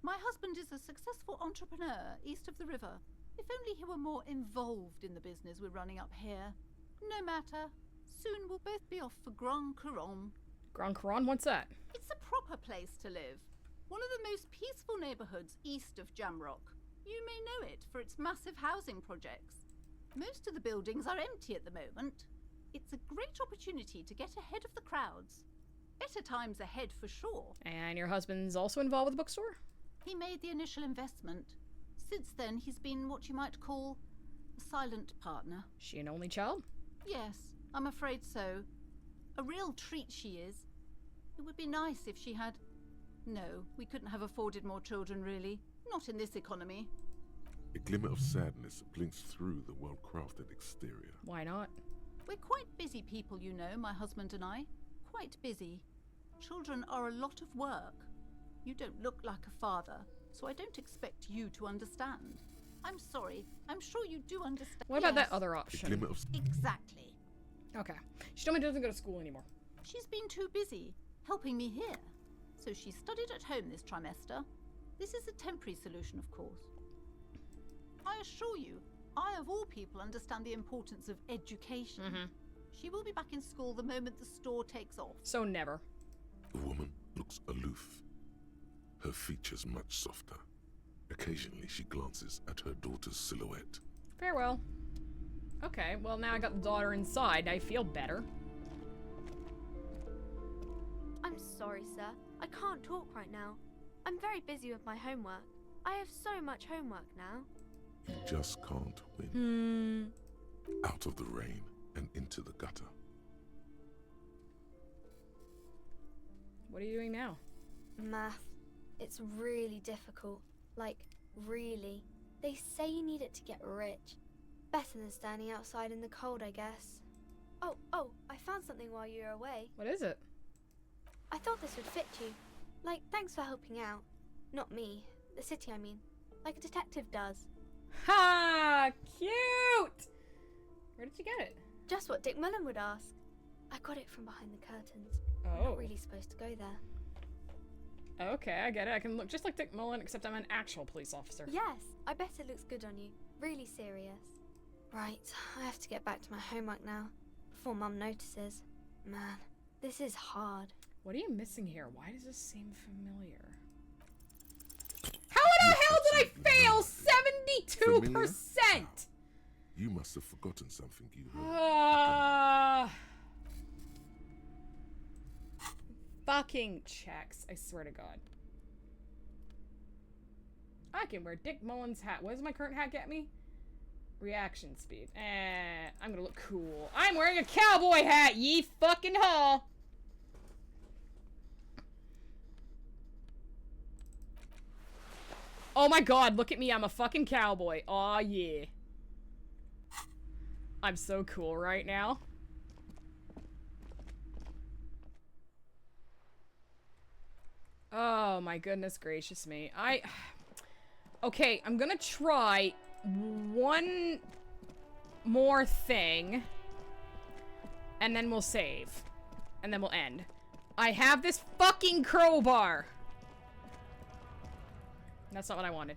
My husband is a successful entrepreneur east of the river. If only he were more involved in the business we're running up here. No matter. Soon we'll both be off for Grand Couronne. Grand Couronne? What's that? It's a proper place to live. One of the most peaceful neighborhoods east of Jamrock. You may know it for its massive housing projects. Most of the buildings are empty at the moment. It's a great opportunity to get ahead of the crowds. Better times ahead for sure. And your husband's also involved with the bookstore? He made the initial investment. Since then, he's been what you might call a silent partner. She an only child? Yes, I'm afraid so. A real treat she is. It would be nice if she had... No, we couldn't have afforded more children, really. Not in this economy. A glimmer of sadness blinks through the well-crafted exterior. Why not? We're quite busy people, you know, my husband and I. Quite busy. Children are a lot of work. You don't look like a father, so I don't expect you to understand. I'm sorry. I'm sure you do understand. What about that other option? Exactly. Okay. She told me she doesn't go to school anymore. She's been too busy helping me here. So she studied at home this trimester. This is a temporary solution, of course. I assure you, I of all people understand the importance of education. She will be back in school the moment the store takes off. So never. The woman looks aloof, her features much softer. Occasionally she glances at her daughter's silhouette. Farewell. Okay, well now I got the daughter inside. I feel better. I'm sorry, sir. I can't talk right now. I'm very busy with my homework. I have so much homework now. You just can't win. Out of the rain and into the gutter. What are you doing now? Math. It's really difficult. Like, really. They say you need it to get rich. Better than standing outside in the cold, I guess. Oh, I found something while you were away. What is it? I thought this would fit you. Like, thanks for helping out. Not me. The city, I mean. Like a detective does. Ha! Cute! Where did you get it? Just what Dick Mullen would ask. I got it from behind the curtains. I'm Oh. not really supposed to go there. Okay, I get it. I can look just like Dick Mullen, except I'm an actual police officer. Yes, I bet it looks good on you. Really serious. Right, I have to get back to my homework now. Before Mum notices. Man, this is hard. What are you missing here? Why does this seem familiar? How the hell did I fail 72%? You must have forgotten something you heard. Fucking checks, I swear to God. I can wear Dick Mullen's hat. What does my current hat get me? Reaction speed. I'm gonna look cool. I'm wearing a cowboy hat, ye fucking haw! Oh my God, look at me, I'm a fucking cowboy. Aw, yeah. I'm so cool right now. Oh my goodness gracious me. Okay, I'm gonna try one more thing, and then we'll save. And then we'll end. I have this fucking crowbar! That's not what I wanted.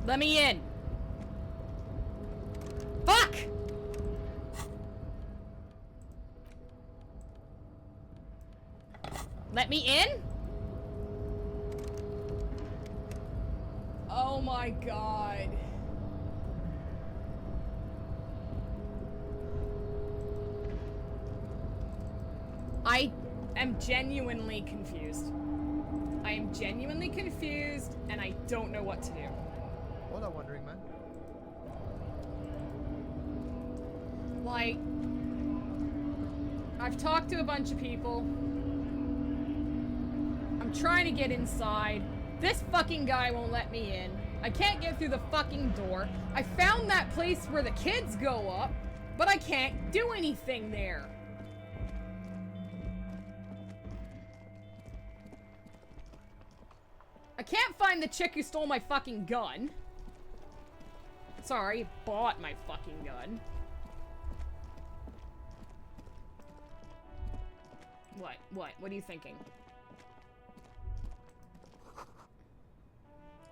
Let me in! Fuck! Let me in? Oh my god. I am genuinely confused. I am genuinely confused, and I don't know what to do. What are wondering, man? Like, I've talked to a bunch of people. I'm trying to get inside. This fucking guy won't let me in. I can't get through the fucking door. I found that place where the kids go up, but I can't do anything there. I can't find the chick who stole my fucking gun. Sorry, bought my fucking gun. What are you thinking?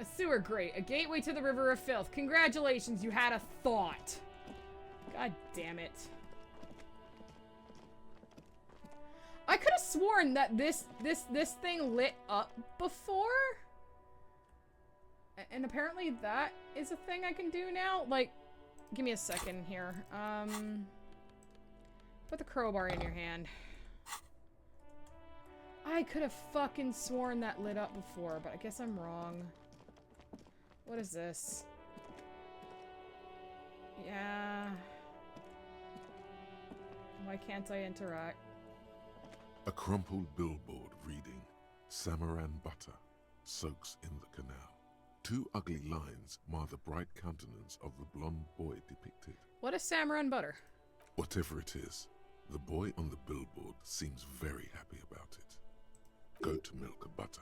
A sewer grate, a gateway to the river of filth. Congratulations, you had a thought. God damn it. I could have sworn that this thing lit up before. And apparently that is a thing I can do now. Like, give me a second here. Put the crowbar in your hand. I could have fucking sworn that lit up before, but I guess I'm wrong. What is this? Yeah. Why can't I interact? A crumpled billboard reading, Samaran butter soaks in the canal. Two ugly lines mar the bright countenance of the blonde boy depicted. What is Samaran butter? Whatever it is, the boy on the billboard seems very happy about it. Goat milk butter.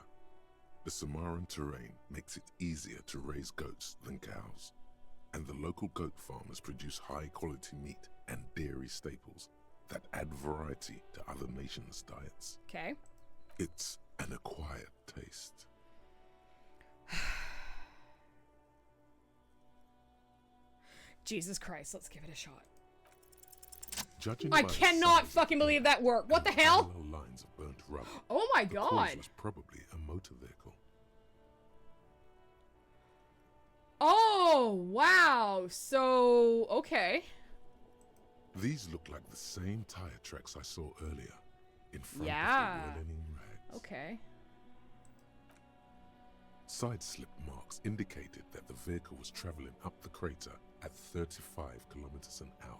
The Samaran terrain makes it easier to raise goats than cows, and the local goat farmers produce high-quality meat and dairy staples that add variety to other nations' diets. Okay. It's an acquired taste. Jesus Christ, let's give it a shot. Judging I by the cannot size fucking believe that worked. What the hell? parallel lines of burnt rubber, Oh my the god. cause was probably a motor vehicle. Oh, wow. So, okay. These look like the same tire tracks I saw earlier in front Yeah. of the well-ending rags. Okay. Side slip marks indicated that the vehicle was traveling up the crater at 35 kilometers an hour.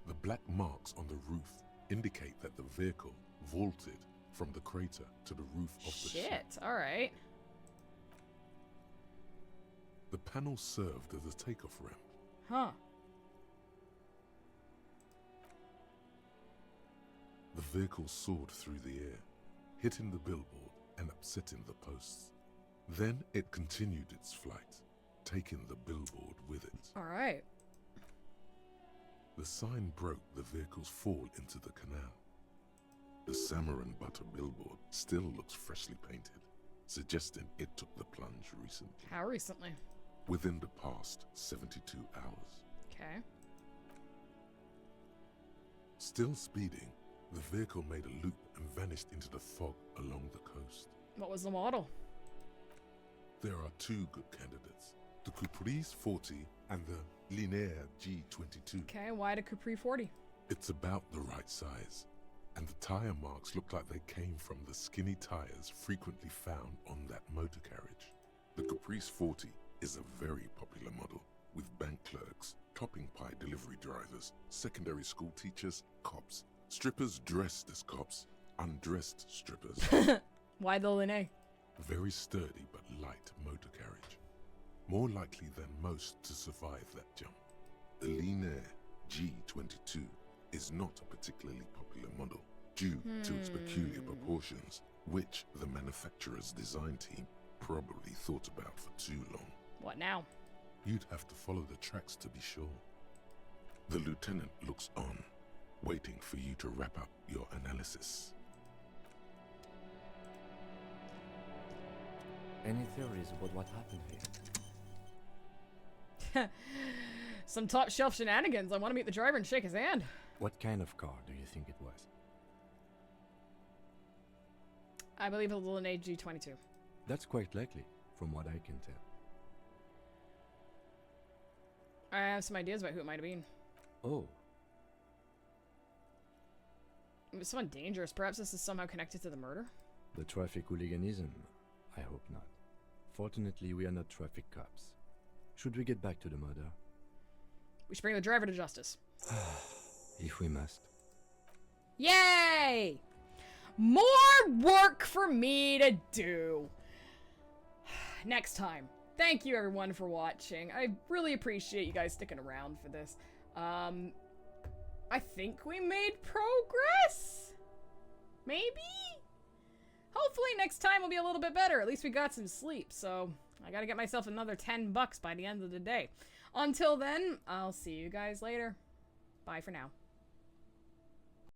The black marks on the roof indicate that the vehicle vaulted from the crater to the roof of the ship. Shit, alright. The panel served as a takeoff ramp. Huh. The vehicle soared through the air, hitting the billboard and upsetting the posts. Then it continued its flight, taking the billboard with it. Alright. The sign broke the vehicle's fall into the canal. The Samaran butter billboard still looks freshly painted, suggesting it took the plunge recently. How recently? Within the past 72 hours. Okay. Still speeding, the vehicle made a loop and vanished into the fog along the coast. What was the model? There are two good candidates, the Caprice 40 and the Linear G22. Okay, why the Capri 40? It's about the right size, and the tire marks look like they came from the skinny tires frequently found on that motor carriage. The Caprice 40 is a very popular model, with bank clerks, topping pie delivery drivers, secondary school teachers, cops, strippers dressed as cops, undressed strippers. Why the Linné? Very sturdy but light motor carriage. more likely than most to survive that jump. The Lean Air G22 is not a particularly popular model due to its peculiar proportions, which the manufacturer's design team probably thought about for too long. What now? You'd have to follow the tracks to be sure. The lieutenant looks on, waiting for you to wrap up your analysis. Any theories about what happened here? Some top shelf shenanigans. I want to meet the driver and shake his hand. What kind of car do you think it was? I believe it was an AG22. That's quite likely, from what I can tell. I have some ideas about who it might have been. Oh. It was someone dangerous. Perhaps this is somehow connected to the murder? The traffic hooliganism? I hope not. Fortunately, we are not traffic cops. Should we get back to the murder? We should bring the driver to justice. If we must. Yay! More work for me to do. Next time. Thank you everyone for watching. I really appreciate you guys sticking around for this. I think we made progress? Maybe? Hopefully next time will be a little bit better. At least we got some sleep, so I gotta get myself another $10 by the end of the day. Until then, I'll see you guys later. Bye for now.